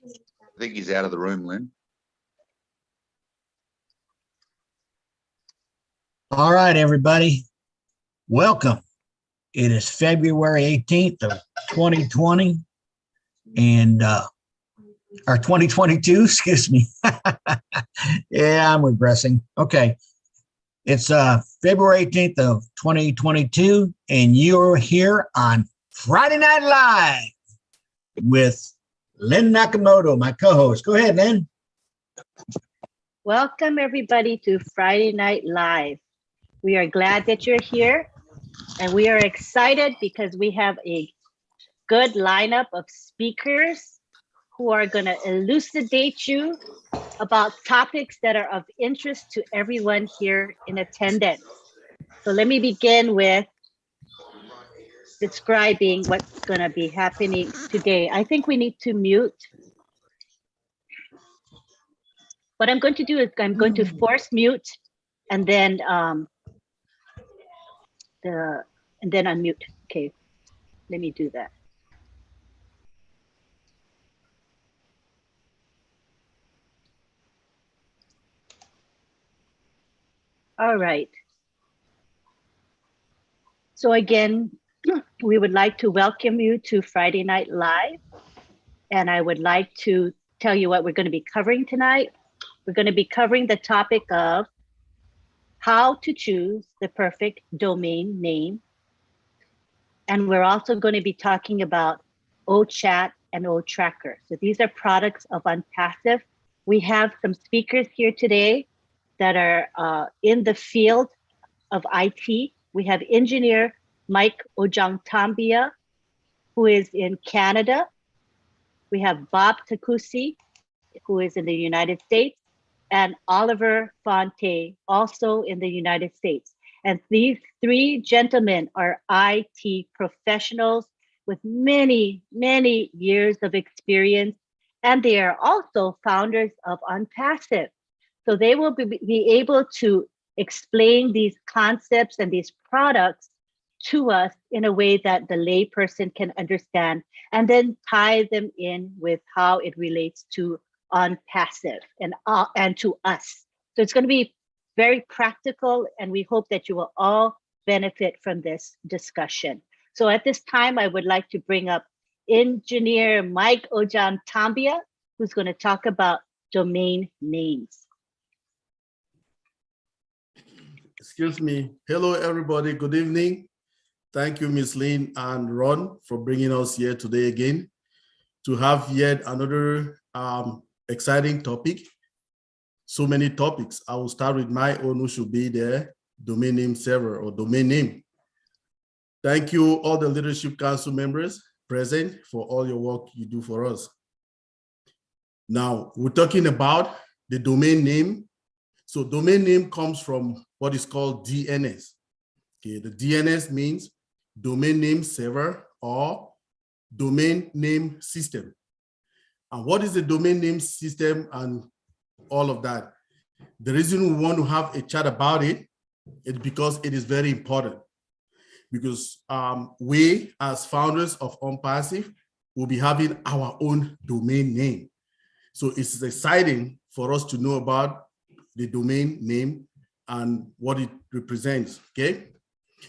I think he's out of the room, Lynn. All right, everybody. Welcome. It is February 18th of 2020 and or 2022, excuse me. Yeah, I'm regressing. Okay. It's February 18th of 2022, and you're here on Friday Night Live with Lynn Nakamoto, my co-host. Go ahead, Lynn. Welcome, everybody, to Friday Night Live. We are glad that you're here, and we are excited because we have a good lineup of speakers who are going to elucidate you about topics that are of interest to everyone here in attendance. So let me begin with describing what's going to be happening today. I think we need to mute. What I'm going to do is I'm going to force mute and then unmute. Okay, let me do that. All right. So again, we would like to welcome you to Friday Night Live. And I would like to tell you what we're going to be covering tonight. We're going to be covering the topic of how to choose the perfect domain name. And we're also going to be talking about OChat and OTracker. So these are products of Unpassive. We have some speakers here today that are in the field of IT. We have engineer Mike Ojangtambia, who is in Canada. We have Bob Takusi, who is in the United States, and Oliver Fonte, also in the United States. And these three gentlemen are IT professionals with many, many years of experience, and they are also founders of Unpassive. So they will be able to explain these concepts and these products to us in a way that the layperson can understand, and then tie them in with how it relates to Unpassive and to us. So it's going to be very practical, and we hope that you will all benefit from this discussion. So at this time, I would like to bring up engineer Mike Ojangtambia, who's going to talk about domain names. Excuse me. Hello, everybody. Good evening. Thank you, Ms. Lynn and Ron, for bringing us here today again to have yet another exciting topic. So many topics. I will start with my own, who should be the domain name server or domain name. Thank you, all the Leadership Council members present, for all your work you do for us. Now, we're talking about the domain name. So domain name comes from what is called DNS. Okay, the DNS means domain name server or domain name system. And what is the domain name system and all of that? The reason we want to have a chat about it is because it is very important. Because we, as founders of Unpassive, will be having our own domain name. So it's exciting for us to know about the domain name and what it represents, okay?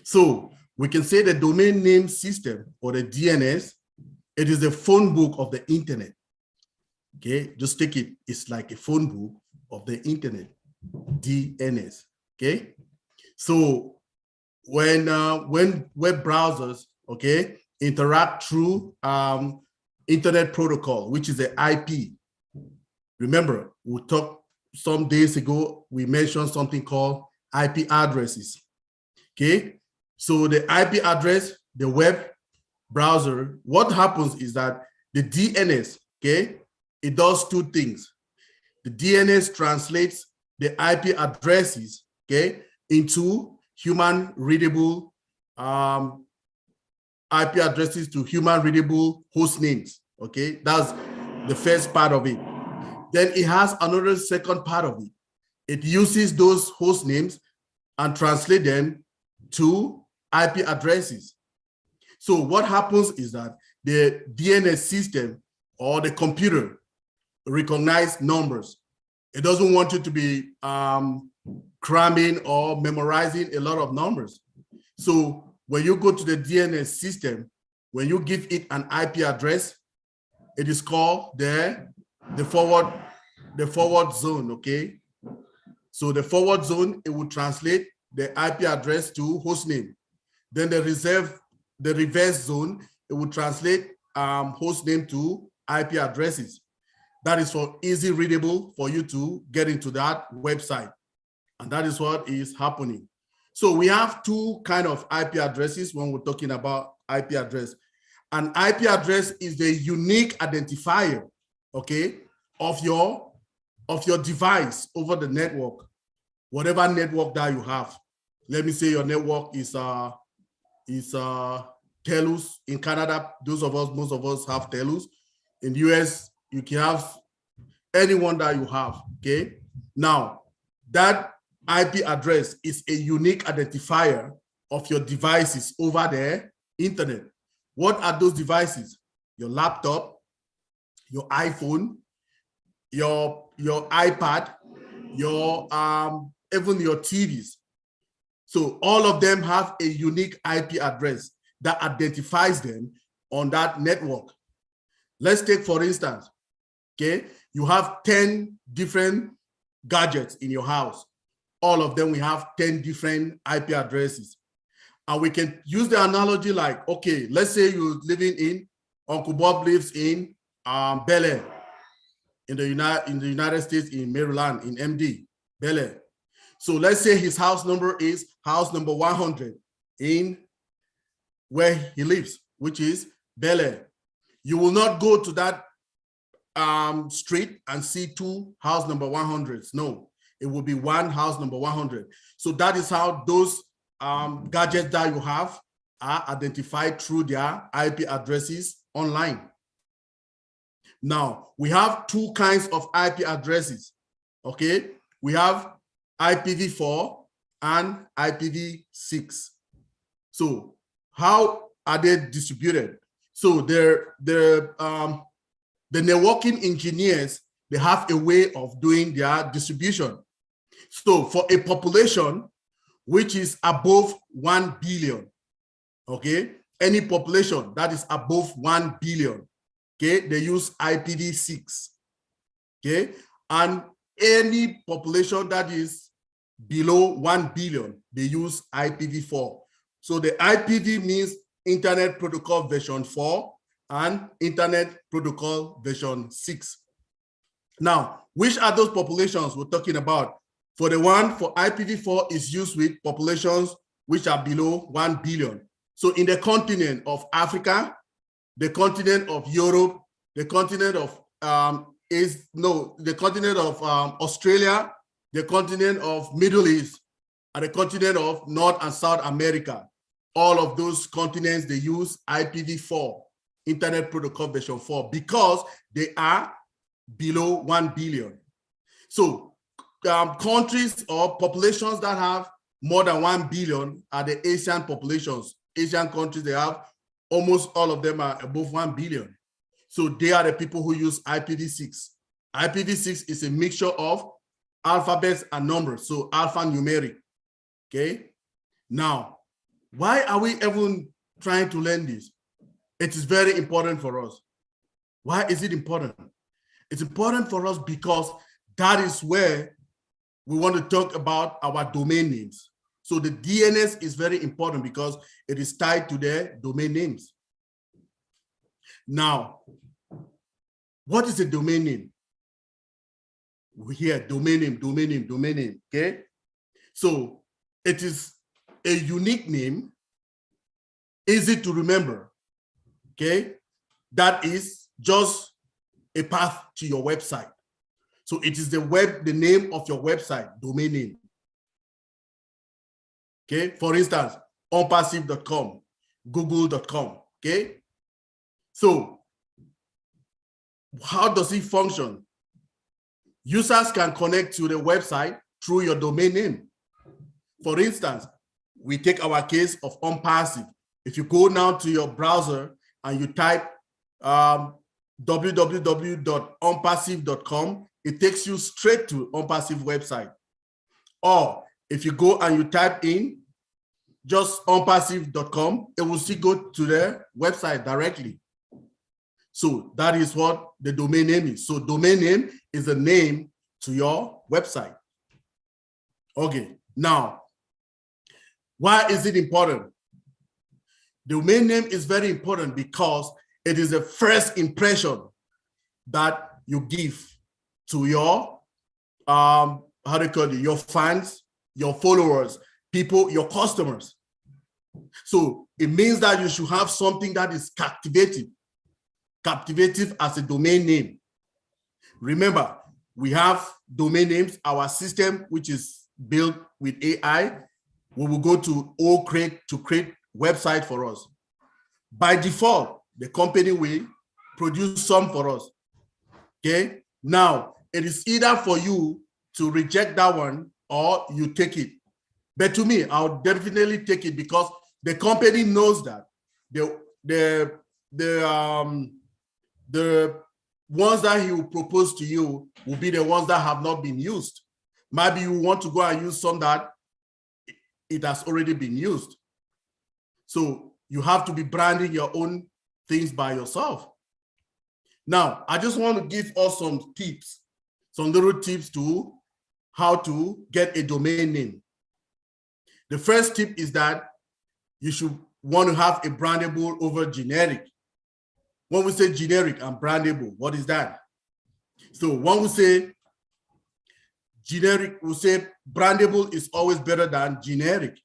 So we can say the domain name system, or the DNS, it is the phone book of the internet, okay? Just take it, it's like a phone book of the internet, DNS, okay? So when web browsers, okay, interact through internet protocol, which is the IP. Remember, we talked some days ago, we mentioned something called IP addresses, okay? So the IP address, the web browser, what happens is that the DNS, okay, it does two things. The DNS translates the IP addresses, okay, into human readable IP addresses to human readable host names, okay? That's the first part of it. Then it has another second part of it. It uses those host names and translate them to IP addresses. So what happens is that the DNS system or the computer recognize numbers. It doesn't want you to be cramming or memorizing a lot of numbers. So when you go to the DNS system, when you give it an IP address, it is called the forward zone, okay? So the forward zone, it will translate the IP address to host name. Then the reverse zone, it will translate host name to IP addresses. That is for easy readable for you to get into that website. And that is what is happening. So we have two kind of IP addresses when we're talking about IP address. An IP address is the unique identifier, okay, of your device over the network, whatever network that you have. Let me say your network is TELUS. In Canada, most of us have TELUS. In the US, you can have anyone that you have, okay? Now, that IP address is a unique identifier of your devices over the internet. What are those devices? Your laptop, your iPhone, your iPad, your even your TVs. So all of them have a unique IP address that identifies them on that network. Let's take, for instance, okay, you have 10 different gadgets in your house. All of them, we have 10 different IP addresses. And we can use the analogy like, okay, let's say you're living in, Uncle Bob lives in Bel Air, in the United States, in Maryland, in MD, Bel Air. So let's say his house number is house number 100 in where he lives, which is Bel Air. You will not go to that street and see two house number 100s. No, it will be one house number 100. So that is how those gadgets that you have are identified through their IP addresses online. Now, we have two kinds of IP addresses, okay? We have IPv4 and IPv6. So how are they distributed? So the networking engineers, they have a way of doing their distribution. So for a population which is above 1 billion, okay, any population that is above 1 billion, okay, they use IPv6, okay, and any population that is below 1 billion, they use IPv4. So the IPv means Internet Protocol version 4 and Internet Protocol version 6. Now, which are those populations we're talking about? For the one for IPv4 is used with populations which are below 1 billion. So in the continent of Africa, the continent of Europe, the continent of Australia, the continent of Middle East, and the continent of North and South America. All of those continents, they use IPv4, Internet Protocol version 4, because they are below 1 billion. So countries or populations that have more than 1 billion are the Asian populations. Asian countries, they have almost all of them are above 1 billion. So they are the people who use IPv6. IPv6 is a mixture of alphabets and numbers, so alphanumeric, okay? Now, why are we even trying to learn this? It is very important for us. Why is it important? It's important for us because that is where we want to talk about our domain names. So the DNS is very important because it is tied to their domain names. Now, what is a domain name? We hear domain name, okay? So it is a unique name, easy to remember, okay? That is just a path to your website. So it is the name of your website, domain name. Okay, for instance, onpassive.com, google.com, okay? So how does it function? Users can connect to the website through your domain name. For instance, we take our case of onpassive. If you go now to your browser and you type www.onpassive.com, it takes you straight to OnPassive website. Or if you go and you type in just onpassive.com, it will still go to their website directly. So that is what the domain name is. So domain name is a name to your website. Okay, now, why is it important? Domain name is very important because it is the first impression that you give to your, how do you call it, your fans, your followers, people, your customers. So it means that you should have something that is captivative as a domain name. Remember, we have domain names, our system, which is built with AI. We will go to OCreate to create website for us. By default, the company will produce some for us. Okay. Now, it is either for you to reject that one or you take it. But to me, I'll definitely take it because the company knows that the ones that he will propose to you will be the ones that have not been used. Maybe you want to go and use some that it has already been used. So you have to be branding your own things by yourself. Now, I just want to give us some tips, some little tips to how to get a domain name. The first tip is that you should want to have a brandable over generic. When we say generic and brandable, what is that? So when we say generic, we say brandable is always better than generic.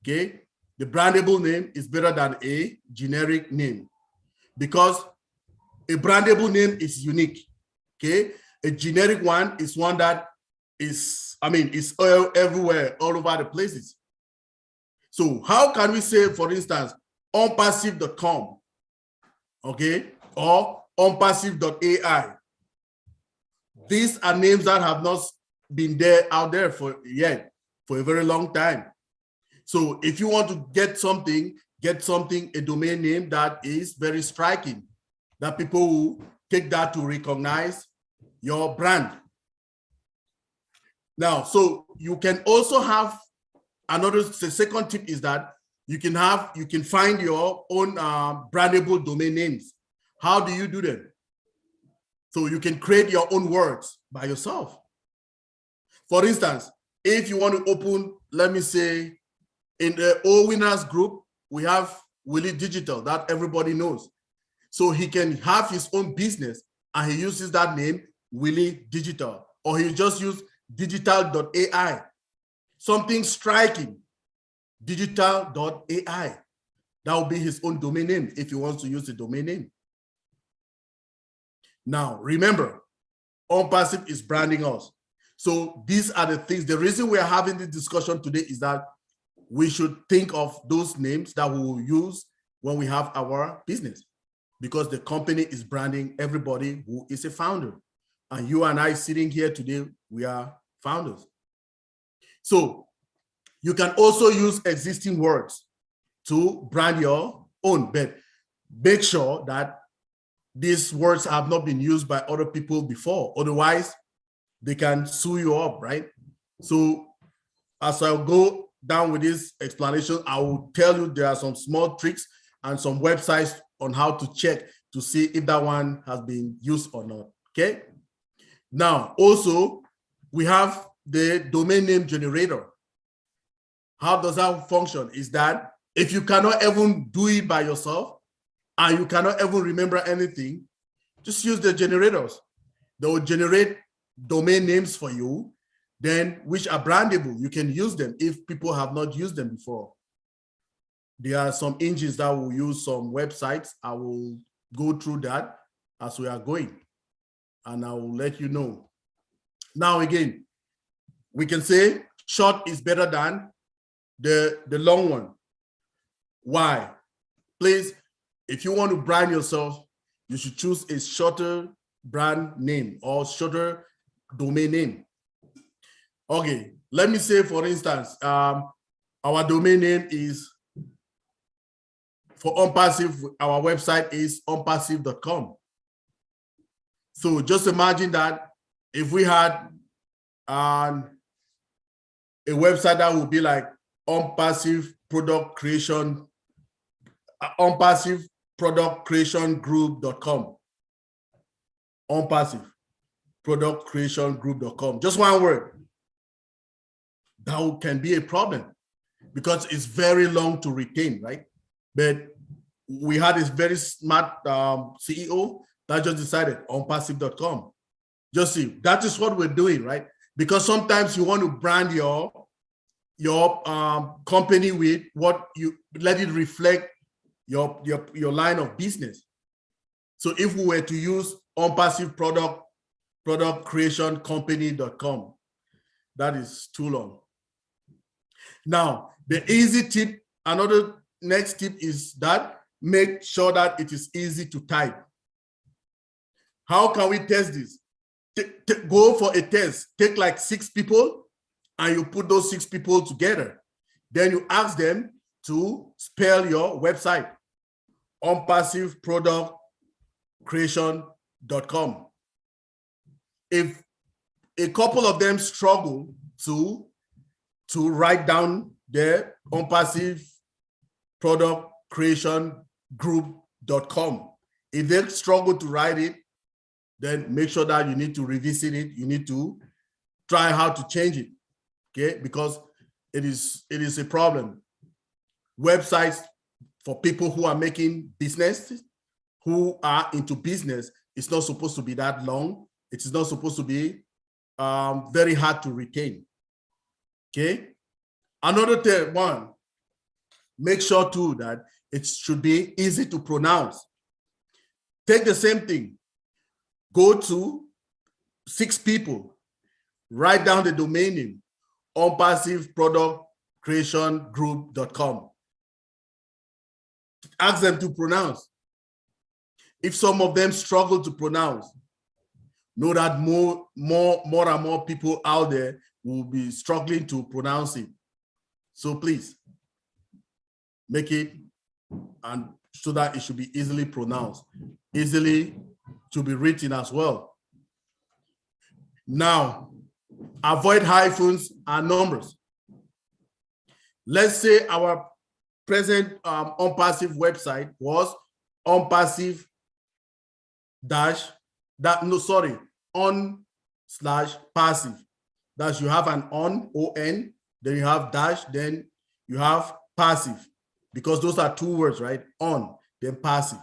Okay, the brandable name is better than a generic name because a brandable name is unique. Okay, a generic one is one that is, it's everywhere, all over the places. So how can we say, for instance, onpassive.com, okay, or onpassive.ai? These are names that have not been out there for a very long time. So if you want to get something, a domain name that is very striking, that people will take that to recognize your brand. Now, so you can also have the second tip is that you can find your own brandable domain names. How do you do them? So you can create your own words by yourself. For instance, if you want to open, let me say, in the All Winners group, we have Willie Digital that everybody knows. So he can have his own business and he uses that name, Willie Digital, or he just use digital.ai. Something striking, digital.ai. That will be his own domain name if he wants to use the domain name. Now, remember, OnPassive is branding us. So these are the things. The reason we are having this discussion today is that we should think of those names that we will use when we have our business, because the company is branding everybody who is a founder. And you and I sitting here today, we are founders. So you can also use existing words to brand your own, but make sure that these words have not been used by other people before. Otherwise, they can sue you up, right? So as I go down with this explanation, I will tell you there are some small tricks and some websites on how to check to see if that one has been used or not, okay? Now, also, we have the domain name generator. How does that function? Is that if you cannot even do it by yourself and you cannot even remember anything, just use the generators. They will generate domain names for you, then which are brandable. You can use them if people have not used them before. There are some engines that will use some websites. I will go through that as we are going, and I will let you know. Now, again, we can say short is better than the long one. Why? Please, if you want to brand yourself, you should choose a shorter brand name or shorter domain name. Okay, let me say, for instance, our domain name is, for OnPassive, our website is onpassive.com. So just imagine that if we had a website that would be like unpassive product creation, unpassive product creation group.com, unpassive product creation group.com, just one word, that can be a problem because it's very long to retain, right? But we had this very smart CEO that just decided unpassive.com. Just see, that is what we're doing, right? Because sometimes you want to brand your company with what you let it reflect your line of business. So if we were to use unpassive product creation company.com, that is too long. Now, the easy tip, another next tip is that make sure that it is easy to type. How can we test this? Go for a test, take like 6 people and you put those 6 people together. Then you ask them to spell your website, unpassiveproductcreation.com. If a couple of them struggle to write down their unpassive product creation group.com, if they struggle to write it, then make sure that you need to revisit it. You need to try how to change it, okay? Because it is a problem. Websites for people who are making business, who are into business, it's not supposed to be that long. It is not supposed to be very hard to retain, okay? Another one, make sure too that it should be easy to pronounce. Take the same thing, go to 6 people, write down the domain name, unpassiveproductcreationgroup.com. Ask them to pronounce. If some of them struggle to pronounce, know that more and more people out there will be struggling to pronounce it. So please make it, and so that it should be easily pronounced, easily to be written as well. Now, avoid hyphens and numbers. Let's say our present unpassive website was unpassive on/passive. That you have an on, O-N, then you have dash, then you have passive, because those are 2 words, right? On, then passive.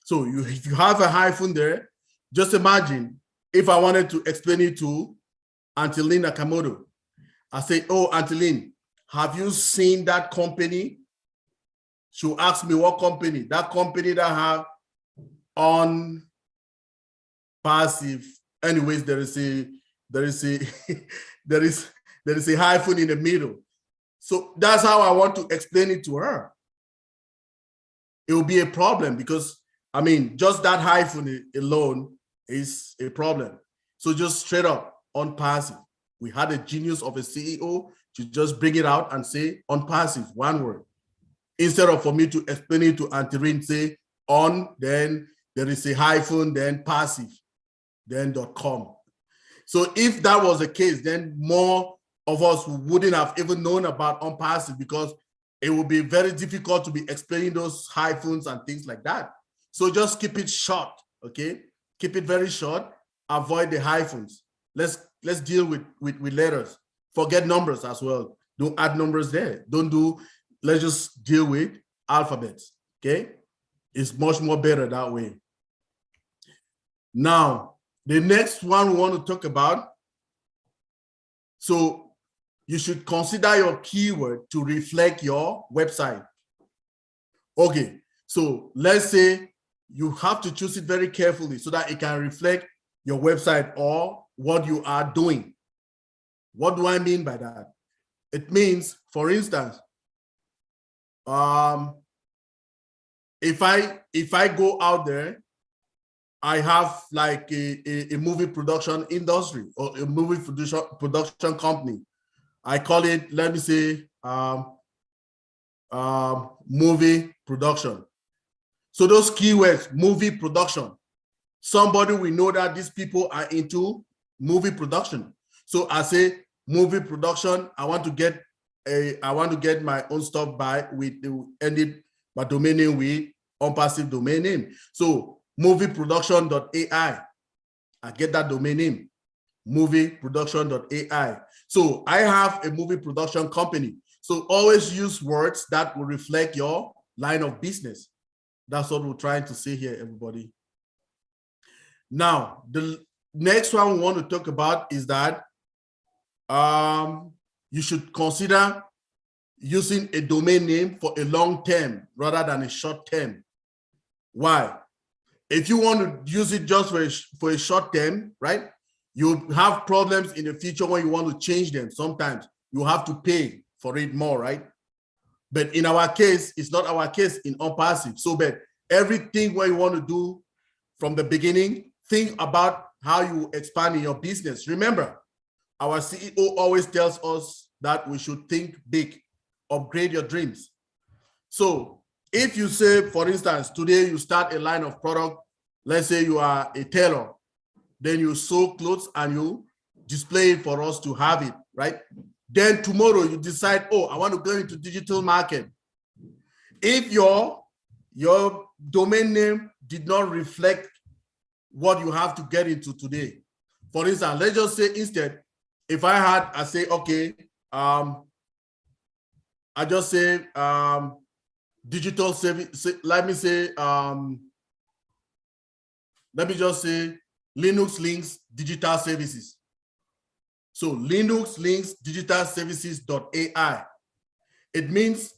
So if you have a hyphen there, just imagine if I wanted to explain it to Auntie Lynn Nakamoto. I say, oh, Auntie Lynn, have you seen that company? She'll ask me what company. That company that have on passive. Anyways, there is a hyphen in the middle. So that's how I want to explain it to her. It will be a problem because, I mean, just that hyphen alone is a problem. So just straight up on passive. We had a genius of a CEO to just bring it out and say on passive, 1 word. Instead of for me to explain it to Auntie Rin, say on, then there is a hyphen, then passive, then .com. So if that was the case, then more of us wouldn't have even known about unpassive, because it would be very difficult to be explaining those hyphens and things like that. So just keep it short, okay? Keep it very short. Avoid the hyphens. Let's deal with letters. Forget numbers as well. Don't add numbers there. Let's just deal with alphabets, okay? It's much more better that way. Now, the next one we want to talk about, so you should consider your keyword to reflect your website. Okay, so let's say you have to choose it very carefully so that it can reflect your website or what you are doing. What do I mean by that? It means, for instance, if I go out there, I have like a movie production industry or a movie production company. I call it, let me say, movie production. So those keywords, movie production. somebody will know that these people are into movie production. So I say movie production, I want to get my own stuff by with ended my domain name with unpassive domain name. So movieproduction.ai, I get that domain name, movieproduction.ai. So I have a movie production company. So always use words that will reflect your line of business. That's what we're trying to say here, everybody. Now, the next one we want to talk about is that you should consider using a domain name for a long term rather than a short term. Why? If you want to use it just for a short term, right? You have problems in the future when you want to change them. Sometimes you have to pay for it more, right? But in our case, it's not our case in unpassive. So, but everything what you want to do from the beginning, think about how you expand in your business. Remember, our CEO always tells us that we should think big, upgrade your dreams. So if you say, for instance, today you start a line of product, let's say you are a tailor, then you sew clothes and you display it for us to have it, right? Then tomorrow you decide, oh, I want to go into digital market. If your domain name did not reflect what you have to get into today, for instance, let's just say instead, if I say, okay, I just say digital service, let me just say Linux links digital services. So Linux links digital services.ai. It means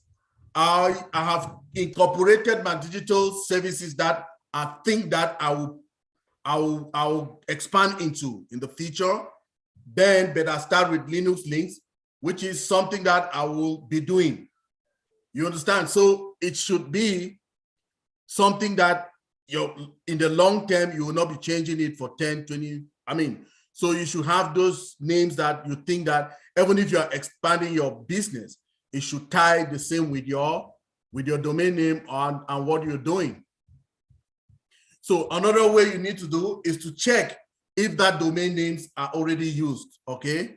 I have incorporated my digital services that I think that I will expand into in the future. Then better start with Linux links, which is something that I will be doing. You understand? So it should be something that in the long term, you will not be changing it for 10, 20. So you should have those names that you think that even if you are expanding your business, it should tie the same with your domain name and what you're doing. So another way you need to do is to check if that domain names are already used, okay?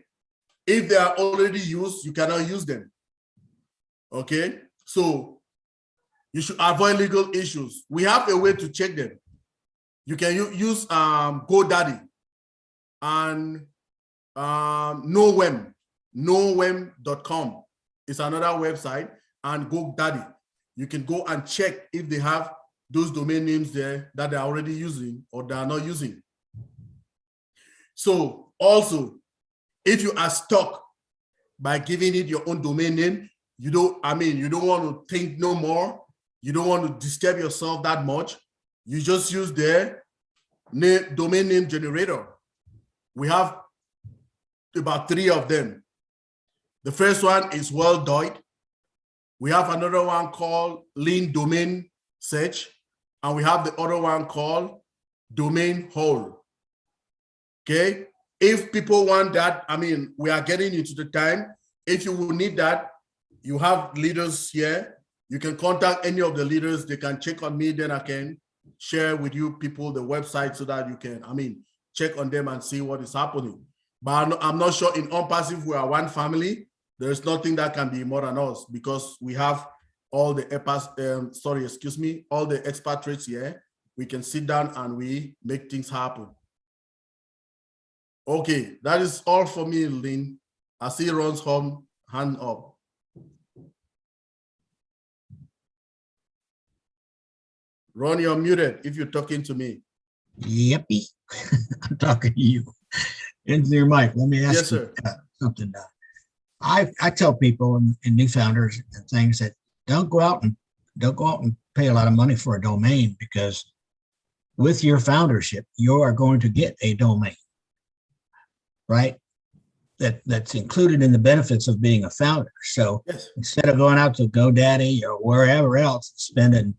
If they are already used, you cannot use them, okay? So you should avoid legal issues. We have a way to check them. You can use GoDaddy and nowem.com is another website, and GoDaddy. You can go and check if they have those domain names there that they're already using or they are not using. So also, if you are stuck by giving it your own domain name, you don't want to think no more. You don't want to disturb yourself that much. You just use their domain name generator. We have about 3 of them. The first one is Worlddoid. We have another one called Lynn Domain Search, and we have the other one called Domain Hole. Okay, if people want that, we are getting into the time. If you will need that, you have leaders here. You can contact any of the leaders. They can check on me, then I can share with you people the website so that you can, check on them and see what is happening. But I'm not sure in unpassive we are one family. There's nothing that can be more than us because we have all the all the expatriates here. We can sit down and we make things happen. Okay, that is all for me, Lynn. I see Ron's hand up. Ron, you're muted if you're talking to me. Yippee. I'm talking to you. Into your mic. Let me ask you something. I tell people and new founders and things that don't go out and pay a lot of money for a domain, because with your foundership, you are going to get a domain, right? That's included in the benefits of being a founder. So yes, instead of going out to GoDaddy or wherever else, spending,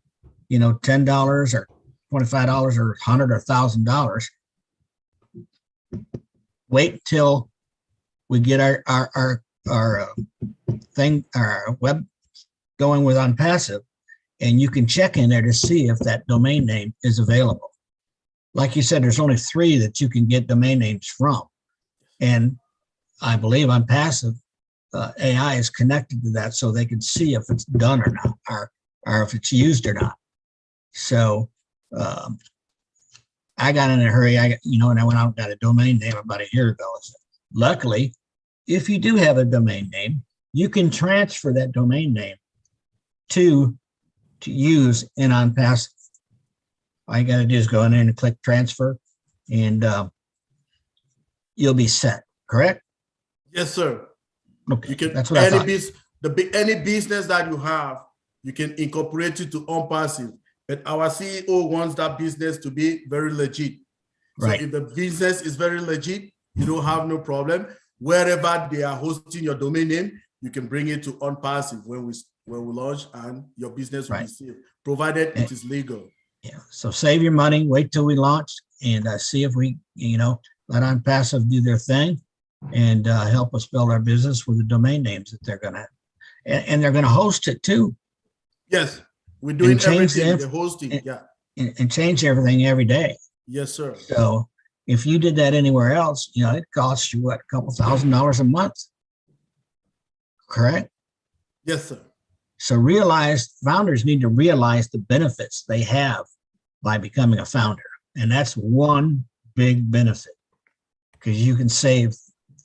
$10 or $25 or $100 or $1,000, wait till we get our web going with Unpassive, and you can check in there to see if that domain name is available. like you said, there's only 3 that you can get domain names from. And I believe on Passive, AI is connected to that so they can see if it's done or not, or if it's used or not. So I got in a hurry. And I went out and got a domain name about a year ago. Luckily, if you do have a domain name, you can transfer that domain name to use in on Passive. All you got to do is go in there and click transfer, and you'll be set. Correct? Yes, sir. Okay, You can that's what I thought. any business that you have, you can incorporate it to OnPassive. But our CEO wants that business to be very legit. Right. So if the business is very legit, you don't have no problem. Wherever they are hosting your domain name, you can bring it to OnPassive when we launch, and your business will be safe, provided it is legal. Yeah. So save your money, wait till we launch, and see if we, let OnPassive do their thing, and help us build our business with the domain names that they're gonna, and they're gonna host it too. Yes, we're doing everything. The hosting, and change everything every day. Yes, sir. So if you did that anywhere else, it costs you what, a couple $1,000s a month, correct? Yes, sir. So founders need to realize the benefits they have by becoming a founder. And that's one big benefit, because you can save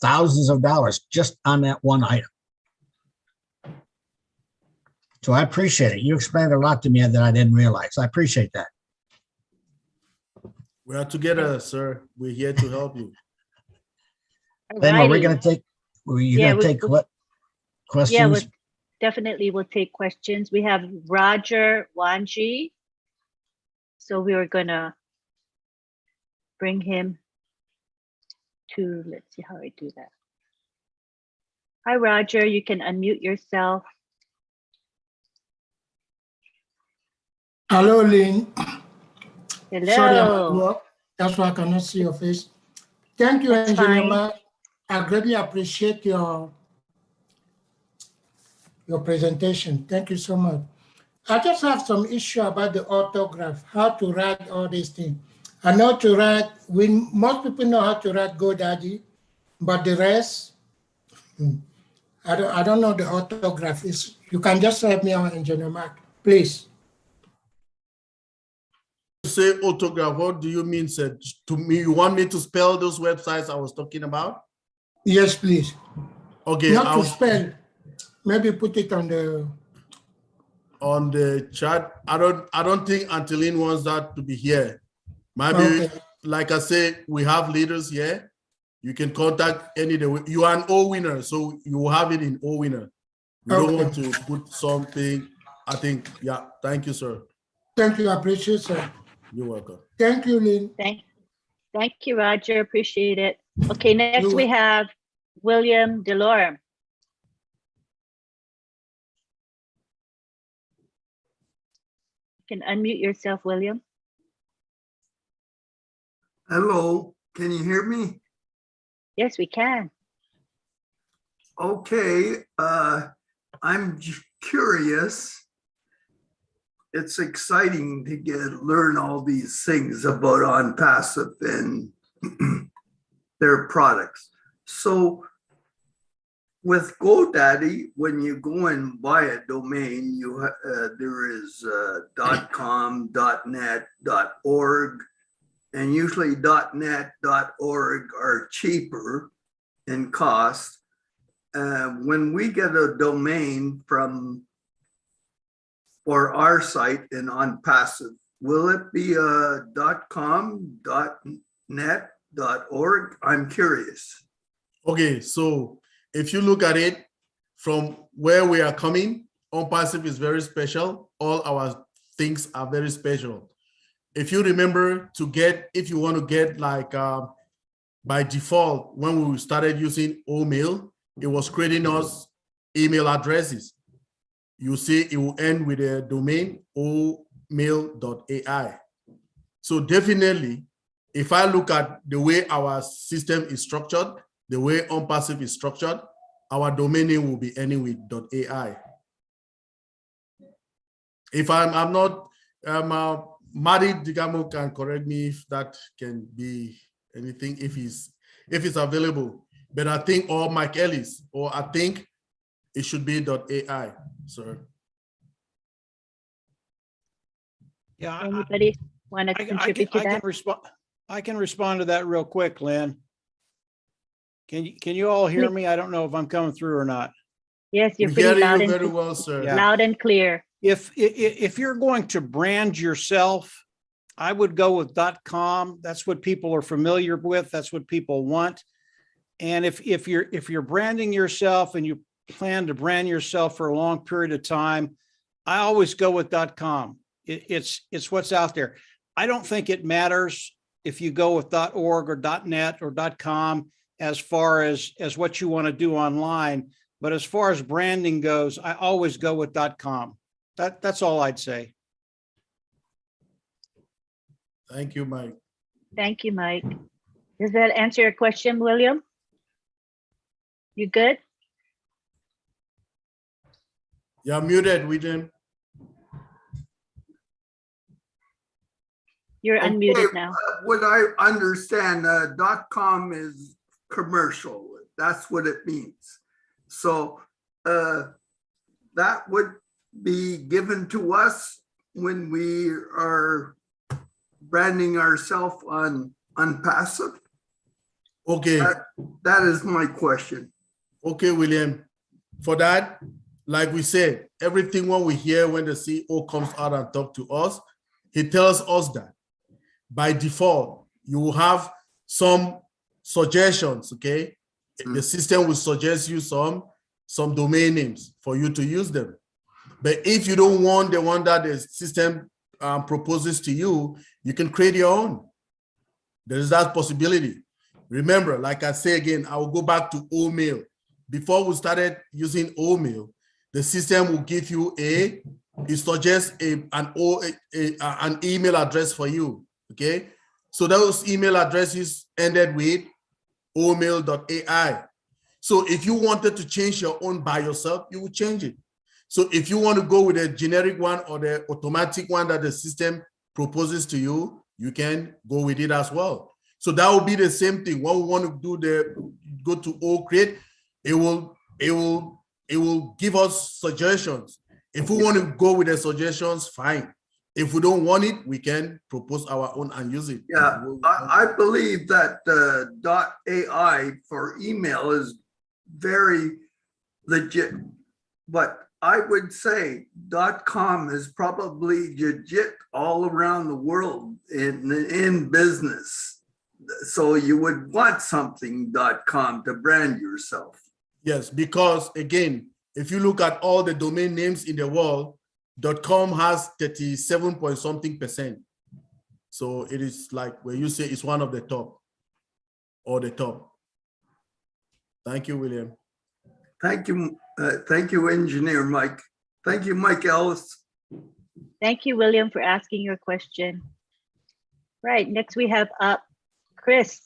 thousands of dollars just on that one item. So I appreciate it. You explained a lot to me that I didn't realize. I appreciate that. We are together, sir. We're here to help you. Then are we going to take, what questions? Yeah, definitely we'll take questions. We have Roger Wanji. So we were going to bring him to, let's see how I do that. Hi, Roger, you can unmute yourself. Hello, Lynn. Hello. Sorry, I'm at work. That's why I cannot see your face. Thank you, That's Engineer fine. Mark. I greatly appreciate your presentation. Thank you so much. I just have some issue about the autograph, how to write all these things. I know to write, most people know how to write GoDaddy, but the rest, I don't know the autograph. You can just help me out, Engineer Mark, please. Say autograph, what do you mean, sir? To me, you want me to spell those websites I was talking about? Yes, please. Okay. Not to spell, maybe put it on the chat. I don't think Auntie Lynn wants that to be here. Maybe, okay. Like I said, we have leaders here. You can contact any day. You are an O winner, so you will have it in O winner. We don't want to put something. I think, yeah. Thank you, sir. Thank you. I appreciate it, sir. You're welcome. Thank you, Lynn. Thank you, Roger. Appreciate it. Okay, next we have William Delorme. You can unmute yourself, William. Hello, can you hear me? Yes, we can. Okay, I'm curious. It's exciting to learn all these things about OnPassive and their products. So with GoDaddy, when you go and buy a domain, there is .com, .net, .org, and usually .net, .org are cheaper in cost. When we get a domain for our site and OnPassive, will it be .com, .net, .org? I'm curious. Okay, so if you look at it from where we are coming, OnPassive is very special. All our things are very special. If you remember if you want to get like by default, when we started using OMail, it was creating us email addresses. You see it will end with a domain omail.ai. So definitely, if I look at the way our system is structured, the way OnPassive is structured, our domain name will be ending with .ai. If I'm not Mari Digamo can correct me if that can be anything, if it's available. But I think, or Mike Ellis, or I think it should be .ai, sir. Yeah, Anybody want to contribute to that? I can respond to that real quick, Lynn. Can you all hear me? I don't know if I'm coming through or not. Yes, you're We pretty hear loud you and, very well, sir. Yeah. loud and clear. If you're going to brand yourself, I would go with .com. That's what people are familiar with. That's what people want. And if you're branding yourself and you plan to brand yourself for a long period of time, I always go with .com. It's what's out there. I don't think it matters if you go with .org or .net or .com as far as what you want to do online. But as far as branding goes, I always go with .com. That's all I'd say. Thank you, Mike. Thank you, Mike. Does that answer your question, William? You good? You're muted, William. You're Okay, unmuted now. What I understand, .com is commercial. That's what it means. So that would be given to us when we are branding ourselves on Passive. Okay. That is my question. Okay, William. For that, like we said, everything when we hear when the CEO comes out and talk to us, he tells us that by default, you will have some suggestions, okay? The system will suggest you some domain names for you to use them. But if you don't want the one that the system proposes to you, you can create your own. There is that possibility. Remember, like I say again, I will go back to OMail. Before we started using OMail, the system will give you it suggests an email address for you, okay? So those email addresses ended with omail.ai. So if you wanted to change your own by yourself, you would change it. So if you want to go with a generic one or the automatic one that the system proposes to you, you can go with it as well. So that will be the same thing. When we want to do go to OCreate, it will give us suggestions. If we want to go with the suggestions, fine. If we don't want it, we can propose our own and use it. Yeah, I believe that .ai for email is very legit, but I would say .com is probably legit all around the world in business. So you would want something .com to brand yourself. Yes, because again, if you look at all the domain names in the world, .com has 37 point something %. So it is like where you say it's one of the top or the top. Thank you, William. Thank you, Engineer Mike. Thank you, Mike Ellis. Thank you, William, for asking your question. Right, next we have up Chris.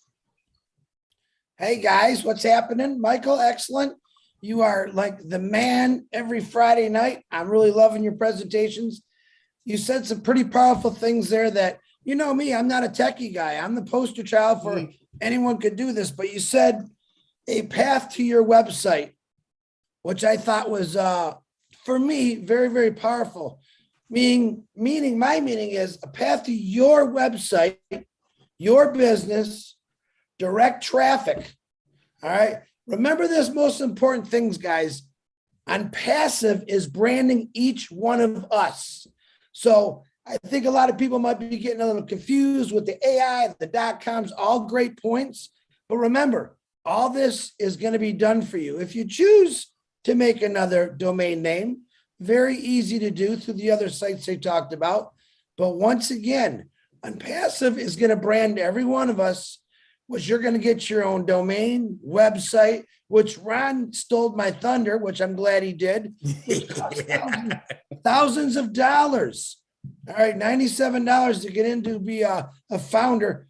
Hey guys, what's happening? Michael, excellent. You are like the man every Friday night. I'm really loving your presentations. You said some pretty powerful things there that, you know me, I'm not a techie guy. I'm the poster child for anyone could do this, but you said a path to your website, which I thought was, for me, very, very powerful. My meaning is a path to your website, your business, direct traffic. All right. Remember this most important things, guys. On Passive is branding each one of us. So I think a lot of people might be getting a little confused with the AI, the .coms, all great points. But remember, all this is going to be done for you. If you choose to make another domain name, very easy to do through the other sites they talked about. But once again, on Passive is going to brand every one of us, which you're going to get your own domain, website, which Ron stole my thunder, which I'm glad he did. Thousands of dollars. All right, $97 to get into be a founder.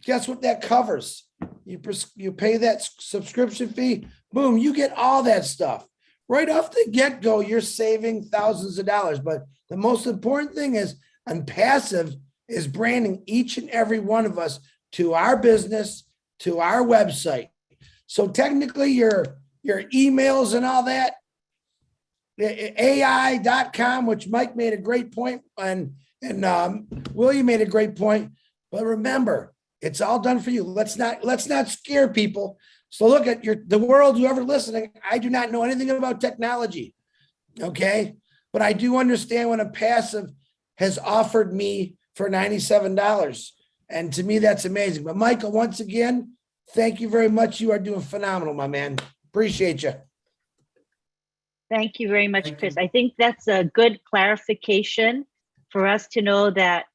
Guess what that covers? You pay that subscription fee, boom, you get all that stuff. Right off the get-go, you're saving thousands of dollars. But the most important thing is on Passive, is branding each and every one of us to our business, to our website. So technically your emails and all that, AI.com, which Mike made a great point, and William made a great point. But remember, it's all done for you. Let's not scare people. So look at the world, whoever listening, I do not know anything about technology. Okay. But I do understand when a passive has offered me for $97. And to me, that's amazing. But Michael, once again, thank you very much. You are doing phenomenal, my man. Appreciate you. Thank you very much, Thank Chris. you. I think that's a good clarification for us to know that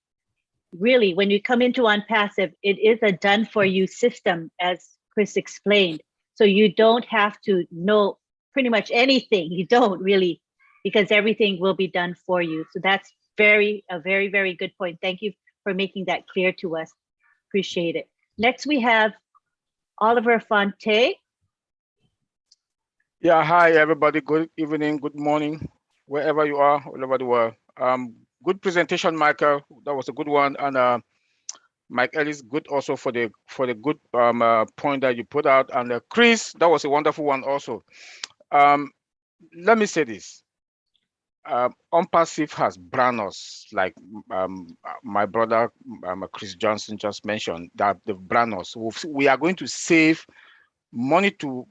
really, when you come into OnPassive, it is a done for you system, as Chris explained. So you don't have to know pretty much anything. You don't really, because everything will be done for you. So that's a very, very good point. Thank you for making that clear to us. Appreciate it. Next, we have Oliver Fonte. Yeah, hi everybody. Good evening, good morning, wherever you are, all over the world. Good presentation, Michael. That was a good one, and Mike Ellis, good also for the good point that you put out. And Chris, that was a wonderful one also. Let me say this. OnPassive has brand us, like my brother Chris Johnson just mentioned, that the brand us. We are going to save money to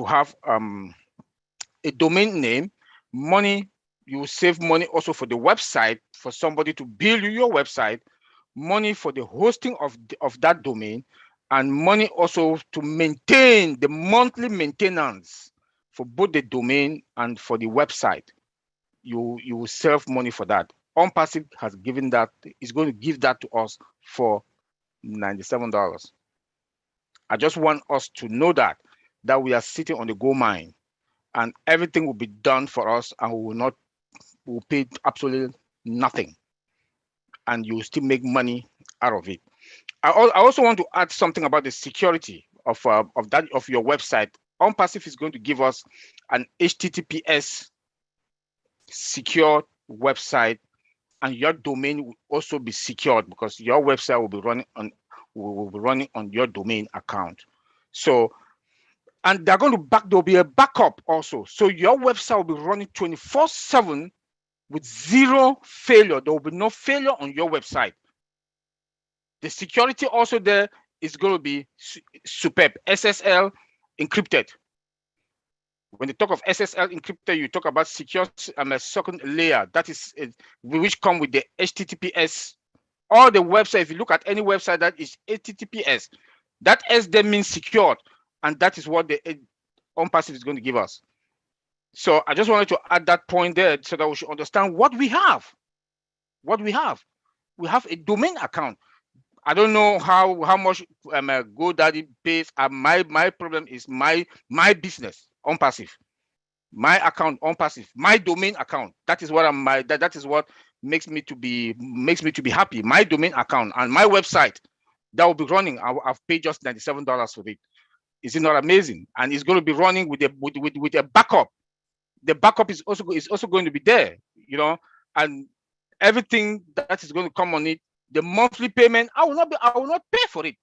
have a domain name, money. You save money also for the website, for somebody to build you your website, money for the hosting of that domain, and money also to maintain the monthly maintenance for both the domain and for the website. You will save money for that. OnPassive has given that, is going to give that to us for $97. I just want us to know that we are sitting on the gold mine, and everything will be done for us, and we will pay absolutely nothing, and you still make money out of it. I also want to add something about the security of your website. OnPassive is going to give us an HTTPS secure website, and your domain will also be secured because your website will be running on your domain account. So, and there'll be a backup also. So your website will be running 24/7 with zero failure. There will be no failure on your website. The security also there is going to be superb. SSL encrypted. When you talk of SSL encrypted, you talk about secure a second layer that is which come with the HTTPS. All the website, if you look at any website that is HTTPS, that S then means secured, and that is what the OnPassive is going to give us. So I just wanted to add that point there so that we should understand what we have. What we have. We have a domain account. I don't know how much GoDaddy pays. My problem is my business, OnPassive. My account, OnPassive, my domain account. That is what that is what makes me to be happy. My domain account and my website that will be running. I've paid just $97 for it. Is it not amazing? And it's going to be running with a backup. The backup is also going to be there, and everything that is going to come on it. The monthly payment, I will not pay for it.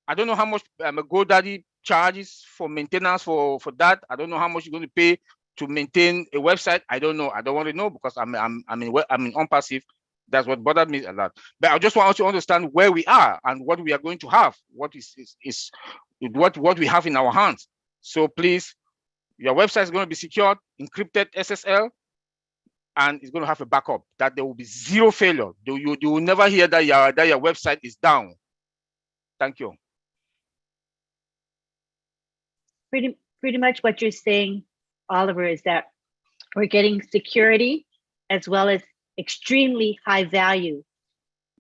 I don't know how much GoDaddy charges for maintenance for that. I don't know how much you're going to pay to maintain a website. I don't know. I don't want to know because I'm in OnPassive. That's what bothered me a lot. But I just want to understand where we are and what we are going to have. What is what we have in our hands. So please, your website is going to be secured, encrypted SSL, and it's going to have a backup that there will be zero failure. You will never hear that your website is down. Thank you. Pretty much what you're saying, Oliver, is that we're getting security as well as extremely high value.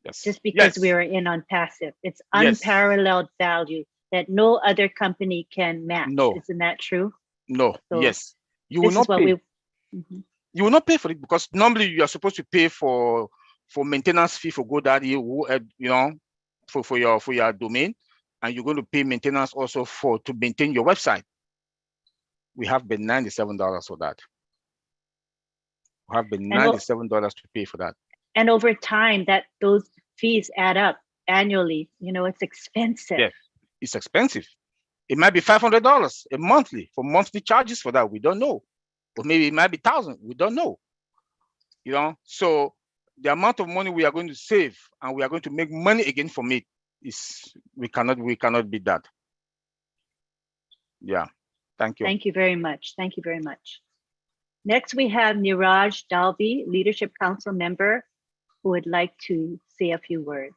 Yes. Just because yes. we are in OnPassive. It's Yes. unparalleled value that no other company can match. No. Isn't that true? No. So yes. You will not pay. You will not pay for it because normally you are supposed to pay for maintenance fee for GoDaddy, for your domain, and you're going to pay maintenance also to maintain your website. We have been $97 for that. We have been $97 to pay for that. And over time, those fees add up annually. You know, it's expensive. Yes. It's expensive. It might be $500 a monthly for monthly charges for that. We don't know. Or maybe it might be 1,000. We don't know. You know, so the amount of money we are going to save and we are going to make money again from it is we cannot beat that. Yeah. Thank you. Thank you very much. Thank you very much. Next, we have Niraj Dalvi, Leadership Council member, who would like to say a few words.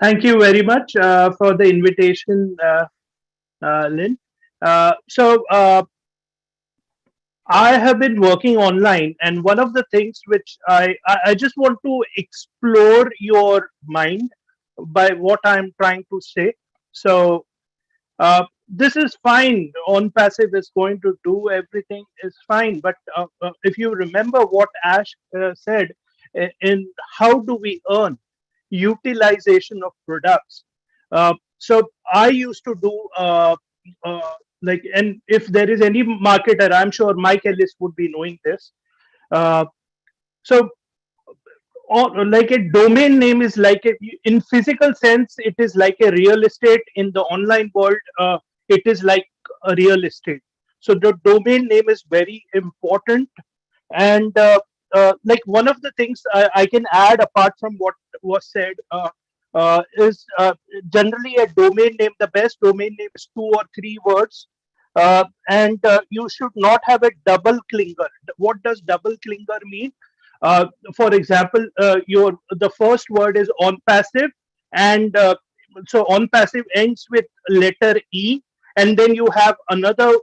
Thank you very much for the invitation, Lynn. I have been working online, and one of the things which I just want to explore your mind by what I'm trying to say. So this is fine. On passive is going to do everything is fine, but if you remember what Ash said in how do we earn utilization of products. So I used to do and if there is any marketer, I'm sure Mike Ellis would be knowing this. So like a domain name is like in physical sense, it is like a real estate. In the online world, it is like a real estate. So the domain name is very important. And like one of the things I can add apart from what was said is generally a domain name. The best domain name is 2 or 3 words. And you should not have a double clinger. What does double clinger mean? For example, the first word is on passive, and so on passive ends with letter E, and then you have another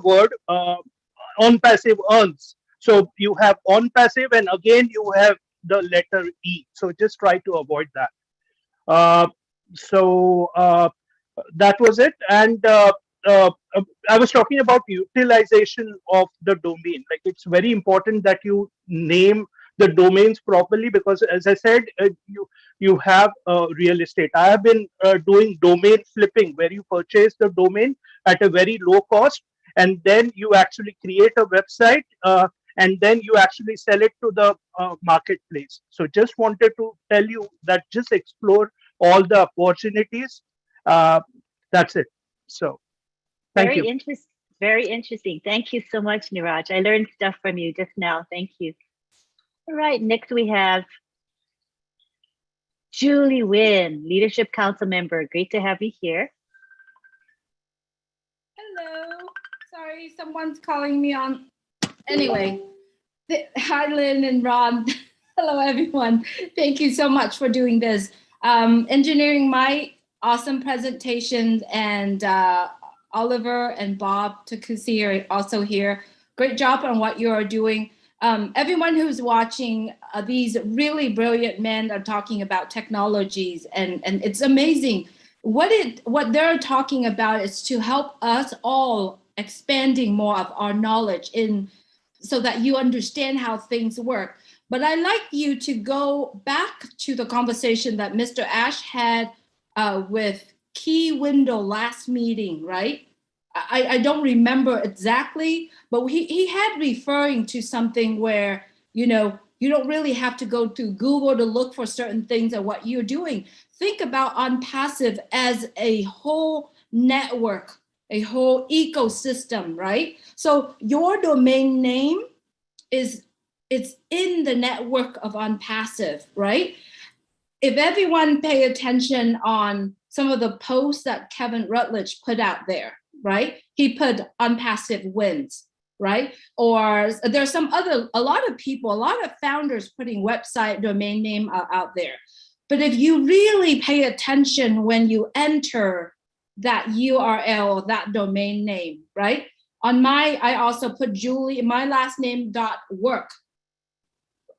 word on passive earns. So you have on passive, and again you have the letter E. So just try to avoid that. That was it. And I was talking about utilization of the domain. Like it's very important that you name the domains properly, because as I said, you have real estate. I have been doing domain flipping, where you purchase the domain at a very low cost, and then you actually create a website, and then you actually sell it to the marketplace. So just wanted to tell you that just explore all the opportunities. That's it. So thank you. Very interesting. Thank you so much, Niraj. I learned stuff from you just now. Thank you. All right, next we have Julie Wynn, Leadership Council member. Great to have you here. Hello. Sorry, someone's calling me on. Anyway, hi, Lynn and Ron. Hello, everyone. Thank you so much for doing this. Engineering my awesome presentations, and Oliver and Bob Takusi are also here. Great job on what you are doing. Everyone who's watching, these really brilliant men are talking about technologies, and it's amazing. What they're talking about is to help us all expanding more of our knowledge so that you understand how things work. But I'd like you to go back to the conversation that Mr. Ash had with Key Window last meeting, right? I don't remember exactly, but he had referring to something where, you don't really have to go to Google to look for certain things of what you're doing. Think about OnPassive as a whole network, a whole ecosystem, right? So your domain name it's in the network of OnPassive, right? If everyone pay attention on some of the posts that Kevin Rutledge put out there, right? He put OnPassive wins, right? Or there's a lot of people, a lot of founders putting website domain name out there. But if you really pay attention when you enter that URL, that domain name, right? I also put Julie, my last name .work,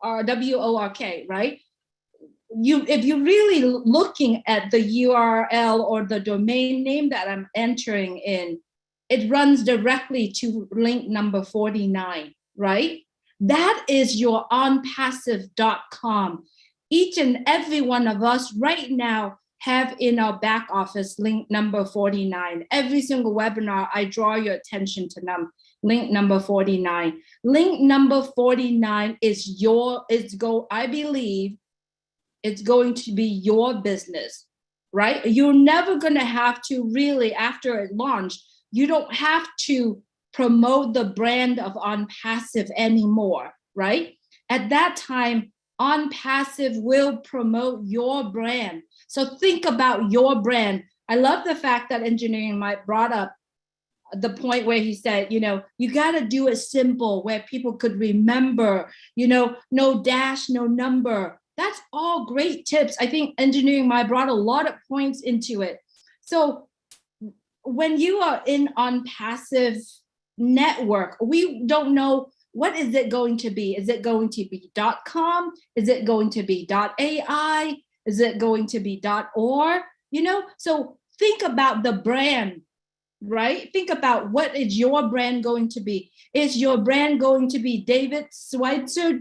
or WORK, right? If you're really looking at the URL or the domain name that I'm entering in, it runs directly to link number 49, right? That is your onpassive.com. Each and every one of us right now have in our back office link number 49. Every single webinar, I draw your attention to them. link number 49. Link number 49 is I believe it's going to be your business, right? You're never going to have to really, after it launched, you don't have to promote the brand of OnPassive anymore, right? At that time, OnPassive will promote your brand. So think about your brand. I love the fact that Engineering Mike brought up the point where he said, you got to do it simple where people could remember, no dash, no number. That's all great tips. I think Engineering Mike brought a lot of points into it. So when you are in OnPassive network, we don't know what is it going to be. Is it going to be .com? Is it going to be .ai? Is it going to be .org? So think about the brand, right? Think about what is your brand going to be. Is your brand going to be David Schweitzer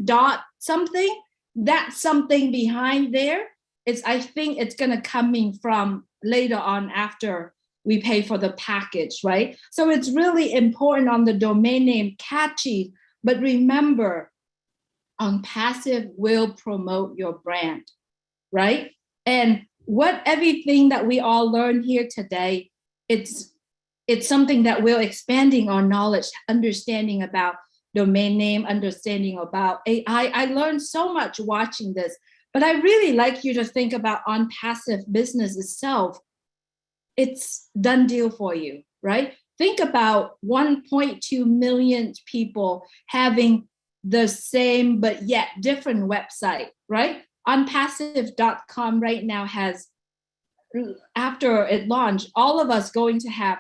something? That something behind there is, I think it's going to coming from later on after we pay for the package, right? So it's really important on the domain name, catchy, but remember, OnPassive will promote your brand, right? And everything that we all learned here today, it's something that we're expanding our knowledge, understanding about domain name, understanding about AI. I learned so much watching this, but I really like you to think about OnPassive business itself. It's done deal for you, right? Think about 1.2 million people having the same but yet different website, right? OnPassive.com right now has, after it launched, all of us going to have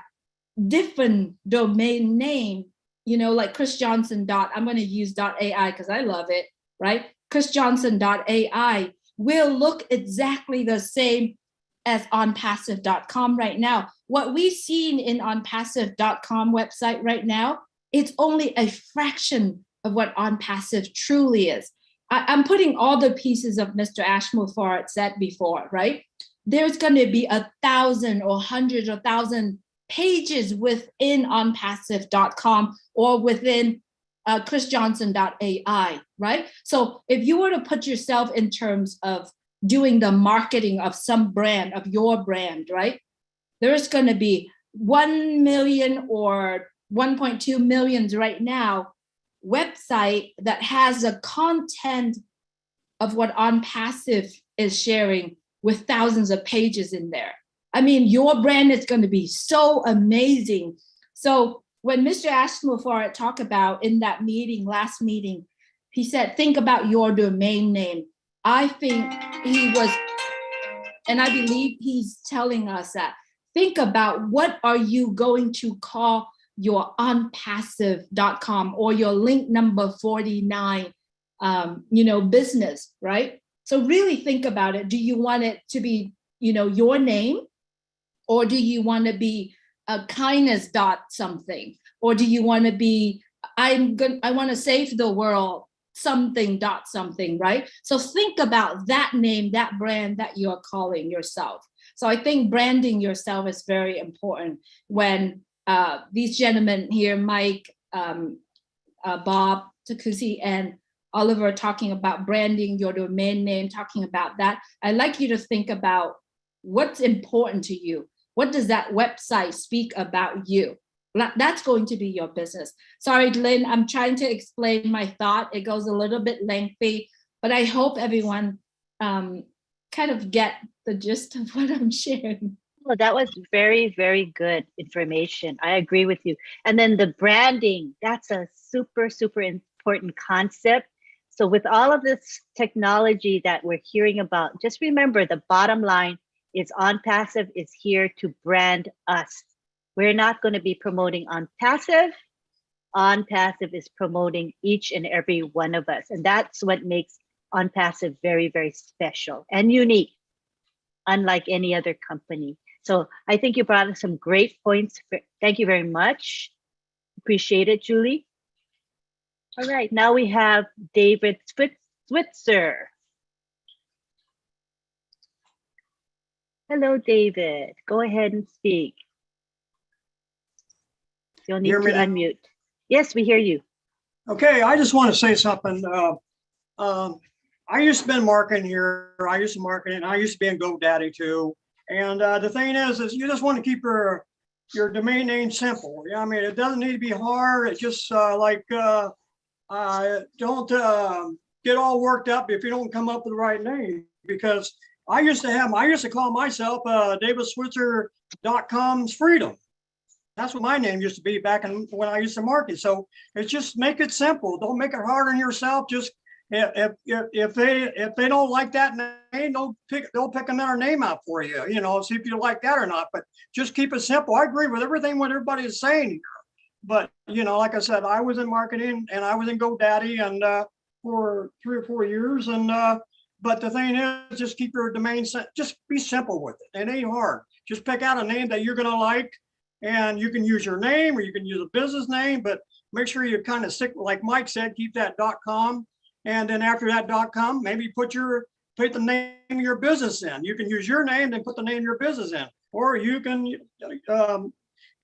different domain name, like Chris Johnson. I'm going to use .ai because I love it, right? ChrisJohnson.ai will look exactly the same as OnPassive.com right now. What we've seen in OnPassive.com website right now, it's only a fraction of what OnPassive truly is. I'm putting all the pieces of Mr. Ashmore said before, right? There's going to be 1,000 or hundreds or 1,000 pages within OnPassive.com or within ChrisJohnson.ai, right? So if you were to put yourself in terms of doing the marketing of some brand, of your brand, right? There's going to be 1 million or 1.2 million right now website that has the content of what OnPassive is sharing with thousands of pages in there. I mean, your brand is going to be so amazing. So when Mr. Ashmore talked about in that last meeting, he said, think about your domain name. I think he was, and I believe he's telling us that, think about what are you going to call your OnPassive.com or your link number 49, business, right? So really think about it. Do you want it to be, your name? Or do you want to be a kindness something? Or do you want to be, I want to save the world something, right? So think about that name, that brand that you're calling yourself. So I think branding yourself is very important when these gentlemen here, Mike, Bob, Takusi, and Oliver talking about branding your domain name, talking about that. I'd like you to think about what's important to you. What does that website speak about you? That's going to be your business. Sorry, Lynn, I'm trying to explain my thought. It goes a little bit lengthy, but I hope everyone kind of get the gist of what I'm sharing. Well, that was very, very good information. I agree with you. And then the branding, that's a super, super important concept. So with all of this technology that we're hearing about, just remember the bottom line is OnPassive is here to brand us. We're not going to be promoting OnPassive. OnPassive is promoting each and every one of us. And that's what makes OnPassive very, very special and unique, unlike any other company. So I think you brought us some great points. Thank you very much. Appreciate it, Julie. All right, now we have David Switzer. Hello, David. Go ahead and speak. You'll need to unmute. Yes, we hear you. Okay, I just want to say something. I used to be in marketing here. I used to market and I used to be in GoDaddy too. And the thing is you just want to keep your domain name simple. Yeah, I mean, it doesn't need to be hard. It's just don't get all worked up if you don't come up with the right name. Because I used to call myself DavidSwitzer.com's Freedom. That's what my name used to be back when I used to market. So it's just make it simple. Don't make it hard on yourself. Just if they don't like that name, they'll pick another name out for you. You know, see if you like that or not. But just keep it simple. I agree with everything what everybody is saying here. But you know, like I said, I was in marketing and I was in GoDaddy and for 3 or 4 years. And but the thing is, just keep your domain. Just be simple with it. It ain't hard. Just pick out a name that you're gonna like. And you can use your name or you can use a business name, but make sure you kind of stick, like Mike said, keep that .com. And then after that .com, maybe put the name of your business in. You can use your name, then put the name of your business in. Or you can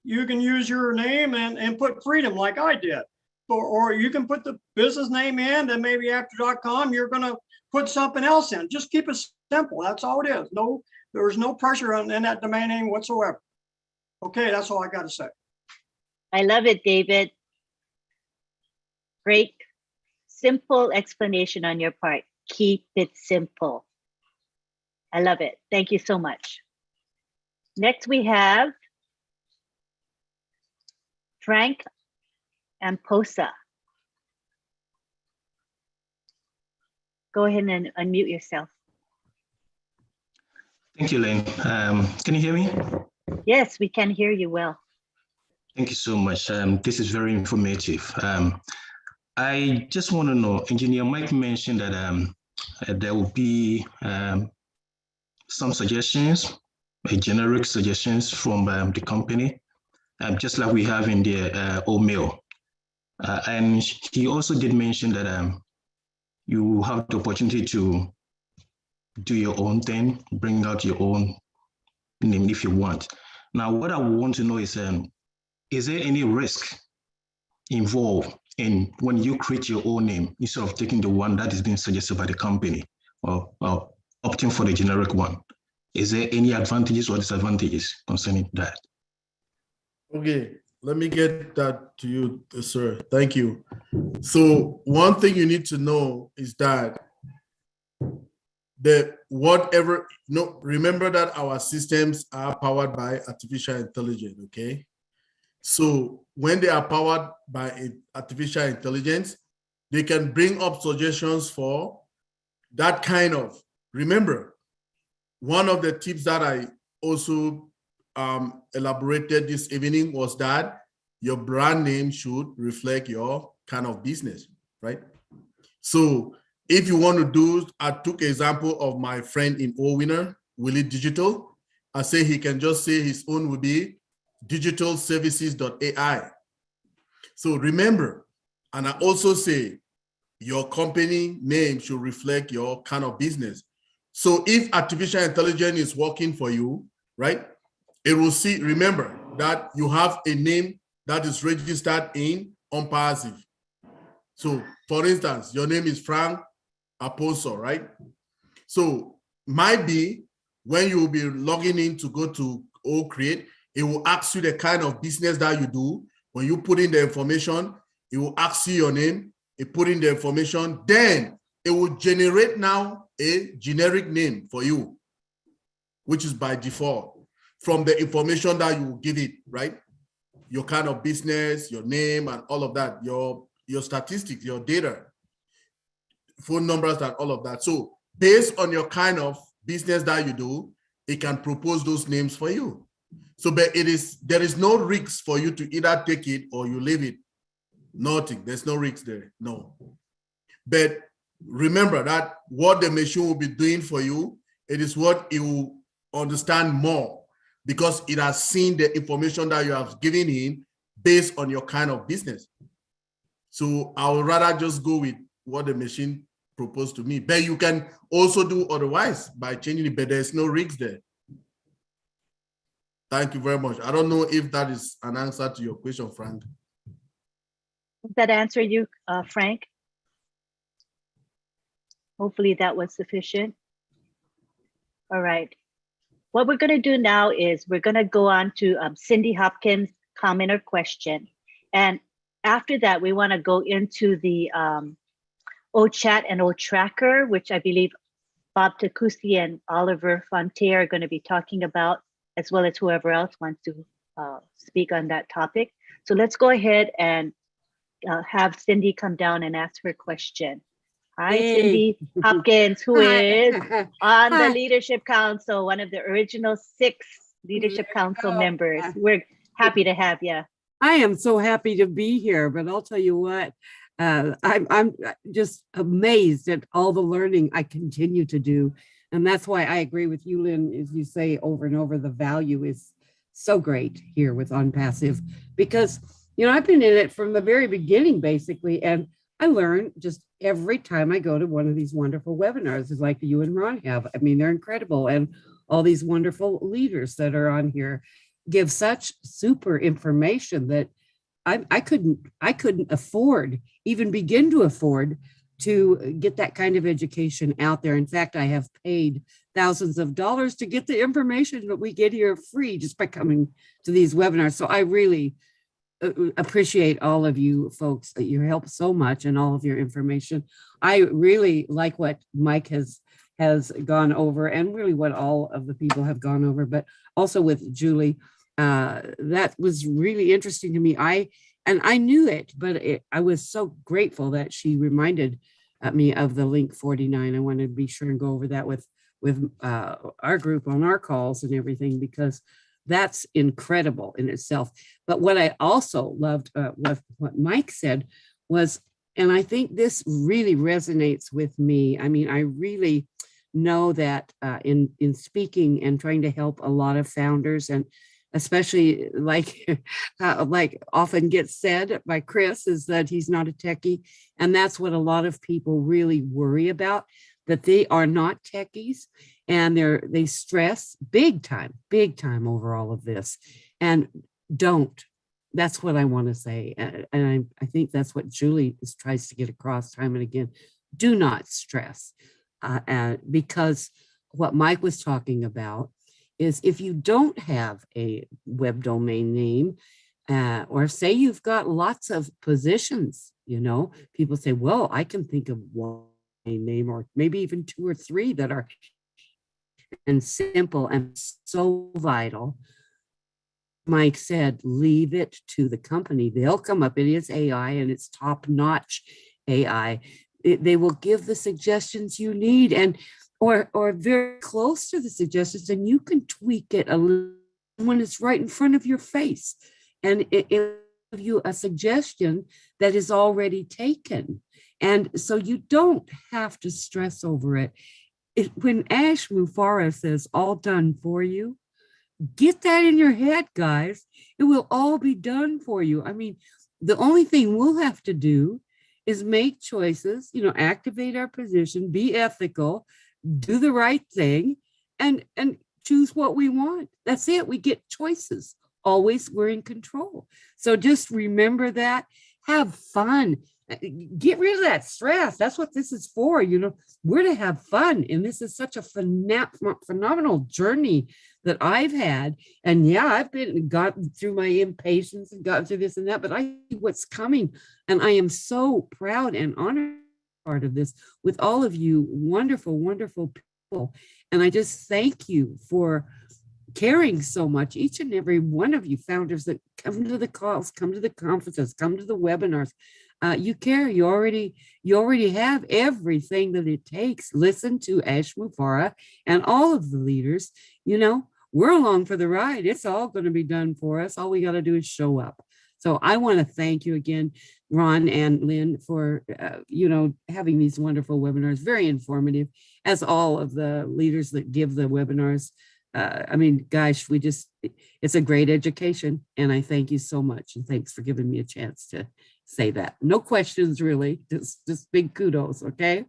use your name and put Freedom like I did. Or you can put the business name in, and maybe after .com, you're gonna put something else in. Just keep it simple. That's all it is. There's no pressure in that domain name whatsoever. Okay, that's all I got to say. I love it, David. Great, simple explanation on your part. Keep it simple. I love it. Thank you so much. Next, we have Frank Amposa. Go ahead and unmute yourself. Thank you, Lynn. Can you hear me? Yes, we can hear you well. Thank you so much. This is very informative. I just want to know, Engineer Mike mentioned that there will be some suggestions, generic suggestions from the company, just like we have in the OMail. And he also did mention that you have the opportunity to do your own thing, bring out your own name if you want. Now, what I want to know is there any risk involved in when you create your own name instead of taking the one that is being suggested by the company or opting for the generic one? Is there any advantages or disadvantages concerning that? Okay, let me get that to you, sir. Thank you. So one thing you need to know is that remember that our systems are powered by artificial intelligence, okay? So when they are powered by artificial intelligence, they can bring up suggestions for that kind of, remember, one of the tips that I also elaborated this evening was that your brand name should reflect your kind of business, right? So if you want to do, I took an example of my friend in Owinner, Willie Digital. I say he can just say his own would be digitalservices.ai. So remember, and I also say your company name should reflect your kind of business. So if artificial intelligence is working for you, right, it will see, remember that you have a name that is registered in OnPassive. So for instance, your name is Frank Apostle, right? So might be when you will be logging in to go to OCreate, it will ask you the kind of business that you do. When you put in the information, it will ask you your name, you put in the information, then it will generate now a generic name for you, which is by default from the information that you give it, right? Your kind of business, your name, and all of that, your statistics, your data, phone numbers, and all of that. So based on your kind of business that you do, it can propose those names for you. So but there is no risk for you to either take it or you leave it. Nothing, there's no risk there, no. But remember that what the machine will be doing for you, it is what it will understand more because it has seen the information that you have given in based on your kind of business. So I would rather just go with what the machine proposed to me. But you can also do otherwise by changing it, but there's no risk there. Thank you very much. I don't know if that is an answer to your question, Frank. Does that answer you, Frank? Hopefully that was sufficient. All right. What we're going to do now is we're going to go on to Cindy Hopkins' comment or question. And after that, we want to go into the OChat and OTracker, which I believe Bob Takusi and Oliver Fonte are going to be talking about, as well as whoever else wants to speak on that topic. So let's go ahead and have Cindy come down and ask her question. Hi, Hey. Cindy Hopkins, who is Hi. on the Hi. Leadership Council, one of the original 6 Leadership Council go. members. We're happy to have you. I am so happy to be here, but I'll tell you what, I'm just amazed at all the learning I continue to do. And that's why I agree with you, Lynn, as you say over and over, the value is so great here with OnPassive, because, you know, I've been in it from the very beginning, basically, and I learn just every time I go to one of these wonderful webinars, is like you and Ron have. I mean, they're incredible. And all these wonderful leaders that are on here give such super information that I couldn't afford, even begin to afford to get that kind of education out there. In fact, I have paid thousands of dollars to get the information that we get here free just by coming to these webinars. So I really appreciate all of you folks. You help so much and all of your information. I really like what Mike has gone over, and really what all of the people have gone over, but also with Julie. That was really interesting to me. I knew it, but I was so grateful that she reminded me of the link 49. I wanted to be sure and go over that with our group on our calls and everything, because that's incredible in itself. But what I also loved, what Mike said was, and I think this really resonates with me. I mean, I really know that in speaking and trying to help a lot of founders, and especially like often gets said by Chris, is that he's not a techie. And that's what a lot of people really worry about, that they are not techies, and they stress big time over all of this. And don't. That's what I want to say. And I think that's what Julie tries to get across time and again. Do not stress, because what Mike was talking about is, if you don't have a web domain name, or say you've got lots of positions, you know, people say, well, I can think of one name, or maybe even 2 or 3 that are and simple and so vital. Mike said, leave it to the company. They'll come up. It is AI, and it's top-notch AI. They will give the suggestions you need, and or very close to the suggestions, and you can tweak it a little when it's right in front of your face, and it'll give you a suggestion that is already taken. And so you don't have to stress over it. When Ash Mufara says all done for you, get that in your head, guys. It will all be done for you. I mean, the only thing we'll have to do is make choices, you know, activate our position, be ethical, do the right thing, and choose what we want. That's it. We get choices. Always we're in control. So just remember that. Have fun. Get rid of that stress. That's what this is for. You know, we're to have fun. And this is such a phenomenal journey that I've had. And yeah, I've gotten through my impatience and gotten through this and that, but I see what's coming. And I am so proud and honored part of this with all of you wonderful, wonderful people. And I just thank you for caring so much, each and every one of you founders that come to the calls, come to the conferences, come to the webinars. You care. You already have everything that it takes. Listen to Ash Mufara and all of the leaders. You know, we're along for the ride. It's all going to be done for us. All we got to do is show up. So I want to thank you again, Ron and Lynn, for you know, having these wonderful webinars. Very informative, as all of the leaders that give the webinars. I mean, gosh, it's a great education, and I thank you so much. And thanks for giving me a chance to say that. No questions, really, just big kudos, okay?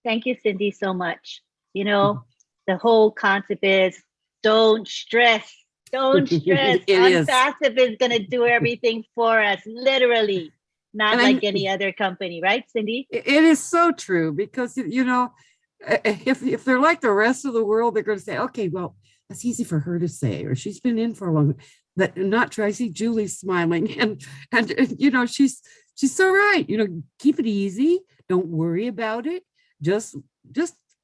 Thank you, Cindy, so much. You know, the whole concept is don't stress. Don't stress. It is. Unpassive is going to do everything for us, literally, not And like any other company, right, Cindy? It is so true because, you know, if they're like the rest of the world, they're going to say, okay, well, that's easy for her to say, or she's been in for a long, but not true. I see Julie smiling and you know, she's so right. You know, keep it easy. Don't worry about it. Just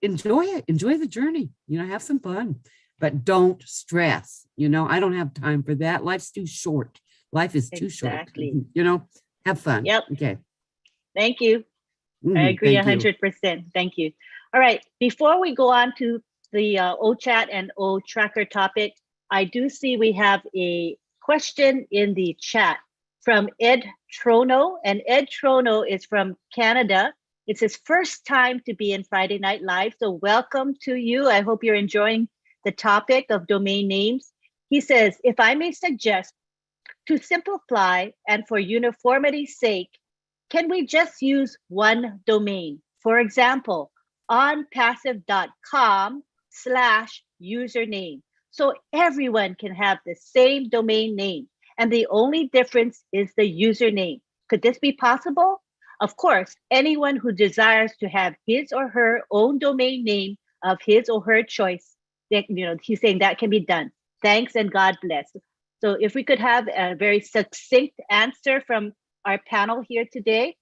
enjoy it. Enjoy the journey, you know, have some fun, but don't stress. You know, I don't have time for that. Life's too short. Life is too Exactly. short. You know, have fun. Yep. Okay. Thank you. I Mhm, agree thank you. 100%. Thank you. All right. Before we go on to the OChat and O tracker topic, I do see we have a question in the chat from Ed Trono. And Ed Trono is from Canada. It's his first time to be in Friday Night Live. So welcome to you. I hope you're enjoying the topic of domain names. He says, if I may suggest, to simplify and for uniformity's sake, can we just use one domain? For example, onpassive.com/username. So everyone can have the same domain name. And the only difference is the username. Could this be possible? Of course, anyone who desires to have his or her own domain name of his or her choice, you know, he's saying that can be done. Thanks and God bless. So if we could have a very succinct answer from our panel here today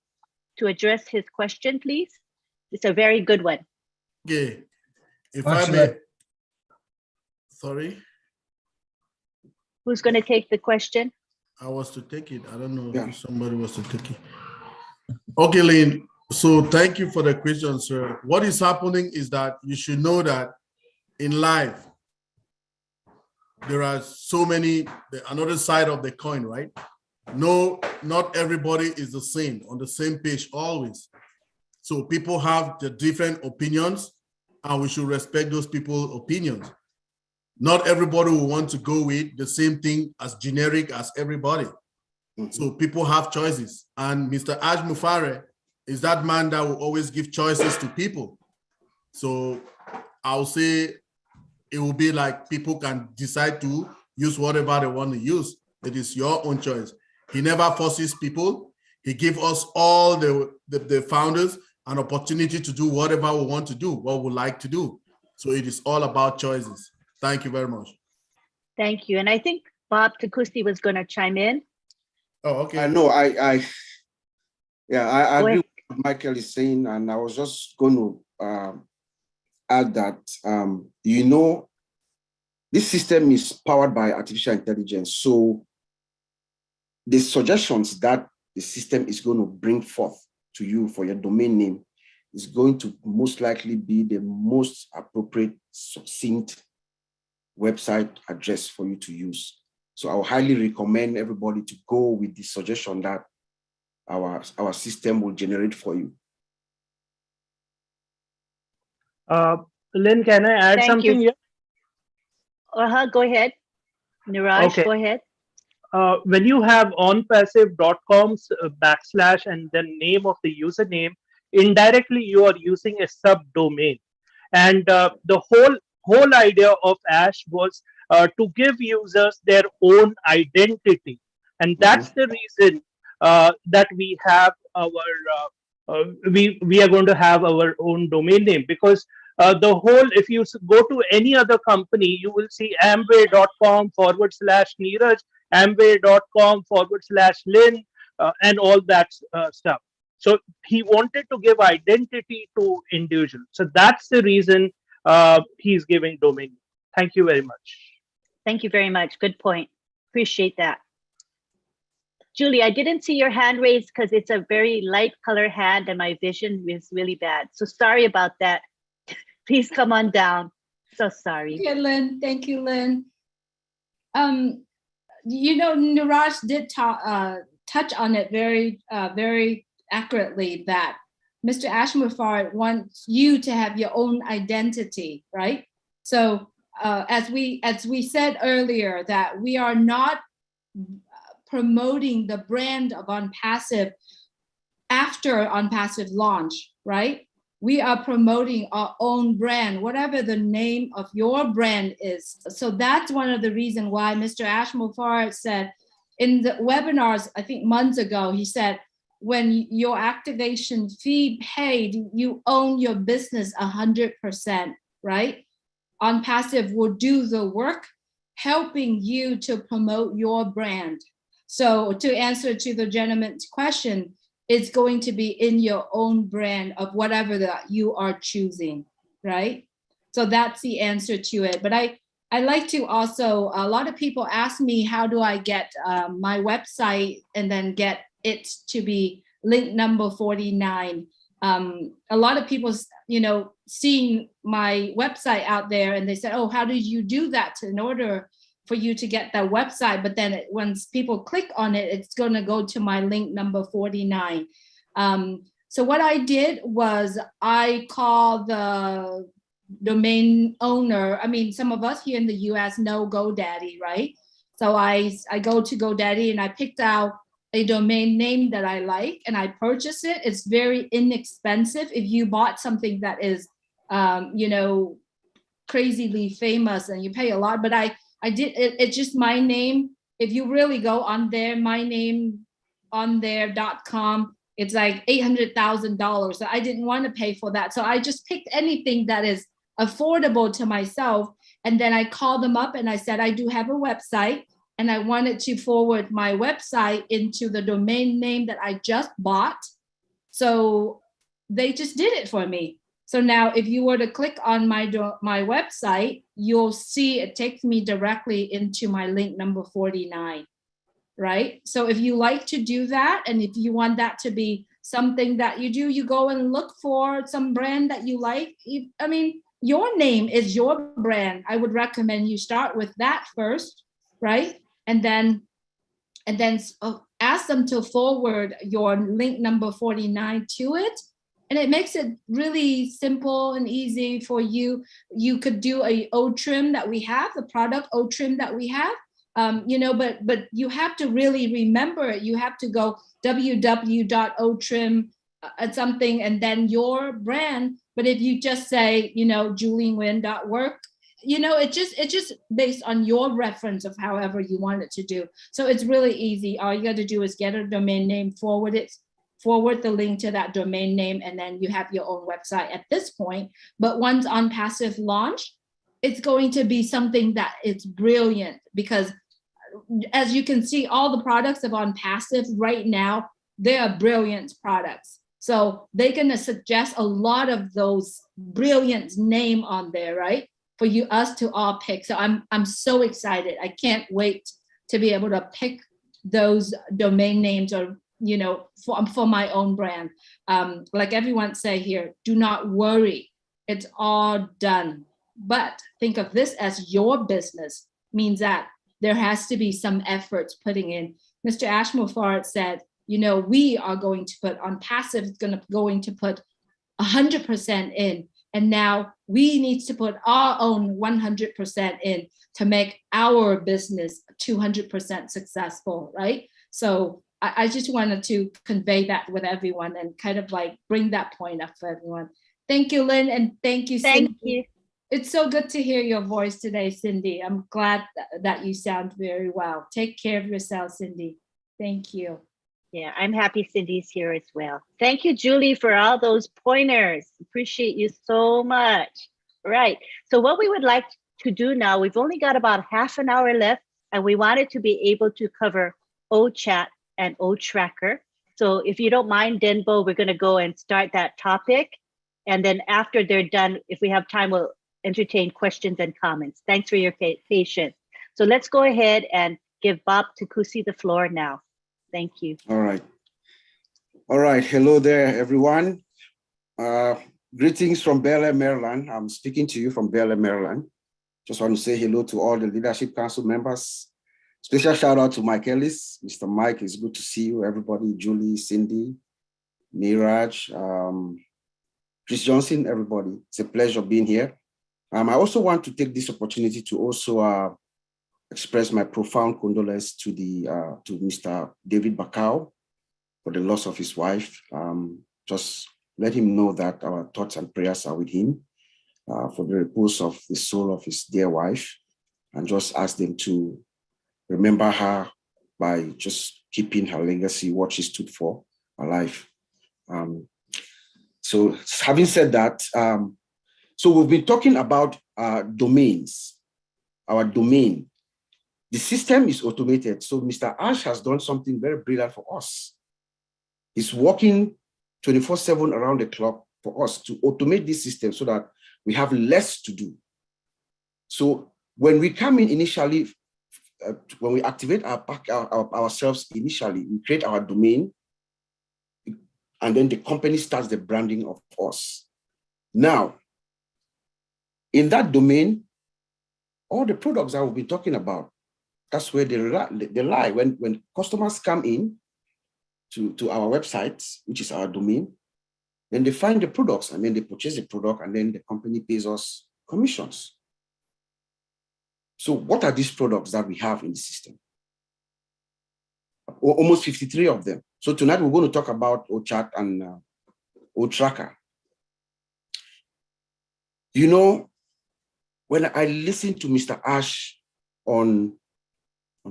to address his question, please. It's a very good one. Okay. If What's I may, that? sorry, Who's going to take the question? I was to take it. I don't know Yeah. if somebody was to take it. Okay, Lynn. So thank you for the question, sir. What is happening is that you should know that in life, there are so many, another side of the coin, right? No, not everybody is the same, on the same page always. So people have the different opinions and we should respect those people's opinions. Not everybody will want to go with the same thing as generic as everybody. So people have choices. And Mr. Ash Mufare is that man that will always give choices to people. So I'll say it will be like people can decide to use whatever they want to use. It is your own choice. He never forces people. He gives us all the founders an opportunity to do whatever we want to do, what we like to do. So it is all about choices. Thank you very much. Thank you. And I think Bob Takusti was going to chime in. Oh, okay. I know. I agree ahead. with what Michael is saying, and I was just going to add that you know, this system is powered by artificial intelligence. So the suggestions that the system is going to bring forth to you for your domain name is going to most likely be the most appropriate, succinct website address for you to use. So I would highly recommend everybody to go with the suggestion that our system will generate for you. Lynn, can I add Thank something you. here? Go ahead. Niraj, Okay. go ahead. When you have onpassive.com's / and then name of the username, indirectly you are using a subdomain. And the whole idea of Ash was to give users their own identity. And that's the reason that we have we are going to have our own domain name, because if you go to any other company, you will see amway.com /Neeraj, amway.com /Lynn, and all that stuff. So he wanted to give identity to individuals. So that's the reason he's giving domain. Thank you very much. Thank you very much. Good point. Appreciate that. Julie, I didn't see your hand raised because it's a very light color hand and my vision is really bad. So sorry about that. Please come on down. So sorry. Okay, Lynn. Thank you, Lynn. You know, Niraj did touch on it very accurately, that Mr. Ashmufar wants you to have your own identity, right? So as we said earlier, that we are not promoting the brand of OnPassive after OnPassive launch, right? we are promoting our own brand, whatever the name of your brand is. So that's one of the reasons why Mr. Ashmore said in the webinars, I think months ago, he said, when your activation fee paid, you own your business 100%, right? On Passive will do the work, helping you to promote your brand. So to answer to the gentleman's question, it's going to be in your own brand of whatever that you are choosing, right? So that's the answer to it. But I like to also, a lot of people ask me, how do I get my website and then get it to be link number 49? A lot of people, seeing my website out there and they said, oh, how did you do that in order for you to get that website? But then once people click on it, it's going to go to my link number 49. So what I did was I called the domain owner. I mean, some of us here in the US know GoDaddy, right? So I go to GoDaddy and I picked out a domain name that I like and I purchased it. It's very inexpensive. If you bought something that is, crazily famous and you pay a lot, but I did, it's just my name. If you really go on there, mynameonthare.com, it's like $800,000. So I didn't want to pay for that. So I just picked anything that is affordable to myself. And then I called them up and I said, I do have a website and I wanted to forward my website into the domain name that I just bought. So they just did it for me. So now if you were to click on my website, you'll see it takes me directly into my link number 49, right? So if you like to do that, and if you want that to be something that you do, you go and look for some brand that you like. I mean, your name is your brand. I would recommend you start with that first, right? And then ask them to forward your link number 49 to it. And it makes it really simple and easy for you. You could do a O-Trim that we have, the product O-Trim that we have, but you have to really remember it. You have to go www.otrim something and then your brand. But if you just say, julienwin.work, it's just based on your reference of however you want it to do. So it's really easy. All you got to do is get a domain name, forward the link to that domain name, and then you have your own website at this point. But once On Passive launch, it's going to be something that it's brilliant, because as you can see, all the products of On Passive right now, they are brilliant products. So they're going to suggest a lot of those brilliant name on there, right? For us to all pick. So I'm so excited. I can't wait to be able to pick those domain names, or for my own brand. Like everyone say here, do not worry, it's all done. But think of this as your business, means that there has to be some efforts putting in. Mr. Ashmore said, we are going to put On Passive, is going to put 100% in. And now we need to put our own 100% in to make our business 200% successful, right? So I just wanted to convey that with everyone and kind of like bring that point up for everyone. Thank you, Lynn, and thank you, Cindy. Thank you. It's so good to hear your voice today, Cindy. I'm glad that you sound very well. Take care of yourself, Cindy. Thank you. Yeah, I'm happy Cindy's here as well. Thank you, Julie, for all those pointers. Appreciate you so much. Right. So what we would like to do now, we've only got about half an hour left, and we wanted to be able to cover OChat and OTracker. So if you don't mind, Denbo, we're going to go and start that topic. And then after they're done, if we have time, we'll entertain questions and comments. Thanks for your patience. So let's go ahead and give Bob Takusi the floor now. Thank you. All right. Hello there, everyone. Greetings from Bel Air, Maryland. I'm speaking to you from Bel Air, Maryland. Just want to say hello to all the Leadership Council members. Special shout out to Mike Ellis. Mr. Mike, it's good to see you, everybody. Julie, Cindy, Neeraj, Chris Johnson, everybody. It's a pleasure being here. I also want to take this opportunity to also express my profound condolence to Mr. David Bakau for the loss of his wife. Just let him know that our thoughts and prayers are with him for the repose of the soul of his dear wife, and just ask them to remember her by just keeping her legacy, what she stood for, alive. So having said that, so we've been talking about domains, our domain. The system is automated. So Mr. Ash has done something very brilliant for us. He's working 24/7 around the clock for us to automate this system so that we have less to do. So when we come in initially, when we activate ourselves initially, we create our domain, and then the company starts the branding of us. Now, in that domain, all the products that we've been talking about, that's where they lie. When customers come in to our website, which is our domain, then they find the products and then they purchase the product and then the company pays us commissions. So what are these products that we have in the system? Almost 53 of them. So tonight we're going to talk about OChat and OTracker. You know, when I listened to Mr. Ash on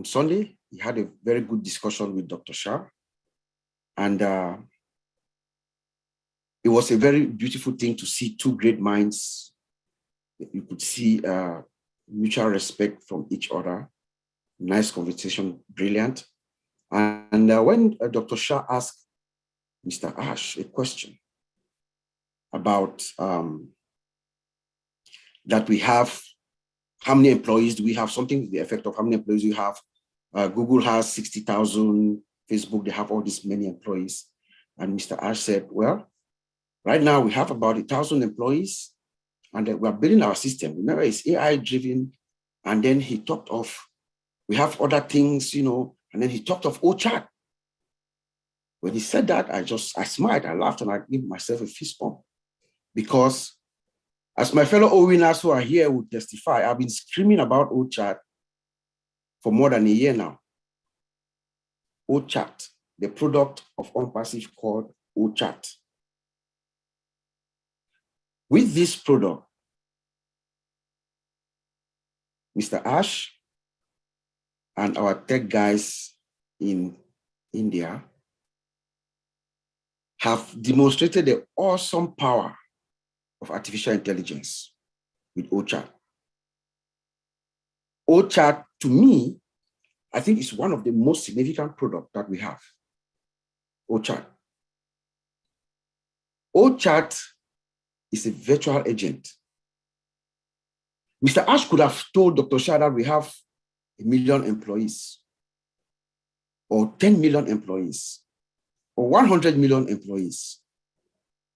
Sunday, he had a very good discussion with Dr. Shah. And it was a very beautiful thing to see two great minds. You could see mutual respect from each other. Nice conversation, brilliant. And when Dr. Shah asked Mr. Ash a question about that we have, how many employees do we have, something to the effect of how many employees we have. Google has 60,000, Facebook, they have all these many employees. And Mr. Ash said, well, right now we have about 1,000 employees and we're building our system. Remember, it's AI driven. And then he talked of, we have other things, you know, and then he talked of OChat. When he said that, I smiled, I laughed, and I gave myself a fist bump. Because as my fellow O-winners who are here would testify, I've been screaming about OChat for more than a year now. OChat, the product of OnPassive called OChat. With this product, Mr. Ash and our tech guys in India have demonstrated the awesome power of artificial intelligence with OChat. OChat, to me, I think is one of the most significant products that we have. OChat. OChat is a virtual agent. Mr. Ash could have told Dr. Shah that we have 1 million employees, or 10 million employees, or 100 million employees.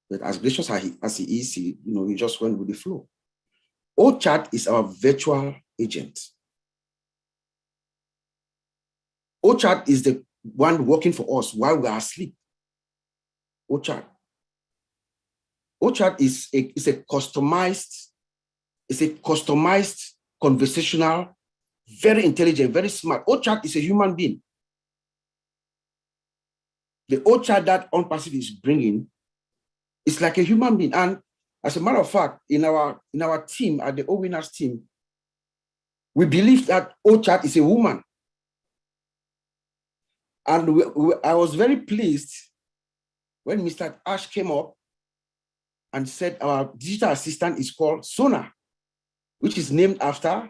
But as gracious as he is, he just went with the flow. OChat is our virtual agent. OChat is the one working for us while we are asleep. OChat. OChat is a customized, conversational, very intelligent, very smart. OChat is a human being. The OChat that OnPassive is bringing is like a human being. And as a matter of fact, in our team, at the O-Winners team, we believe that OChat is a woman. And I was very pleased when Mr. Ash came up and said our digital assistant is called Sona, which is named after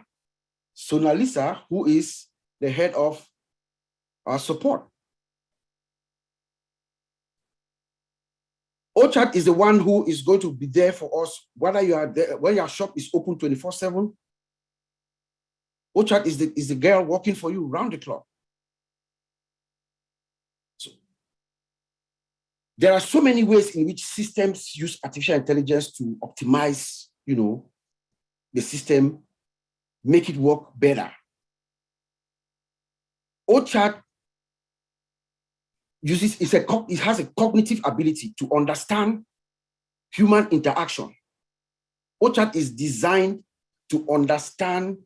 Sona Lisa, who is the head of our support. OChat is the one who is going to be there for us, whether you are there, when your shop is open 24/7. OChat is the girl working for you round the clock. So, there are so many ways in which systems use artificial intelligence to optimize, the system, make it work better. OChat it has a cognitive ability to understand human interaction. OChat is designed to understand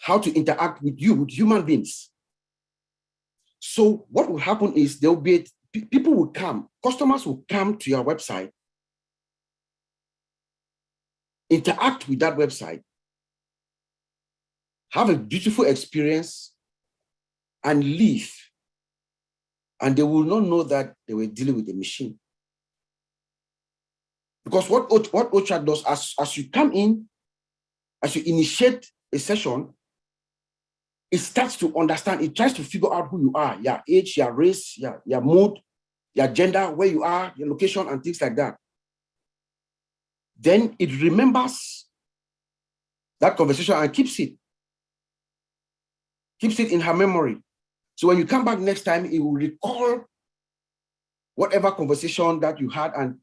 how to interact with human beings. So what will happen is there will be a people will come, customers will come to your website, interact with that website, have a beautiful experience, and leave. And they will not know that they were dealing with a machine. Because what Orchard does, as you come in, as you initiate a session, it starts to understand, it tries to figure out who you are, your age, your race, your mood, your gender, where you are, your location, and things like that. Then it remembers that conversation and keeps it in her memory. So when you come back next time, it will recall whatever conversation that you had. And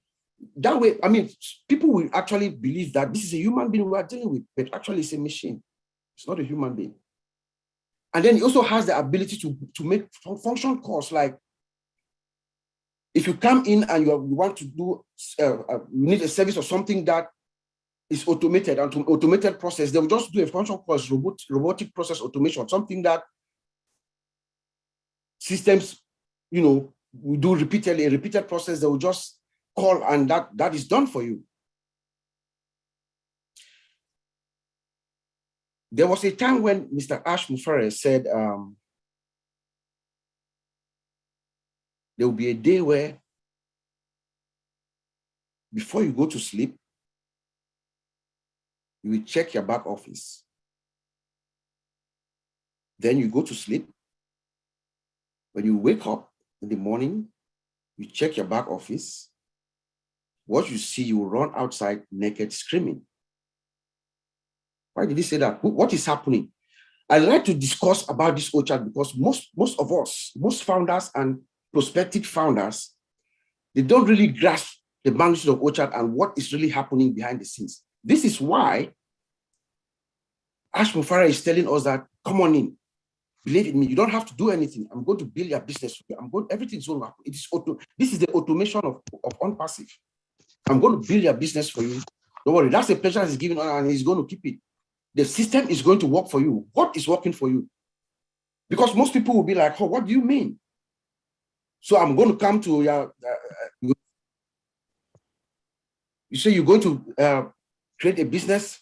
that way, I mean, people will actually believe that this is a human being we are dealing with, but actually it's a machine. It's not a human being. And then it also has the ability to make function calls. Like if you come in and you want to do, you need a service or something that is automated and to automated process, they will just do a function called robotic process automation, something that systems, will do repeatedly, a repeated process, they will just call and that is done for you. There was a time when Mr. Ash Mufere said there will be a day where before you go to sleep, you will check your back office. Then you go to sleep. When you wake up in the morning, you check your back office. What you see, you will run outside naked screaming. Why did he say that? What is happening? I'd like to discuss about this Orchard because most of us, most founders and prospective founders, they don't really grasp the magnitude of Orchard and what is really happening behind the scenes. This is why Ash Mufara is telling us that, come on in, believe in me, you don't have to do anything. I'm going to build your business for you. Everything's going to happen. It is this is the automation of OnPassive. I'm going to build your business for you. Don't worry, that's a pleasure he's giving and he's going to keep it. The system is going to work for you. What is working for you? Because most people will be like, oh, what do you mean? So I'm going to come to your, you say you're going to create a business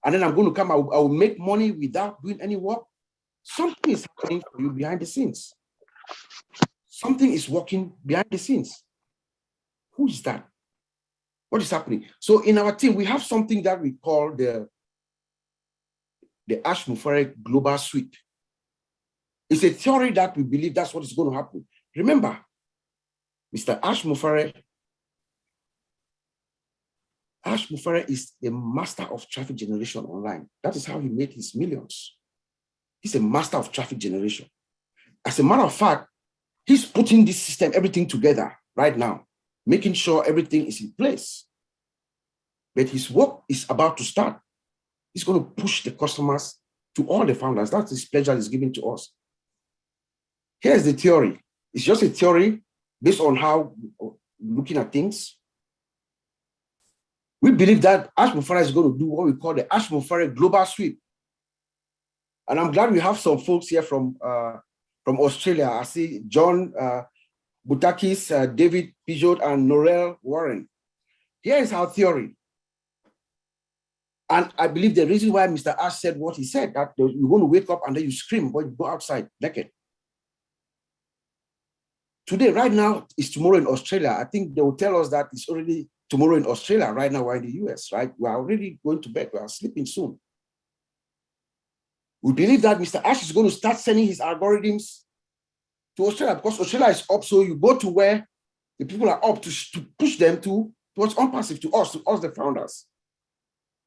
and then I'm going to come, I will make money without doing any work. Something is happening for you behind the scenes. Something is working behind the scenes. Who is that? What is happening? So in our team, we have something that we call the Ash Mufere Global Sweep. It's a theory that we believe that's what is going to happen. Remember, Mr. Ash Mufere is the master of traffic generation online. That is how he made his millions. He's a master of traffic generation. As a matter of fact, he's putting this system, everything together right now, making sure everything is in place. But his work is about to start. He's going to push the customers to all the founders. That's his pleasure he's giving to us. Here's the theory. It's just a theory based on how looking at things. We believe that Ash Mufere is going to do what we call the Ash Mufere Global Sweep. And I'm glad we have some folks here from Australia. I see John Butakis, David Pijot, and Norel Warren. Here is our theory. And I believe the reason why Mr. Ash said what he said, that you're going to wake up and then you scream, but you go outside naked. Today, right now, is tomorrow in Australia. I think they will tell us that it's already tomorrow in Australia. Right now, we're in the US, right? We're already going to bed. We are sleeping soon. We believe that Mr. Ash is going to start sending his algorithms to Australia because Australia is up. So you go to where the people are up to push them towards OnPassive, to us, the founders.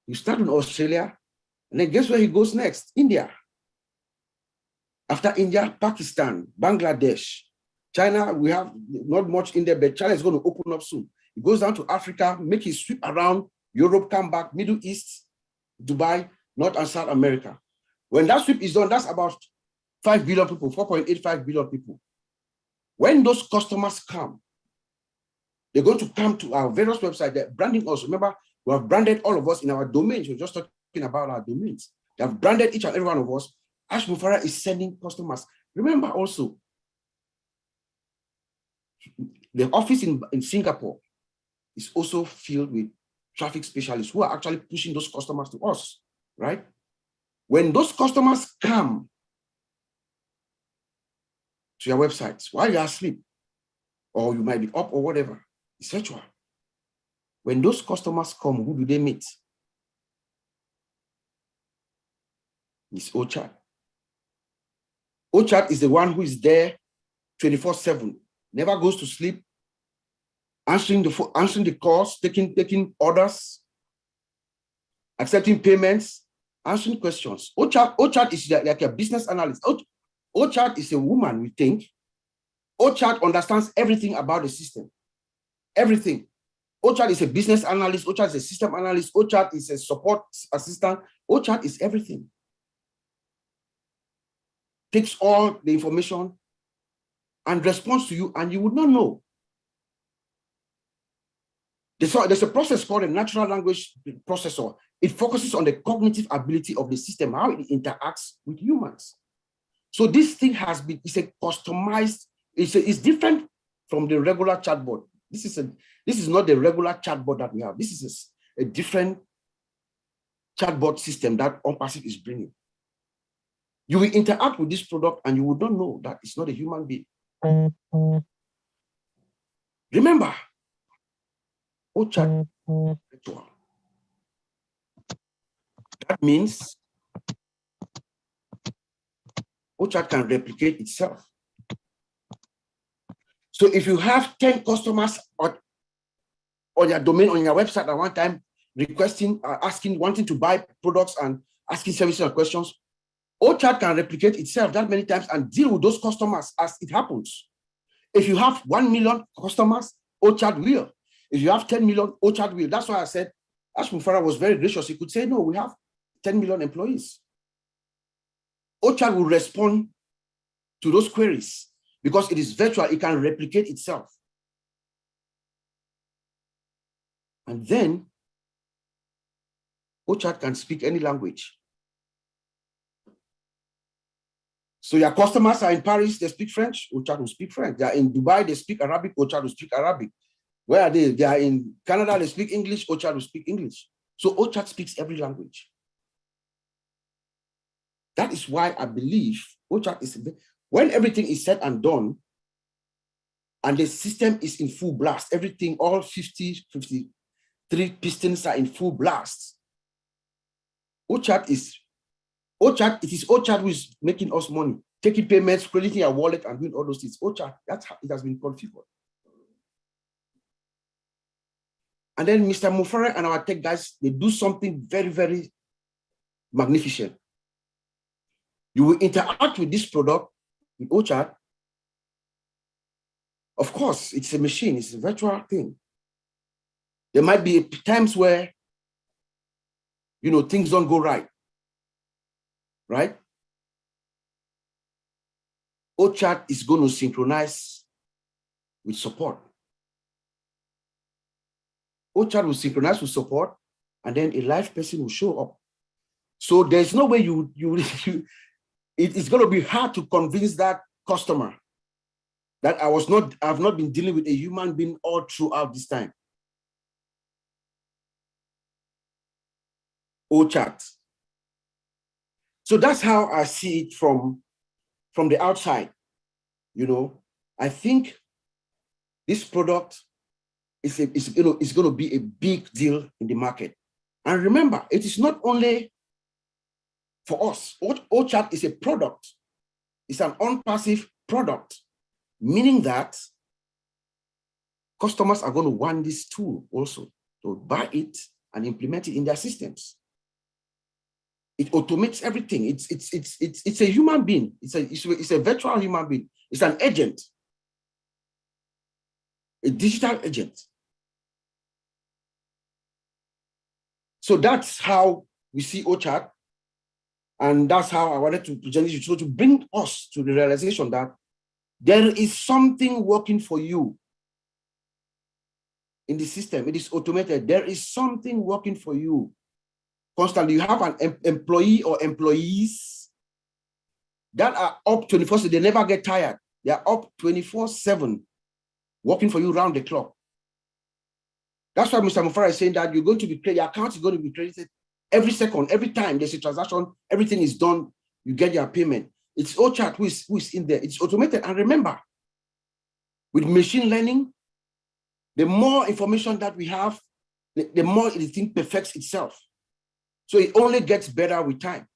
You start in Australia, and then guess where he goes next? India. After India, Pakistan, Bangladesh, China, we have not much in there, but China is going to open up soon. He goes down to Africa, make his sweep around Europe, come back, Middle East, Dubai, North and South America. When that sweep is done, that's about 5 billion people, 4.85 billion people. When those customers come, they're going to come to our various websites. They're branding us. Remember, we have branded all of us in our domains. We're just talking about our domains. They have branded each and every one of us. Ash Mufara is sending customers. Remember also, The office in Singapore is also filled with traffic specialists who are actually pushing those customers to us, right? When those customers come to your websites while you're asleep, or you might be up or whatever, it's virtual. When those customers come, who do they meet? It's OChat. OChat is the one who is there 24/7, never goes to sleep, answering the calls, taking orders, accepting payments, answering questions. OChat is like a business analyst. OChat is a woman, we think. OChat understands everything about the system, everything. OChat is a business analyst. OChat is a system analyst. OChat is a support assistant. OChat is everything. Takes all the information and responds to you, and you would not know. There's a process called a natural language processor. It focuses on the cognitive ability of the system, how it interacts with humans. So this thing it's a customized, it's different from the regular chatbot. This is not the regular chatbot that we have. This is a different chatbot system that OnPassive is bringing. You will interact with this product and you would not know that it's not a human being. Remember, OChat virtual. That means OChat can replicate itself. So if you have 10 customers on your domain, on your website at one time, requesting, asking, wanting to buy products and asking services and questions, OChat can replicate itself that many times and deal with those customers as it happens. If you have 1 million customers, OChat will. If you have 10 million, OChat will. That's why I said, Ash Mufara was very gracious. He could say, no, we have 10 million employees. OChat will respond to those queries because it is virtual. It can replicate itself. And then OChat can speak any language. So your customers are in Paris, they speak French, OChat will speak French. They are in Dubai, they speak Arabic, OChat will speak Arabic. Where are they? They are in Canada, they speak English, OChat will speak English. So OChat speaks every language. That is why I believe OChat is, when everything is said and done, and the system is in full blast, everything, all 53 pistons are in full blast. it is OChat who is making us money, taking payments, crediting our wallet, and doing all those things. OChat, that's how it has been configured. And then Mr. Mufara and our tech guys, they do something very, very magnificent. You will interact with this product, with OChat. Of course, it's a machine, it's a virtual thing. There might be times where, things don't go right. Right? OChat is going to synchronize with support. OChat will synchronize with support, and then a live person will show up. So there's no way it's going to be hard to convince that customer that I've not been dealing with a human being all throughout this time. OChat. So that's how I see it from the outside. I think this product is going to be a big deal in the market. And remember, it is not only for us. OChat is a product. It's an OnPassive product, meaning that customers are going to want this tool also to buy it and implement it in their systems. It automates everything. It's a human being. It's a virtual human being. It's an agent, a digital agent. So that's how we see OChat, and that's how I wanted to present it, so to bring us to the realization that there is something working for you in the system. It is automated. There is something working for you. Constantly, you have an employee or employees that are up 24/7. They never get tired. They are up 24/7. working for you round the clock. That's why Mr. Mufara is saying that you're going to be credited, your account is going to be credited every second, every time there's a transaction, everything is done, you get your payment. It's OChat who is in there. It's automated. And remember, with machine learning, the more information that we have, the more the thing perfects itself. So it only gets better with time.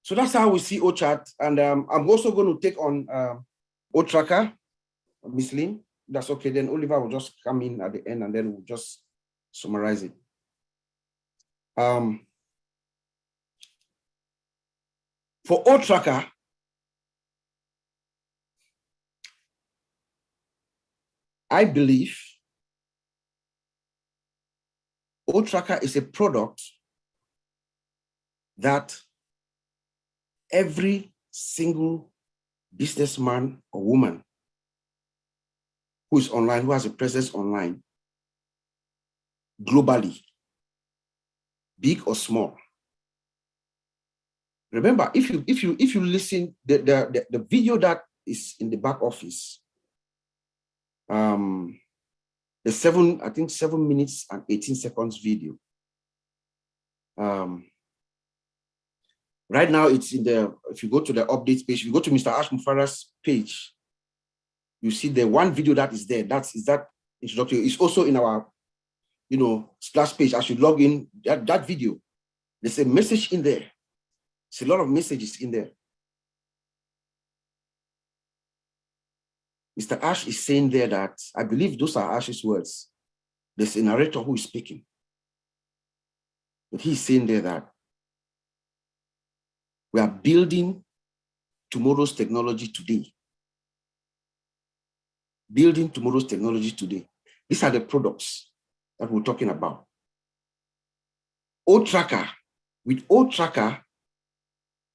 So that's how we see OChat. And I'm also going to take on OTracker, Miss Lynn. That's okay. Then Oliver will just come in at the end and then we'll just summarize it. For OTracker, I believe OTracker is a product that every single businessman or woman who is online, who has a presence online, globally, big or small. Remember, if you listen, the video that is in the back office, the 7 minutes and 18 seconds video. Right now it's in the, if you go to the updates page, you go to Mr. Ash Mufara's page, you see the one video that is there. That introductory. It's also in our, splash page. As you log in, that video, there's a message in there. It's a lot of messages in there. Mr. Ash is saying there that, I believe those are Ash's words. There's a narrator who is speaking. But he's saying there that we are building tomorrow's technology today. Building tomorrow's technology today. These are the products that we're talking about. OTracker, with OTracker,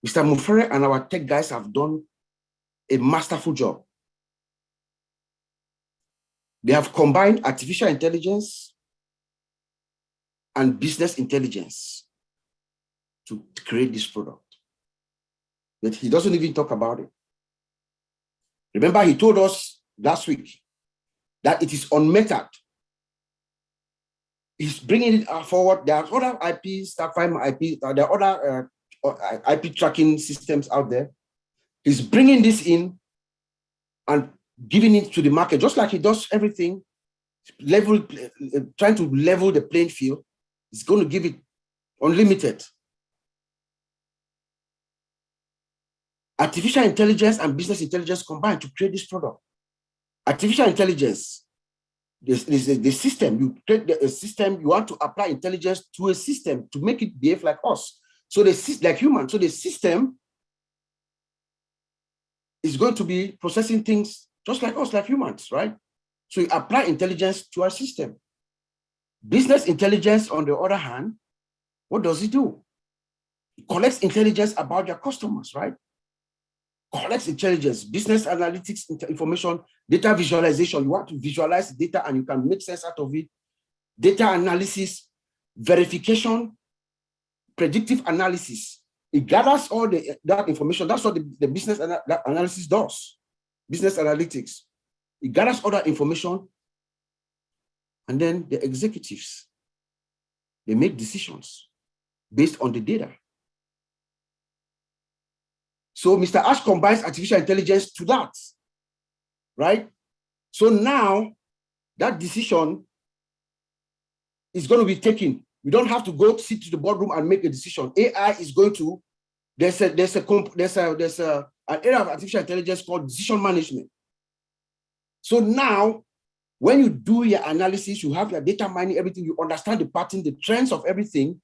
Mr. Mufere and our tech guys have done a masterful job. They have combined artificial intelligence and business intelligence to create this product. But he doesn't even talk about it. Remember, he told us last week that it is unmetered. He's bringing it forward. There are other IPs, Starfire IP, there are other IP tracking systems out there. He's bringing this in and giving it to the market, just like he does everything, trying to level the playing field. He's going to give it unlimited. Artificial intelligence and business intelligence combined to create this product. Artificial intelligence, the system, you create a system, you want to apply intelligence to a system to make it behave like us. So like humans, so the system is going to be processing things just like us, like humans, right? So you apply intelligence to our system. Business intelligence, on the other hand, what does it do? It collects intelligence about your customers, right? Collects intelligence, business analytics, information, data visualization. You want to visualize data and you can make sense out of it. Data analysis, verification, predictive analysis. It gathers all that information. That's what the business analysis does. Business analytics. It gathers all that information, and then the executives, they make decisions based on the data. So Mr. Ash combines artificial intelligence to that, right? So now that decision is going to be taken. You don't have to go sit to the boardroom and make a decision. AI is going to, there's an area of artificial intelligence called decision management. So now, when you do your analysis, you have your data mining, everything, you understand the pattern, the trends of everything,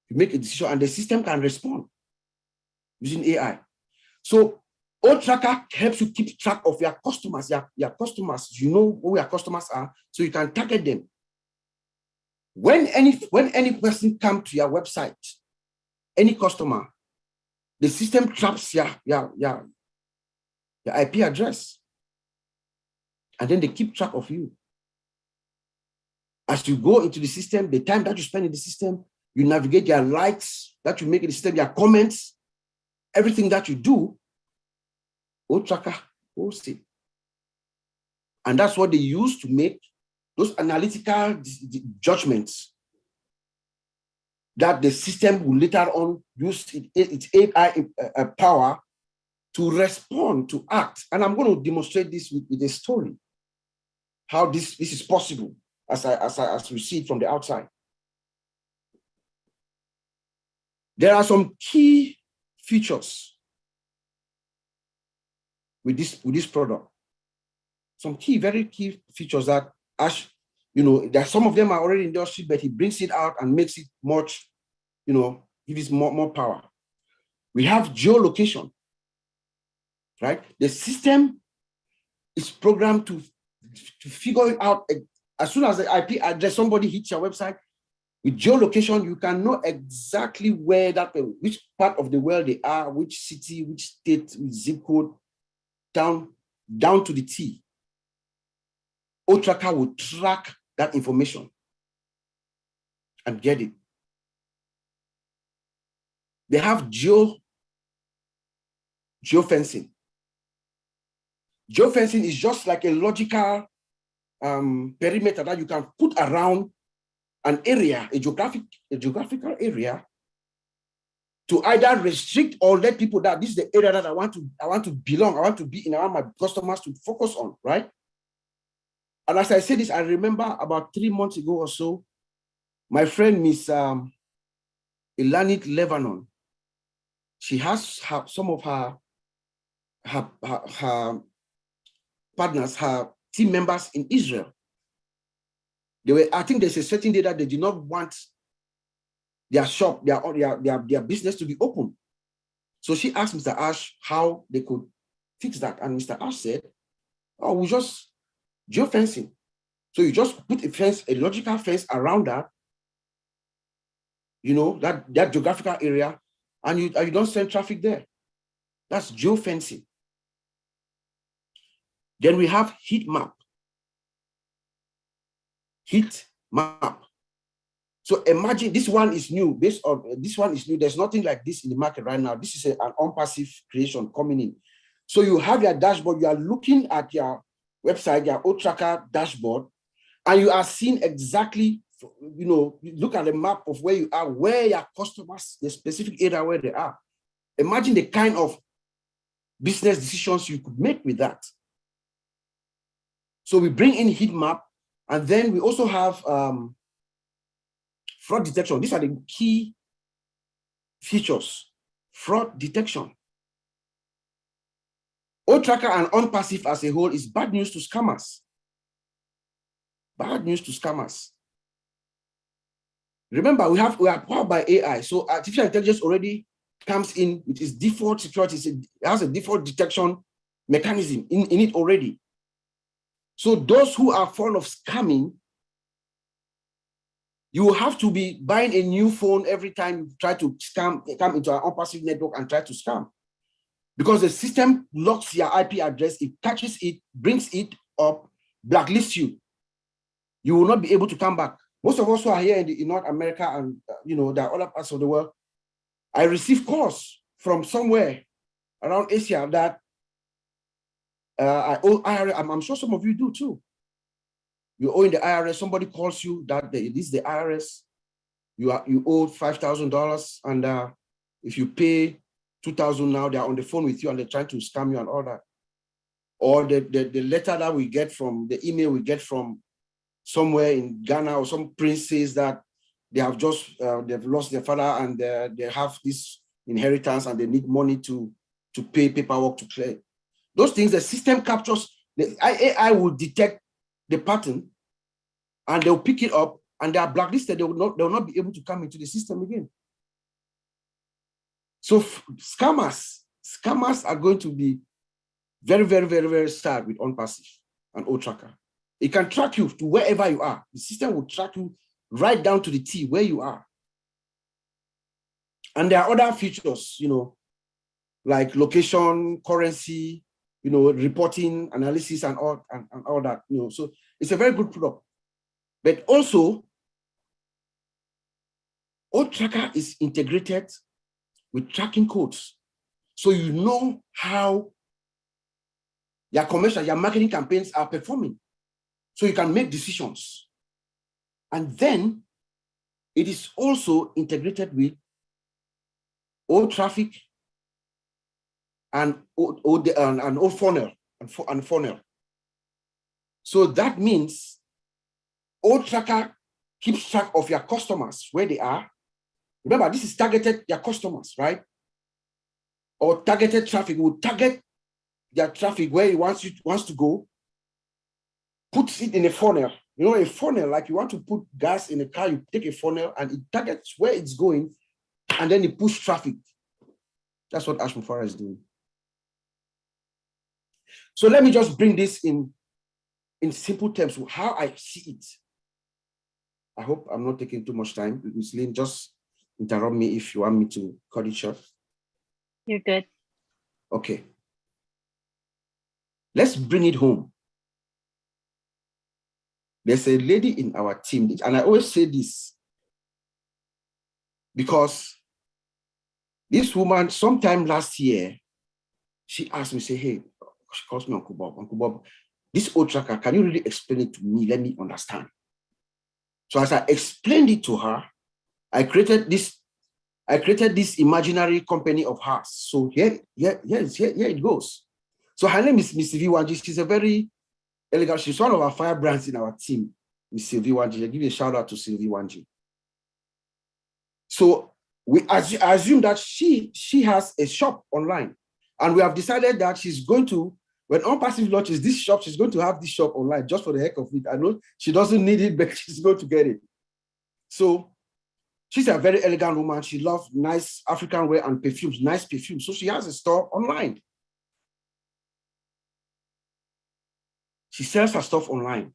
you make a decision and the system can respond using AI. So OTracker helps you keep track of your customers, your customers, you know who your customers are, so you can target them. When any person comes to your website, any customer, the system traps your IP address. And then they keep track of you. As you go into the system, the time that you spend in the system, you navigate your likes that you make in the system, your comments, everything that you do, O-Tracker hosts it. And that's what they use to make those analytical judgments that the system will later on use its AI power to respond, to act. And I'm going to demonstrate this with a story, how this is possible as we see it from the outside. There are some key features with this product. Some very key features that Ash, that some of them are already in the industry, but he brings it out and makes it much, gives more power. We have geolocation, right? The system is programmed to figure it out as soon as the IP address, somebody hits your website. With geolocation, you can know exactly where which part of the world they are, which city, which state, which zip code, down to the T. O-Tracker will track that information and get it. They have geofencing. Geofencing is just like a logical perimeter that you can put around an area, a geographical area, to either restrict or let people that this is the area that I want to belong, I want to be in, I want my customers to focus on, right? And as I say this, I remember about 3 months ago or so, my friend Miss Elanit Lebanon, she has some of her partners, her team members in Israel. I think there's a certain day that they did not want their shop, their business to be open. So she asked Mr. Ash how they could fix that. And Mr. Ash said, oh, we just geofencing. So you just put a fence, a logical fence around that, that geographical area, and you don't send traffic there. That's geofencing. Then we have heat map. Heat map. So imagine this one is new. This one is new. There's nothing like this in the market right now. This is an unpassive creation coming in. So you have your dashboard. You are looking at your website, your O-Tracker dashboard, and you are seeing exactly, look at the map of where you are, where your customers, the specific area where they are. Imagine the kind of business decisions you could make with that. So we bring in heat map, and then we also have fraud detection. These are the key features. Fraud detection. O-Tracker and unpassive as a whole is bad news to scammers. Bad news to scammers. Remember, we are powered by AI. So artificial intelligence already comes in with its default security. It has a default detection mechanism in it already. So those who are fond of scamming, you will have to be buying a new phone every time you try to come into an unpassive network and try to scam. Because the system locks your IP address, it catches it, brings it up, blacklists you. You will not be able to come back. Most of us who are here in North America and there are other parts of the world, I receive calls from somewhere around Asia that I owe IRS. I'm sure some of you do too. You owe in the IRS, somebody calls you that this is the IRS, you owe $5,000, and if you pay $2,000 now, they're on the phone with you and they're trying to scam you and all that. Or the letter that we get from, the email we get from somewhere in Ghana, or some prince says that they have just, they've lost their father and they have this inheritance and they need money to pay paperwork to clear. Those things, the system captures, the AI will detect the pattern and they'll pick it up and they are blacklisted. They will not be able to come into the system again. So scammers are going to be very, very, very, very sad with unpassive and O-Tracker. It can track you to wherever you are. The system will track you right down to the T where you are. And there are other features, like location, currency, reporting, analysis, and all that. So it's a very good product. But also, O-Tracker is integrated with tracking codes. So you know how your commercial, your marketing campaigns are performing. So you can make decisions. And then it is also integrated with old traffic and old funnel and funnel. So that means old tracker keeps track of your customers, where they are. Remember, this is targeted your customers, right? Or targeted traffic will target their traffic where it wants to go, puts it in a funnel. You know, a funnel, like you want to put gas in a car, you take a funnel and it targets where it's going, and then it pushes traffic. That's what Ashmufara is doing. So let me just bring this in simple terms, how I see it. I hope I'm not taking too much time. Ms. Lynn, just interrupt me if you want me to cut it short. You're good. Okay. Let's bring it home. There's a lady in our team, and I always say this because this woman, sometime last year, she asked me, say, hey, she calls me Uncle Bob. Uncle Bob, this old tracker, can you really explain it to me? Let me understand. So as I explained it to her, I created this imaginary company of hers. So here it goes. So her name is Miss Sylvie Wanji. She's a very elegant, she's one of our firebrands in our team, Miss Sylvie Wanji. I give you a shout out to Sylvie Wanji. So we assume that she has a shop online. And we have decided that she's going to, when OnPassive launches this shop, she's going to have this shop online just for the heck of it. I know she doesn't need it, but she's going to get it. So she's a very elegant woman. She loves nice African wear and perfumes, nice perfumes. So she has a store online. She sells her stuff online.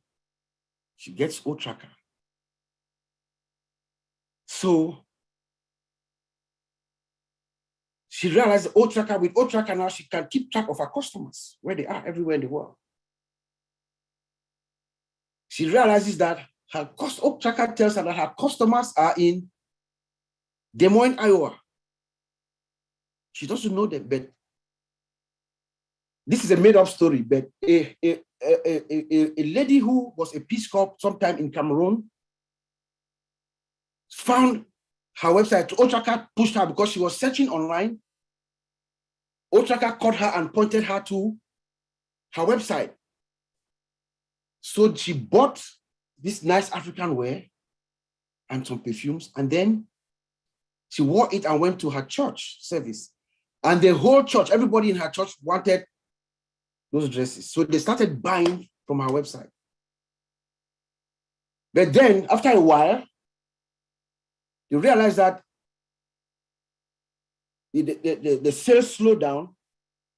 She gets old tracker. So she realized with old tracker now, she can keep track of her customers, where they are everywhere in the world. She realizes that her old tracker tells her that her customers are in Des Moines, Iowa. She doesn't know that, but this is a made-up story, but a lady who was a Peace Corps sometime in Cameroon found her website. Old tracker pushed her because she was searching online. Old tracker caught her and pointed her to her website. So she bought this nice African wear and some perfumes, and then she wore it and went to her church service. And the whole church, everybody in her church wanted those dresses. So they started buying from her website. But then after a while, you realize that the sales slowed down,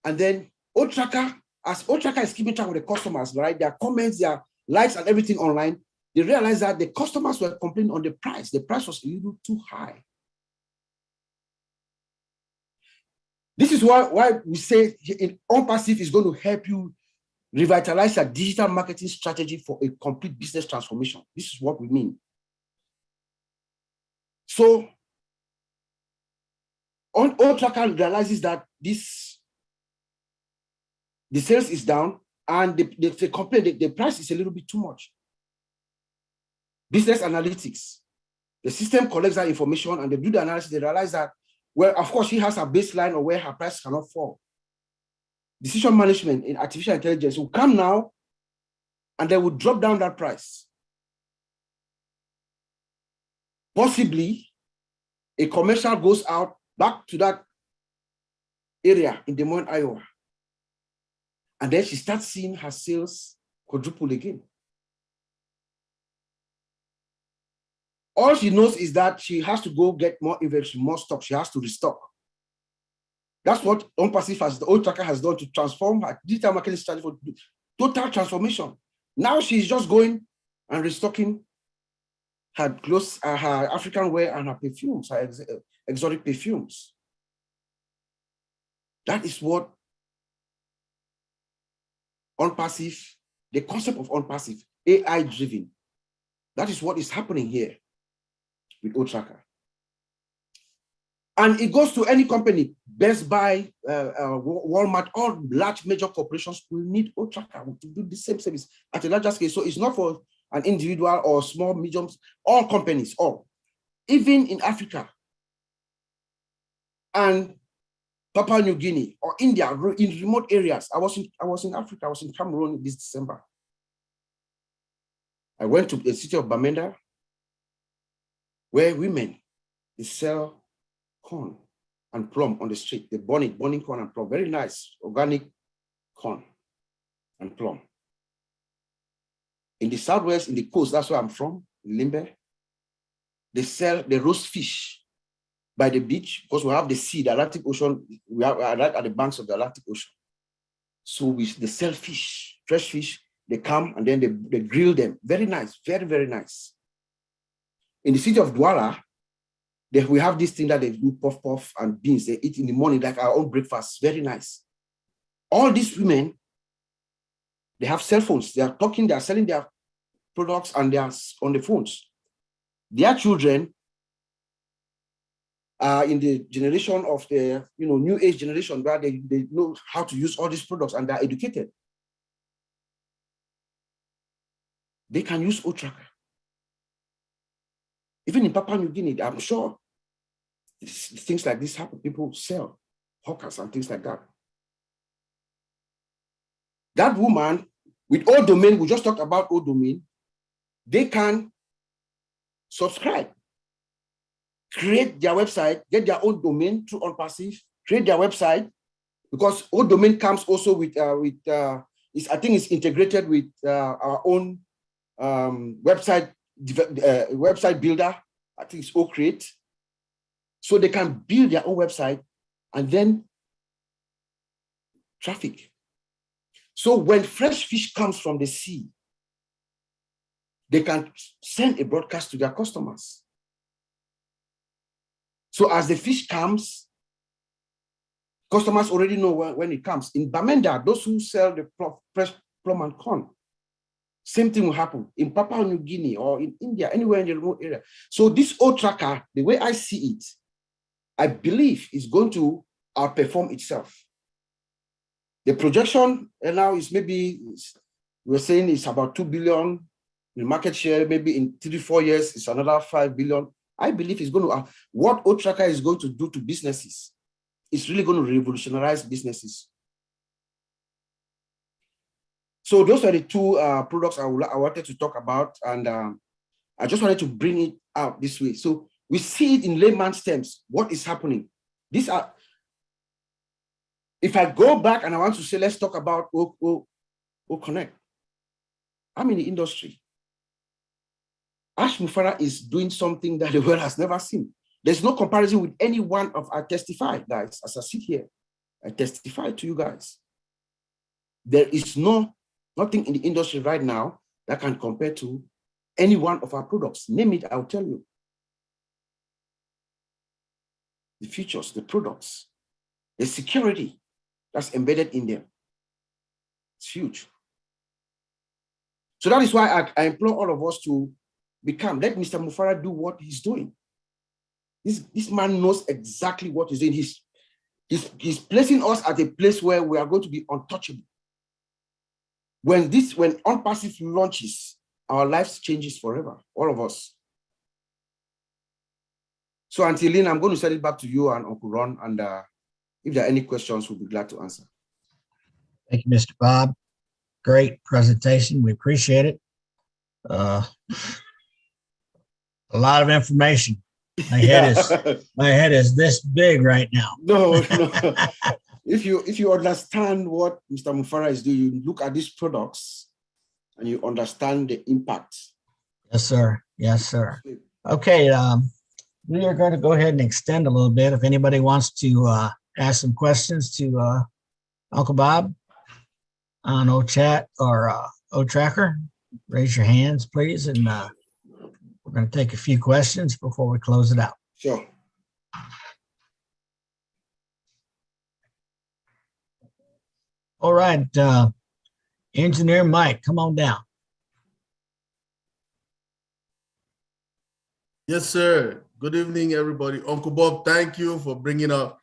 and then old tracker, as old tracker is keeping track of the customers, right? Their comments, their likes and everything online, they realized that the customers were complaining on the price. The price was a little too high. This is why we say OnPassive is going to help you revitalize your digital marketing strategy for a complete business transformation. This is what we mean. So, old tracker realizes that the sales is down, and they complain the price is a little bit too much. Business analytics, the system collects that information and they do the analysis. They realize that, well, of course, she has a baseline of where her price cannot fall. Decision management in artificial intelligence will come now and they will drop down that price. Possibly, a commercial goes out back to that area in Des Moines, Iowa. And then she starts seeing her sales quadruple again. All she knows is that she has to go get more inventory, more stock. She has to restock. That's what OnPassive the old tracker has done to transform her digital marketing strategy for total transformation. Now she's just going and restocking her clothes, her African wear and her perfumes, her exotic perfumes. That is what OnPassive, the concept of OnPassive, AI-driven. That is what is happening here with old tracker. And it goes to any company, Best Buy, Walmart, all large major corporations will need O-Tracker to do the same service at a larger scale. So it's not for an individual or small, medium, all companies, all. Even in Africa and Papua New Guinea or India, in remote areas. I was in Africa, I was in Cameroon this December. I went to the city of Bamenda, where women, they sell corn and plum on the street. They burning corn and plum. Very nice, organic corn and plum. In the Southwest, in the coast, that's where I'm from, in Limbe, they sell the roast fish by the beach, because we have the sea, the Atlantic Ocean, we are right at the banks of the Atlantic Ocean. So they sell fish, fresh fish, they come and then they grill them. Very nice, very, very nice. In the city of Douala, we have this thing that they do puff and beans. They eat in the morning like our own breakfast. Very nice. All these women, they have cell phones. They are talking, they are selling their products and they are on the phones. Their children are in the generation of the new age generation where they know how to use all these products and they are educated. They can use O-Tracker. Even in Papua New Guinea, I'm sure things like this happen. People sell hawkers and things like that. That woman with O domain, we just talked about O domain, they can subscribe, create their website, get their own domain through OnPassive, create their website, because O domain comes also with I think it's integrated with our own website builder. I think it's OCreate. So they can build their own website and then traffic. So when fresh fish comes from the sea, they can send a broadcast to their customers. So as the fish comes, customers already know when it comes. In Bamenda, those who sell the fresh plum and corn, same thing will happen in Papua New Guinea or in India, anywhere in the remote area. So this O-Tracker, the way I see it, I believe is going to outperform itself. The projection now is maybe, we're saying it's about 2 billion in market share. Maybe in 3-4 years, it's another 5 billion. I believe it's going to, what O-Tracker is going to do to businesses, it's really going to revolutionize businesses. So those are the two products I wanted to talk about, and I just wanted to bring it out this way. So we see it in layman's terms, what is happening. These are, if I go back and I want to say, let's talk about O Connect. I'm in the industry. Ash Mufara is doing something that the world has never seen. There's no comparison with any one of our testify guys. As I sit here, I testify to you guys. There is nothing in the industry right now that can compare to any one of our products. Name it, I'll tell you. The features, the products, the security that's embedded in them. It's huge. So that is why I implore all of us to let Mr. Mufara do what he's doing. This man knows exactly what he's doing. He's placing us at a place where we are going to be untouchable. When OnPassive launches, our lives changes forever, all of us. So until Lynn, I'm going to send it back to you and Uncle Ron, and if there are any questions, we'll be glad to answer. Thank you, Mr. Bob. Great presentation. We appreciate it. A lot of information. My head is this big right now. No. If you understand what Mr. Mufara is doing, you look at these products and you understand the impact. Yes, sir. Yes, sir. Okay. We are going to go ahead and extend a little bit. If anybody wants to ask some questions to Uncle Bob on O-Chat or O-Tracker, raise your hands, please. And we're going to take a few questions before we close it out. Sure. All right. Engineer Mike, come on down. Yes, sir. Good evening, everybody. Uncle Bob, thank you for bringing up.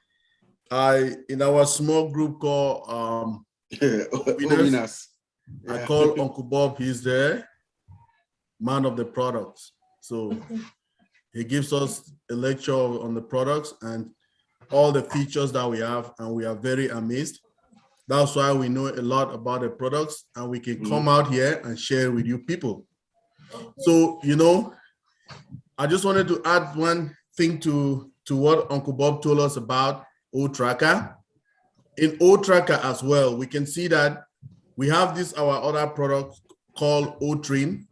In our small group called Winners, I call Uncle Bob. He's the man of the products. So he gives us a lecture on the products and all the features that we have, and we are very amazed. That's why we know a lot about the products, and we can come out here and share with you people. So, you know, I just wanted to add one thing to what Uncle Bob told us about O-Tracker. In O-Tracker as well, we can see that we have this, our other product called O-Trim.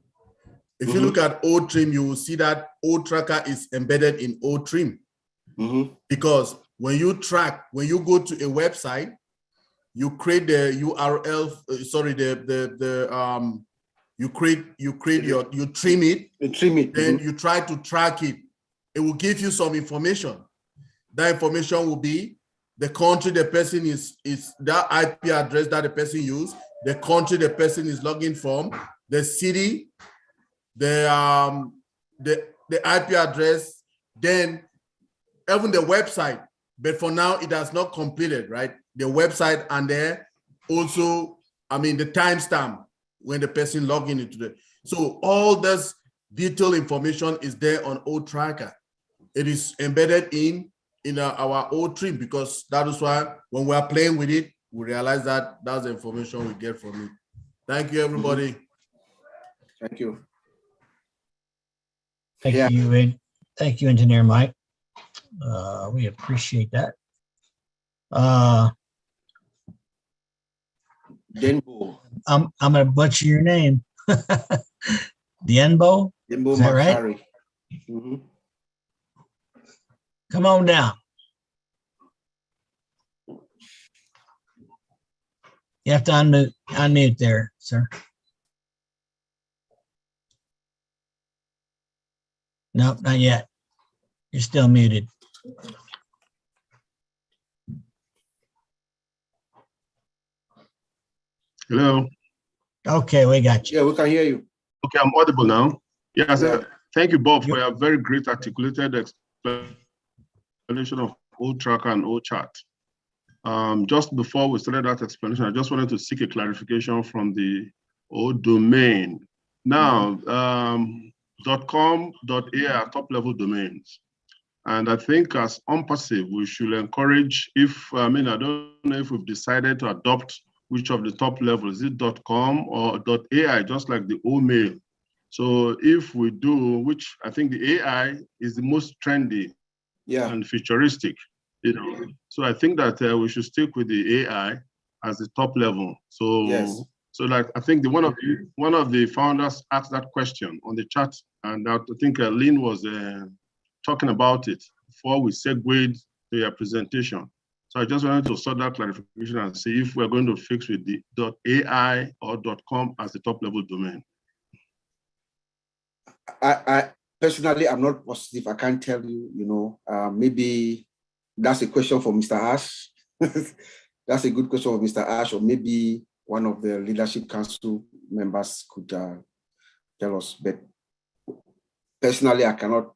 If you look at O-Trim, you will see that O-Tracker is embedded in O-Trim. Because when you track, when you go to a website, you create the URL, you trim it, then you try to track it. It will give you some information. That information will be the country the person is that IP address that the person used, the country the person is logging from, the city, the IP address, then even the website. But for now, it has not completed, right? The website and there also, I mean, the timestamp when the person logging into the. So all this detailed information is there on O-Tracker. It is embedded in our O-Trim, because that is why when we are playing with it, we realize that that's the information we get from it. Thank you, everybody. Thank you. Thank you, thank you, Engineer Mike. We appreciate that. Denbo. I'm gonna butcher your name. Denbo? Is that right? Come on down. You have to unmute there, sir. Nope, not yet. You're still muted. Hello. Okay, we got you. Yeah, we can hear you. Okay, I'm audible now. Yes, thank you, Bob, for your very great articulated explanation of O-Tracker and O-Chart. Just before we started that explanation, I just wanted to seek a clarification from the O-domain. Now, .com, .ai are top-level domains. And I think as OnPassive, we should encourage, I don't know if we've decided to adopt which of the top levels, is it .com or .ai, just like the O-mail. So if we do, which I think the AI is the most trendy and futuristic, you know. So I think that we should stick with the AI as the top level. So so like I think one of the founders asked that question on the chat, and I think Lynn was talking about it before we segued to your presentation. So I just wanted to sort that clarification and see if we're going to fix with the .ai or .com as the top level domain. I personally, I'm not positive. I can't tell you, maybe that's a question for Mr. Ash. That's a good question for Mr. Ash, or maybe one of the leadership council members could tell us. But personally, I cannot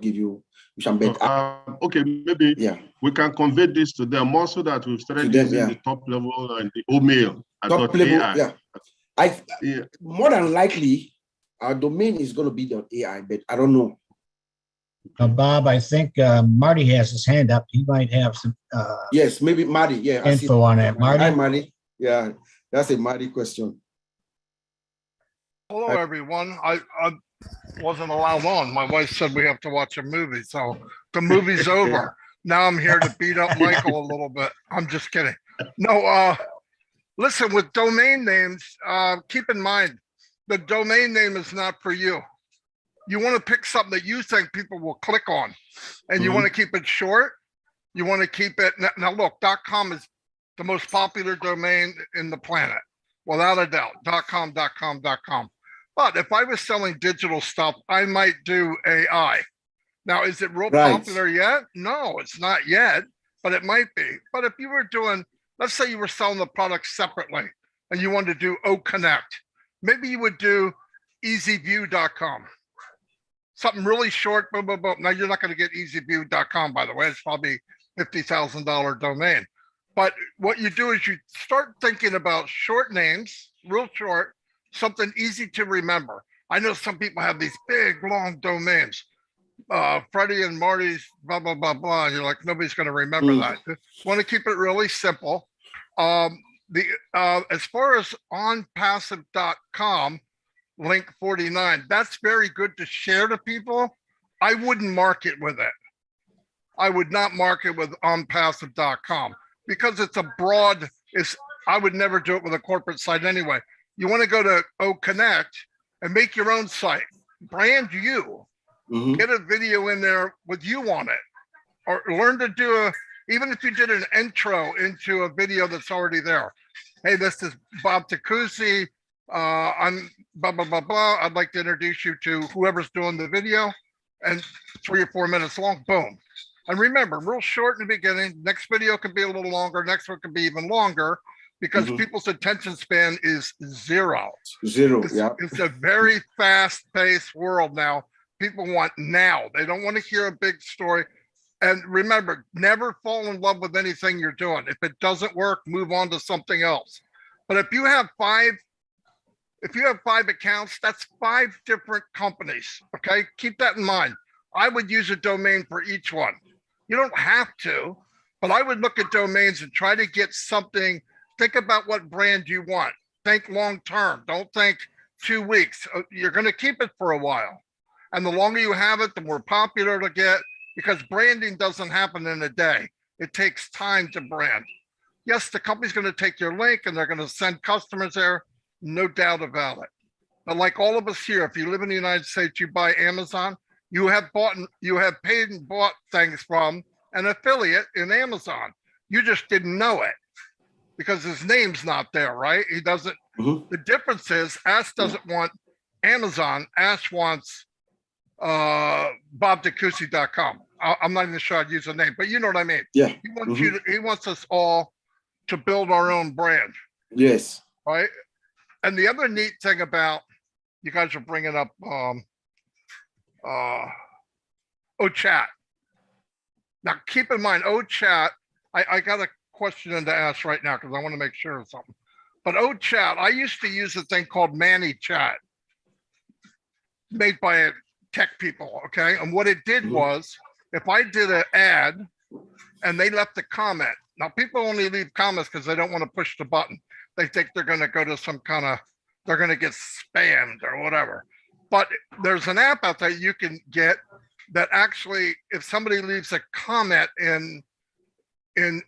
give you. Okay, maybe we can convey this to them more so that we've started using the top level and the O-mail. Top level, more than likely, our domain is going to be the AI, but I don't know. Bob, I think Marty has his hand up. He might have some yes, maybe Marty. Yeah, info on it. Marty? Hi, Marty. Yeah, that's a Marty question. Hello, everyone. I wasn't allowed on. My wife said we have to watch a movie, so the movie's over. Now I'm here to beat up Michael a little bit. I'm just kidding. No, listen, with domain names, keep in mind, the domain name is not for you. You want to pick something that you think people will click on, and you want to keep it short. You want to keep it. Now look, .com is the most popular domain in the planet, without a doubt, .com. But if I was selling digital stuff, I might do AI. Now, is it real popular yet? No, it's not yet, but it might be. But if you were doing, let's say you were selling the products separately and you wanted to do O Connect, maybe you would do easyview.com. something really short, boom, boom, boom. Now you're not going to get easyview.com, by the way. It's probably $50,000 domain. But what you do is you start thinking about short names, real short, something easy to remember. I know some people have these big, long domains. Freddie and Marty's blah, blah, blah, blah. And you're like, nobody's going to remember that. Want to keep it really simple. As far as onpassive.com, link 49, that's very good to share to people. I wouldn't market with it. I would not market with onpassive.com because it's a broad, I would never do it with a corporate site anyway. You want to go to OConnect and make your own site, brand you, get a video in there with you on it, or learn to do even if you did an intro into a video that's already there. Hey, this is Bob Takusi. I'm blah, blah, blah, blah. I'd like to introduce you to whoever's doing the video, and 3 or 4 minutes long, boom. And remember, real short in the beginning, next video can be a little longer, next one can be even longer, because people's attention span is zero. It's a very fast-paced world now. People want now. They don't want to hear a big story. And remember, never fall in love with anything you're doing. If it doesn't work, move on to something else. But if you have 5 accounts, that's 5 different companies. Okay, keep that in mind. I would use a domain for each one. You don't have to, but I would look at domains and try to get something. Think about what brand you want. Think long term. Don't think 2 weeks. You're going to keep it for a while. And the longer you have it, the more popular it'll get, because branding doesn't happen in a day. It takes time to brand. Yes, the company's going to take your link and they're going to send customers there. No doubt about it. But like all of us here, if you live in the United States, you buy Amazon, you have paid and bought things from an affiliate in Amazon. You just didn't know it because his name's not there, right? He doesn't. The difference is Ash doesn't want Amazon. Ash wants bobtakusi.com. I'm not even sure I'd use a name, but you know what I mean. Yeah. He wants he wants us all to build our own brand. Yes. Right. And the other neat thing about, you guys are bringing up chat. Now keep in mind, chat, I got a question to ask right now because I want to make sure of something. But chat, I used to use a thing called Manny Chat, made by tech people, okay? And what it did was, if I did an ad and they left a comment, now people only leave comments because they don't want to push the button. They think they're going to go to some kind of, they're going to get spammed or whatever. But there's an app out there you can get that actually, if somebody leaves a comment in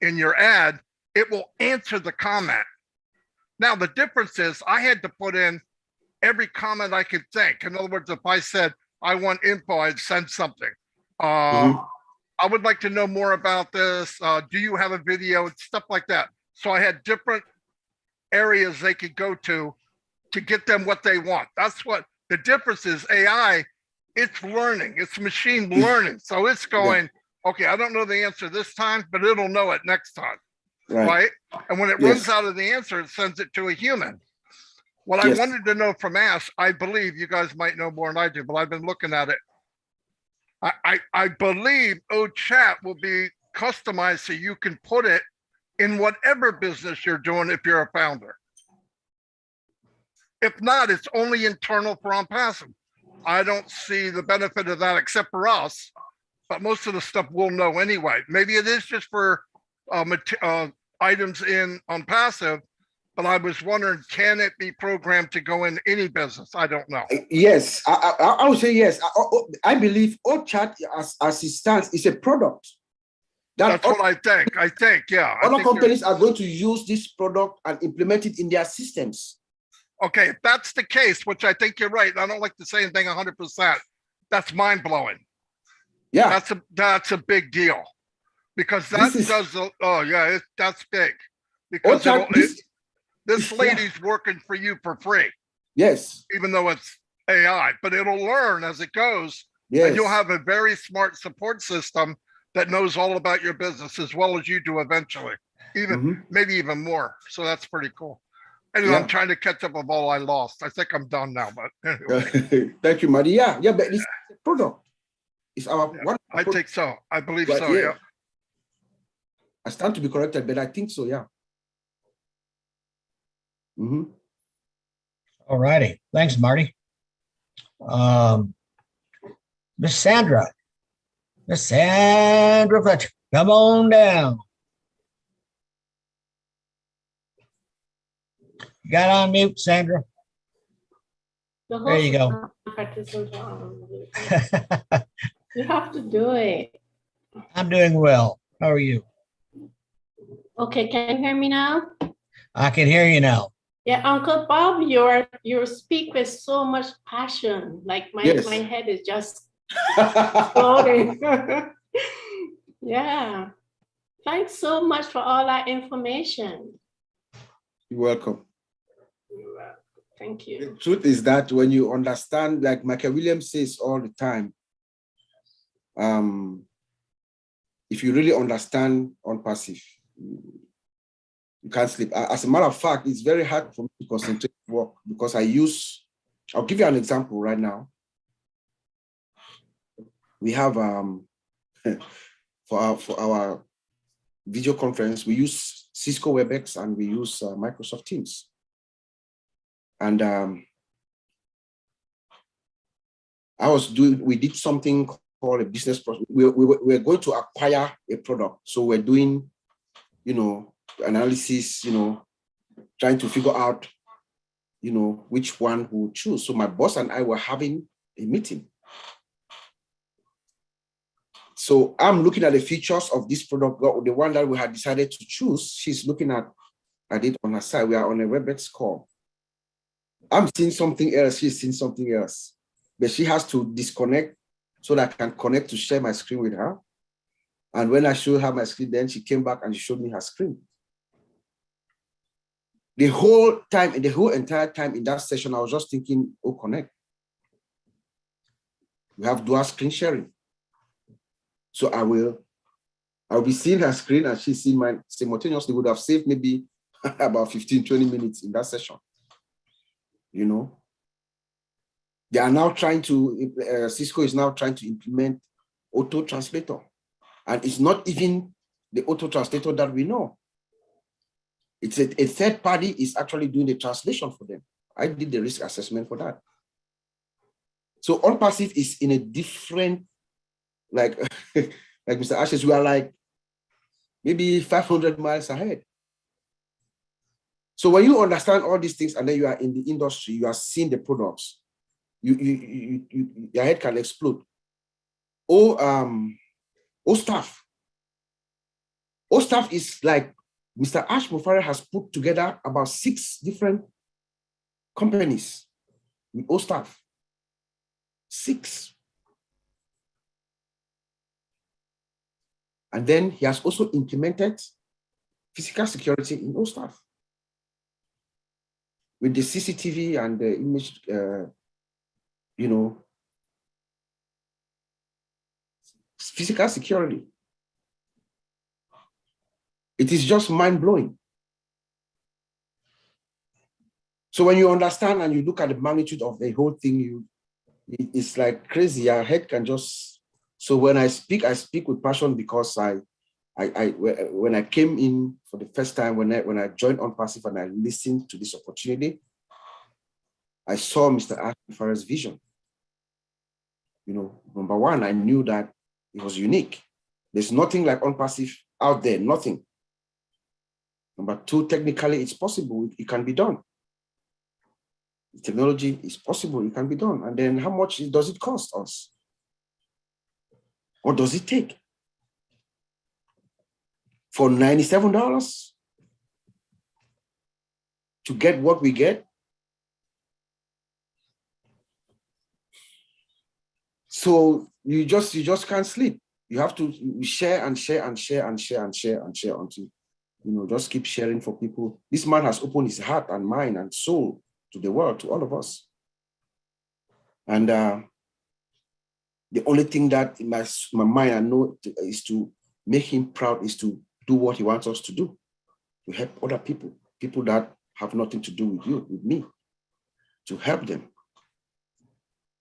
your ad, it will answer the comment. Now, the difference is I had to put in every comment I could think. In other words, if I said, I want info, I'd send something. I would like to know more about this. Do you have a video? Stuff like that. So I had different areas they could go to get them what they want. That's what the difference is. AI, it's learning, it's machine learning. So it's going, okay, I don't know the answer this time, but it'll know it next time. Right? And when it runs out of the answer, it sends it to a human. What I wanted to know from Ash, I believe you guys might know more than I do, but I've been looking at it. I believe chat will be customized so you can put it in whatever business you're doing if you're a founder. If not, it's only internal for OnPassive. I don't see the benefit of that except for us, but most of the stuff we'll know anyway. Maybe it is just for items in OnPassive, but I was wondering, can it be programmed to go in any business? I don't know. Yes, I would say yes. I believe chat as it stands is a product. That's what I think. Yeah. Other companies are going to use this product and implement it in their systems. Okay, if that's the case, which I think you're right, I don't like to say anything 100%. That's mind blowing. Yeah, that's a big deal, because that that's big, because this lady's working for you for free. Yes, even though it's AI, but it'll learn as it goes. Yes, and you'll have a very smart support system that knows all about your business as well as you do eventually, even maybe even more. So that's pretty cool. Anyway, I'm trying to catch up with all I lost. I think I'm done now, but anyway. Thank you, Maria. Yeah, but this is a product. It's our Yeah, one. I think so. I believe But so, yeah. I stand to be corrected, but I think so, yeah. Mhm. All righty. Thanks, Marty. Miss Sandra. Miss Sandra Fletcher, come on down. You got on mute, Sandra. There you go. You have to do it. I'm doing well. How are you? Okay, can you hear me now? I can hear you now. Yeah, Uncle Bob, you speak with so much passion. Like my head is just exploding. Yeah. Thanks so much for all that information. You're welcome. Thank you. The truth is that when you understand, like Michael Williams says all the time, if you really understand on passive, you can't sleep. As a matter of fact, it's very hard for me to concentrate work because I'll give you an example right now. We have, for our video conference, we use Cisco WebEx and we use Microsoft Teams. And we did something called a business process. We're going to acquire a product. So we're doing, analysis, trying to figure out, which one we'll choose. So my boss and I were having a meeting. So I'm looking at the features of this product, the one that we had decided to choose. She's looking at it on her side. We are on a WebEx call. I'm seeing something else, she's seeing something else. But she has to disconnect so that I can connect to share my screen with her. And when I showed her my screen, then she came back and she showed me her screen. The whole entire time in that session, I was just thinking, oh, connect. We have dual screen sharing. So I'll be seeing her screen and she's seeing mine simultaneously. Would have saved maybe about 15, 20 minutes in that session. They are now trying to, Cisco is now trying to implement auto translator. And it's not even the auto translator that we know. It's a third party is actually doing the translation for them. I did the risk assessment for that. So OnPassive is in a different, like Mr. Ashes, we are like maybe 500 miles ahead. So when you understand all these things and then you are in the industry, you are seeing the products, your head can explode. Staff is like Mr. Ash Mufare has put together about 6 different companies with staff. 6. And then he has also implemented physical security in staff with the CCTV and the image, physical security. It is just mind-blowing. So when you understand and you look at the magnitude of the whole thing, it's like crazy. Your head can just. So when I speak with passion because when I came in for the first time, when I joined OnPassive and I listened to this opportunity, I saw Mr. Ashfar's vision. Number one, I knew that it was unique. There's nothing like OnPassive out there, nothing. Number two, technically, it's possible. It can be done. The technology is possible. It can be done. And then how much does it cost us? What does it take? For $97 to get what we get? So you just can't sleep. You have to share and share and share and share and share and share until, just keep sharing for people. This man has opened his heart and mind and soul to the world, to all of us. And the only thing that in my mind I know is to make him proud, is to do what he wants us to do, to help other people that have nothing to do with you, with me, to help them.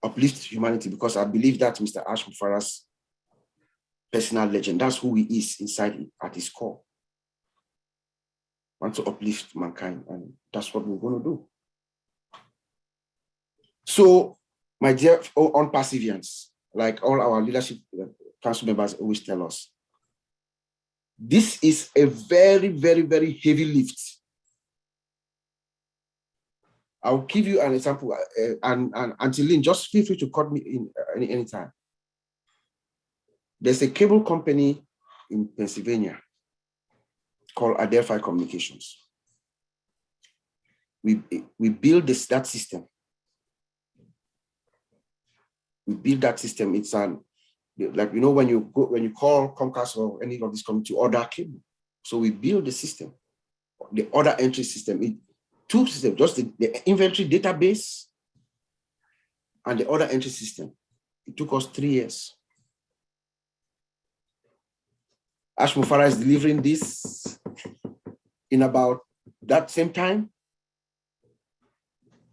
uplift humanity, because I believe that Mr. Ash Mufara's personal legend, that's who he is inside at his core. Want to uplift mankind, and that's what we're going to do. So, my dear, on perseverance, like all our leadership council members always tell us, this is a very, very, very heavy lift. I'll give you an example, and until Lynn, just feel free to cut me in anytime. There's a cable company in Pennsylvania called Adelphi Communications. We build that system. We build that system. It's like, you know, when you call Comcast or any of this company to order cable. So we build the system, the order entry system. Two systems, just the inventory database and the order entry system. It took us 3 years. Ash Mufara is delivering this in about that same time.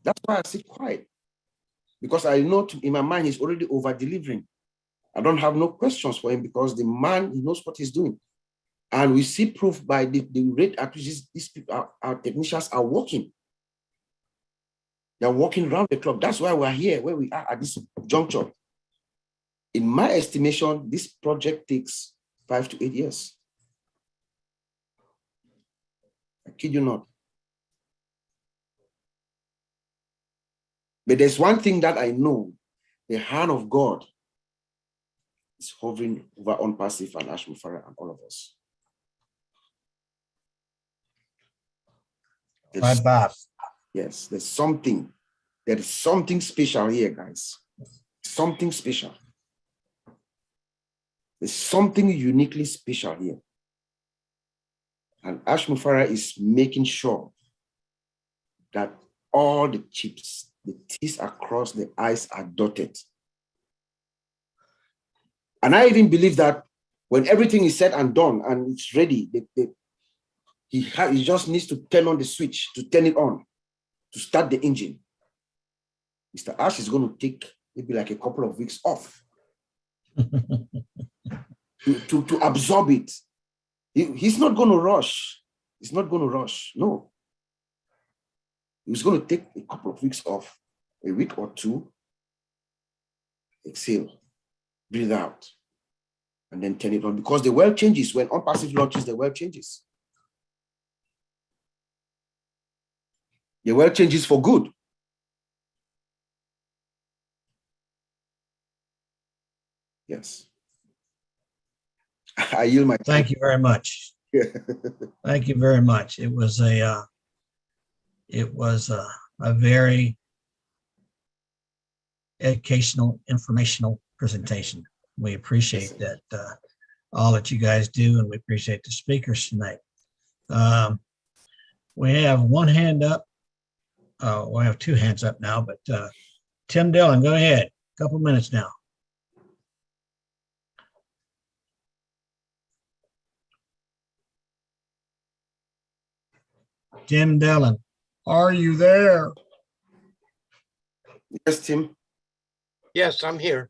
That's why I sit quiet, because I know in my mind he's already over delivering. I don't have no questions for him, because the man, he knows what he's doing. And we see proof by the rate at which these people, our technicians are working. They're working around the clock. That's why we're here, where we are at this juncture. In my estimation, this project takes 5 to 8 years. I kid you not. But there's one thing that I know, the hand of God is hovering over on Passive and Ash Mufara and all of us. Right, Bob. Yes, there is something special here, guys. Something special. There's something uniquely special here. And Ash Mufara is making sure that all the chips, the T's are crossed, the I's are dotted. And I even believe that when everything is said and done and it's ready, he just needs to turn on the switch, to turn it on, to start the engine. Mr. Ash is going to take maybe like a couple of weeks off to absorb it. He's not going to rush. He's not going to rush. No. He's going to take a couple of weeks off, a week or two, exhale, breathe out, and then turn it on. Because the world changes. When on-passive launches, the world changes. The world changes for good. Yes. I yield my time. Thank you very much. Thank you very much. It was a very educational, informational presentation. We appreciate that, all that you guys do, and we appreciate the speakers tonight. We have one hand up. We have two hands up now, but Tim Dillon, go ahead. Couple minutes now. Tim Dillon, are you there? Yes, Tim. Yes, I'm here.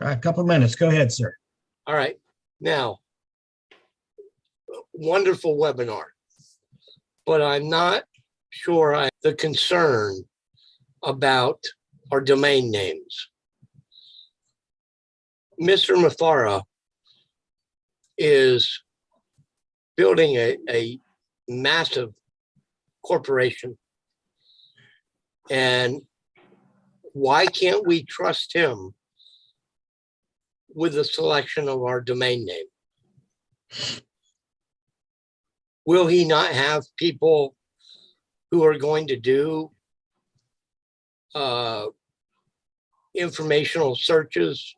A couple minutes. Go ahead, sir. All right. Now, wonderful webinar, but I'm not sure I have the concern about our domain names. Mr. Mufara is building a massive corporation. And why can't we trust him with the selection of our domain name? Will he not have people who are going to do informational searches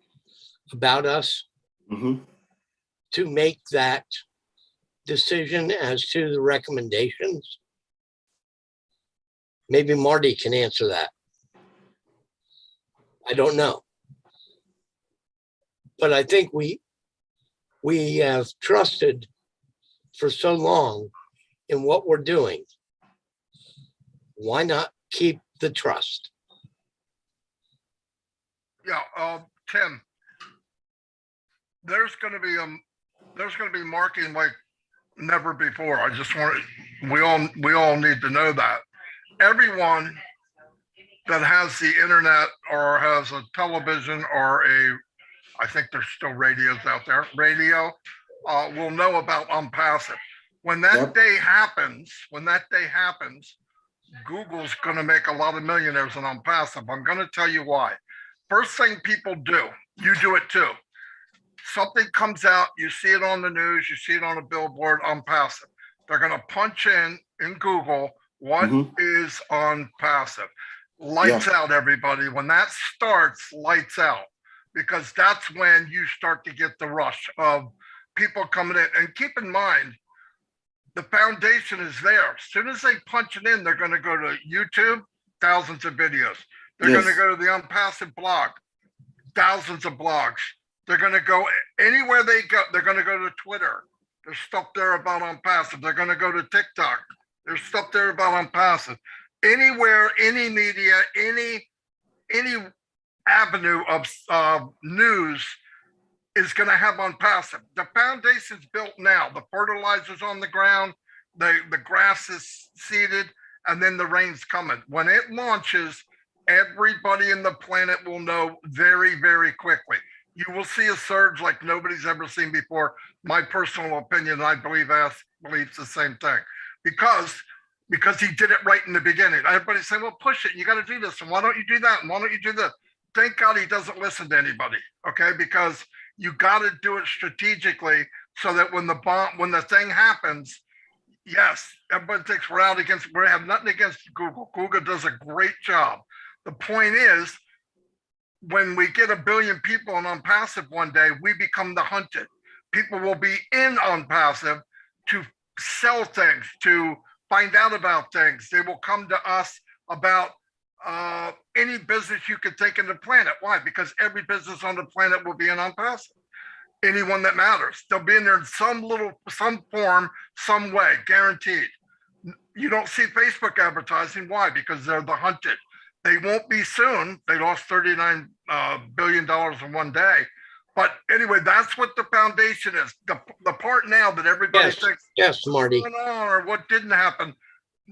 about us to make that decision as to the recommendations? Maybe Marty can answer that. I don't know. But I think we have trusted for so long in what we're doing. Why not keep the trust? Yeah, Tim, there's going to be marketing like never before. I just want we all need to know that everyone that has the internet or has a television or I think there's still radios out there, radio, will know about Unpassive. When that day happens, Google's going to make a lot of millionaires in Unpassive. I'm going to tell you why. First thing people do, you do it too. Something comes out, you see it on the news, you see it on a billboard, Unpassive. They're going to punch in Google, what is Unpassive? Lights out, everybody. When that starts, lights out, because that's when you start to get the rush of people coming in. And keep in mind, the foundation is there. As soon as they punch it in, they're going to go to YouTube, thousands of videos. They're going to go to the Unpassive blog, thousands of blogs. They're going to go anywhere they go. They're going to go to Twitter. There's stuff there about Unpassive. They're going to go to TikTok. There's stuff there about Unpassive. Anywhere, any media, any avenue of news is going to have Unpassive. The foundation's built now. The fertilizer's on the ground. The grass is seeded, and then the rain's coming. When it launches, everybody in the planet will know very, very quickly. You will see a surge like nobody's ever seen before. My personal opinion, I believe, believes the same thing, because he did it right in the beginning. Everybody's saying, well, push it. You got to do this. And why don't you do that? And why don't you do this? Thank God he doesn't listen to anybody. Okay. Because you got to do it strategically so that when the thing happens, yes, everybody thinks we have nothing against Google. Google does a great job. The point is, when we get 1 billion people on Unpassive one day, we become the hunted. People will be in Unpassive to sell things, to find out about things. They will come to us about any business you could think in the planet. Why? Because every business on the planet will be in Unpassive. Anyone that matters. They'll be in there in some form, some way, guaranteed. You don't see Facebook advertising. Why? Because they're the hunted. They won't be soon. They lost $39 billion in one day. But anyway, that's what the foundation is. The part now that everybody thinks, Marty, what's going on or what didn't happen,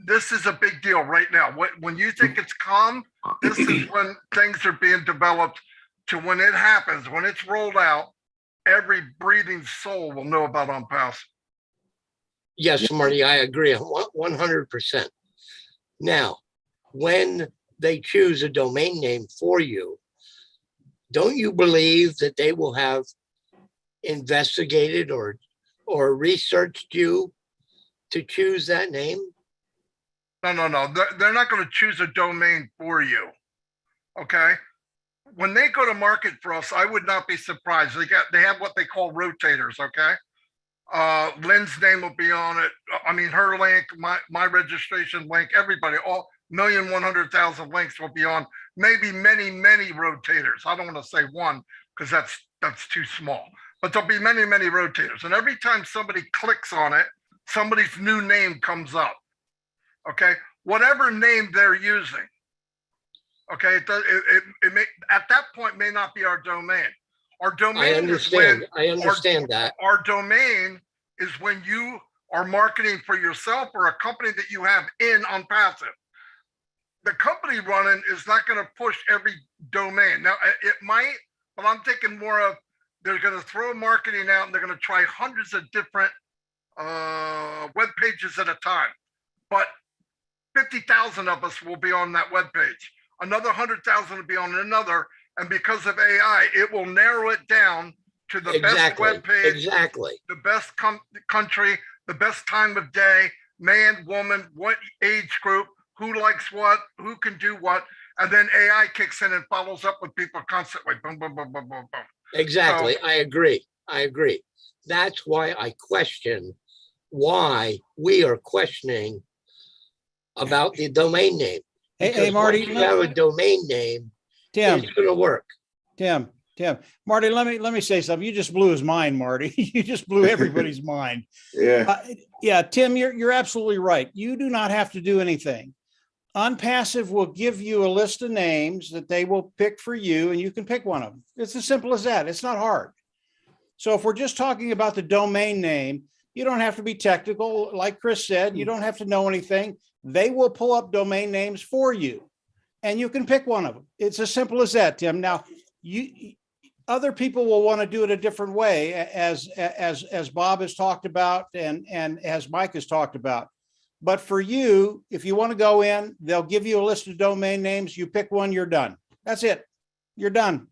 this is a big deal right now. When you think it's calm, this is when things are being developed to when it happens, when it's rolled out, every breathing soul will know about Unpassive. Yes, Marty, I agree 100%. Now, when they choose a domain name for you, don't you believe that they will have investigated or researched you to choose that name? No. They're not going to choose a domain for you. Okay. When they go to market for us, I would not be surprised. They have what they call rotators. Okay. Lynn's name will be on it. I mean, her link, my registration link, everybody, all 1,100,000 links will be on maybe many rotators. I don't want to say one because that's too small, but there'll be many rotators. And every time somebody clicks on it, somebody's new name comes up. Okay. Whatever name they're using. Okay. It may, at that point, may not be our domain. Our domain I understand that. Our domain is when you are marketing for yourself or a company that you have in Unpassive. The company running is not going to push every domain. Now, it might, but I'm thinking more of they're going to throw marketing out and they're going to try hundreds of different web pages at a time. But 50,000 of us will be on that web page. Another 100,000 will be on another. And because of AI, it will narrow it down to the best web page, the best country, the best time of day, man, woman, what age group, who likes what, who can do what, and then AI kicks in and follows up with people constantly. Boom, boom, boom, boom, boom, boom. Exactly. So, I agree. That's why I question why we are questioning about the domain name. Hey, Marty, you have a domain name, Tim, it's going to work. Tim, Marty, let me say something. You just blew his mind, Marty. You just blew everybody's mind. Yeah. Yeah, Tim, you're absolutely right. You do not have to do anything. OnPassive will give you a list of names that they will pick for you, and you can pick one of them. It's as simple as that. It's not hard. So if we're just talking about the domain name, you don't have to be technical. Like Chris said, you don't have to know anything. They will pull up domain names for you, and you can pick one of them. It's as simple as that, Tim. Now, other people will want to do it a different way, as Bob has talked about and as Mike has talked about. But for you, if you want to go in, they'll give you a list of domain names. You pick one, you're done. That's it. You're done.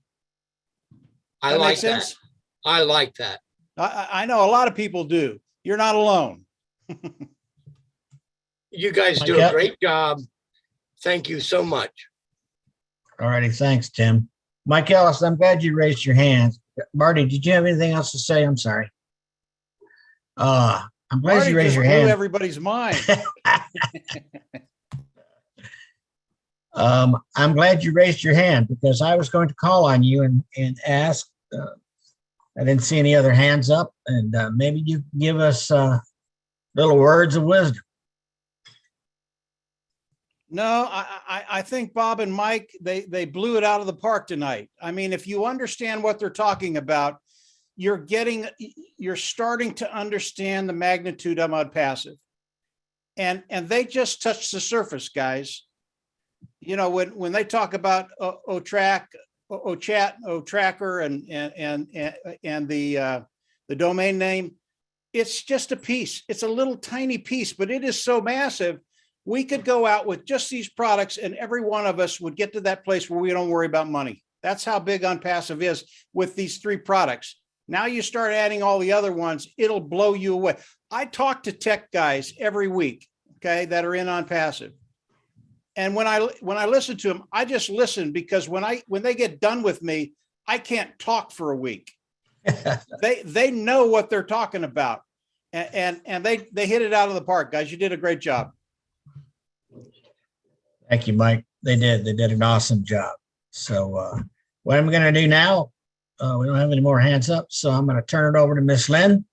I That like makes sense? that. I like that. I know a lot of people do. You're not alone. You guys do a great job. Thank you so much. All righty. Thanks, Tim. Mike Ellis, I'm glad you raised your hand. Marty, did you have anything else to say? I'm sorry. I'm glad Marty you raised just your blew hand. everybody's mind. I'm glad you raised your hand because I was going to call on you and ask. I didn't see any other hands up, and maybe you can give us little words of wisdom. No, I think Bob and Mike, they blew it out of the park tonight. I mean, if you understand what they're talking about, you're starting to understand the magnitude of OnPassive. And they just touched the surface, guys. You know, when they talk about OChat, OTracker, and the domain name, it's just a piece. It's a little tiny piece, but it is so massive. We could go out with just these products and every one of us would get to that place where we don't worry about money. That's how big OnPassive is with these 3 products. Now you start adding all the other ones, it'll blow you away. I talk to tech guys every week, okay, that are in OnPassive. And when I listen to them, I just listen because when they get done with me, I can't talk for a week. They know what they're talking about. And they hit it out of the park, guys. You did a great job. Thank you, Mike. They did an awesome job. So what I'm going to do now, we don't have any more hands up, so I'm going to turn it over to Miss Lynn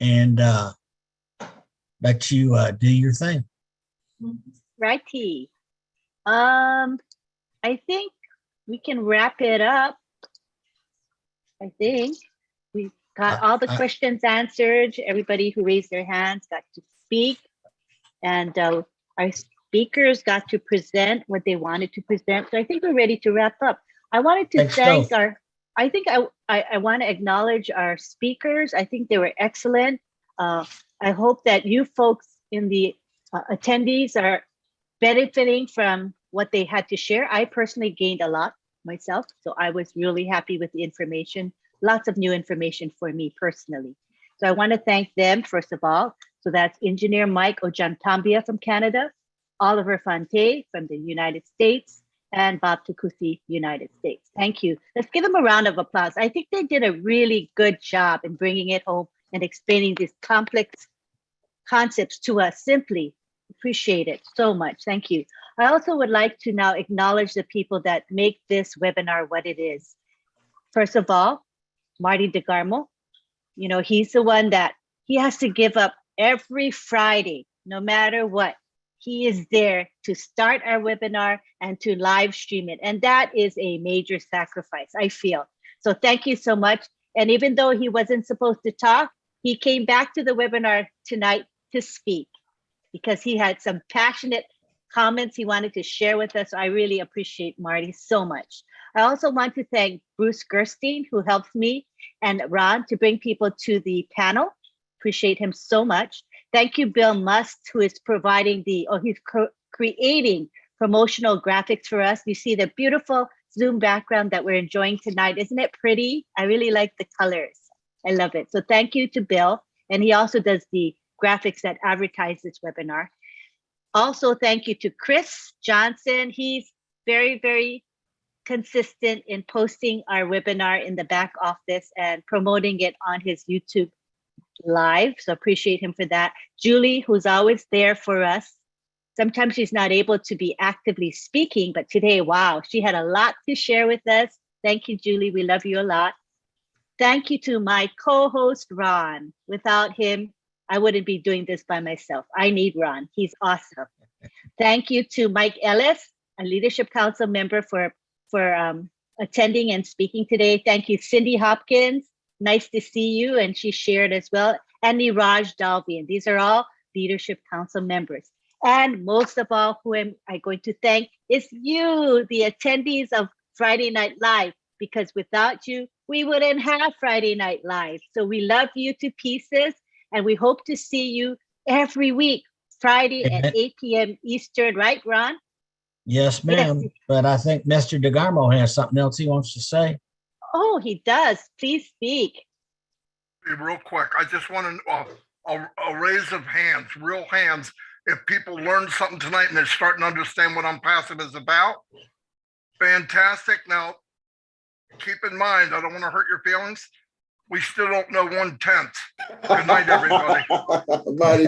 and let you do your thing. Righty. I think we can wrap it up. I think we've got all the questions answered. Everybody who raised their hands got to speak, and our speakers got to present what they wanted to present. So I think we're ready to wrap up. I wanted to thank I want to acknowledge our speakers. I think they were excellent. I hope that you folks in the attendees are benefiting from what they had to share. I personally gained a lot myself, so I was really happy with the information. Lots of new information for me personally. So I want to thank them, first of all. So that's Engineer Mike Ojantambia from Canada, Oliver Fonte from the United States, and Bob Takusi, United States. Thank you. Let's give them a round of applause. I think they did a really good job in bringing it home and explaining these complex concepts to us simply. Appreciate it so much. Thank you. I also would like to now acknowledge the people that make this webinar what it is. First of all, Marty DeGarmo. You know, he's the one that he has to give up every Friday, no matter what. He is there to start our webinar and to live stream it. And that is a major sacrifice, I feel. So thank you so much. And even though he wasn't supposed to talk, he came back to the webinar tonight to speak because he had some passionate comments he wanted to share with us. So I really appreciate Marty so much. I also want to thank Bruce Gerstein, who helps me, and Ron to bring people to the panel. Appreciate him so much. Thank you, Bill Must, who is providing he's creating promotional graphics for us. You see the beautiful Zoom background that we're enjoying tonight. Isn't it pretty? I really like the colors. I love it. So thank you to Bill. And he also does the graphics that advertise this webinar. Also, thank you to Chris Johnson. He's very, very consistent in posting our webinar in the back office and promoting it on his YouTube live. So appreciate him for that. Julie, who's always there for us. Sometimes she's not able to be actively speaking, but today, wow, she had a lot to share with us. Thank you, Julie. We love you a lot. Thank you to my co-host, Ron. Without him, I wouldn't be doing this by myself. I need Ron. He's awesome. Thank you to Mike Ellis, a Leadership Council member, for attending and speaking today. Thank you, Cindy Hopkins. Nice to see you, and she shared as well. And Niraj Dalvian. These are all Leadership Council members. And most of all, who am I going to thank is you, the attendees of Friday Night Live, because without you, we wouldn't have Friday Night Live. So we love you to pieces, and we hope to see you every week, Friday at 8 p.m. Eastern, right, Ron? Yes, ma'am. But I think Mr. DeGarmo has something else he wants to say. Oh, he does. Please speak. Be real quick. I just want a raise of hands, real hands. If people learned something tonight and they're starting to understand what Unpassive is about, fantastic. Now, keep in mind, I don't want to hurt your feelings. We still don't know 1/10. Good night, everybody. Marty,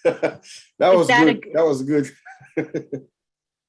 that was good. That was good.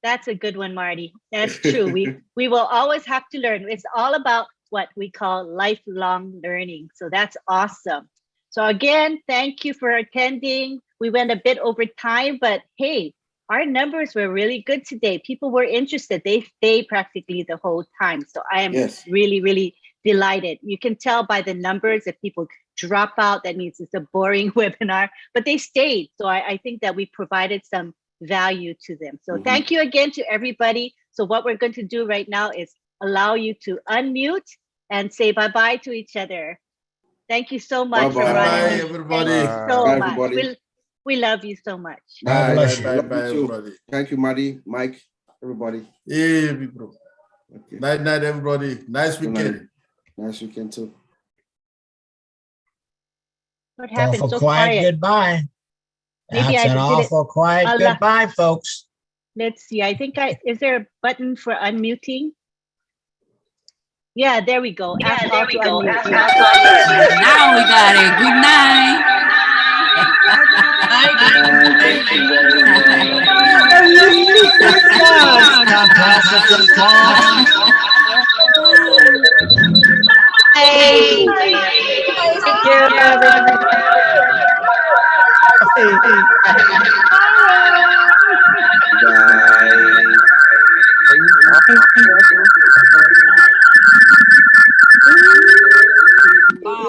That's a good one, Marty. That's true. We will always have to learn. It's all about what we call lifelong learning. So that's awesome. So again, thank you for attending. We went a bit over time, but hey, our numbers were really good today. People were interested. They stayed practically the whole time. So I am really, really delighted. You can tell by the numbers if people drop out, that means it's a boring webinar, but they stayed. So I think that we provided some value to them. So thank you again to everybody. So what we're going to do right now is allow you to unmute and say bye-bye to each other. Thank you so much for running. Everybody. Thank you so Bye, much. everybody. We love you so much. Bye, Bye, Love bye, you too. everybody. Thank you, Marty, Mike, everybody. Yeah, people. Okay. Night, night, everybody. Nice Good weekend. night. Nice weekend too. What happened? Awful So quiet quiet. Goodbye. Maybe That's I an did awful quiet Allah. goodbye, folks. Let's see. I think is there a button for unmuting? Yeah, there we go. Ask all to unmute. Now we got it. Good night. Hey. Take care, everybody.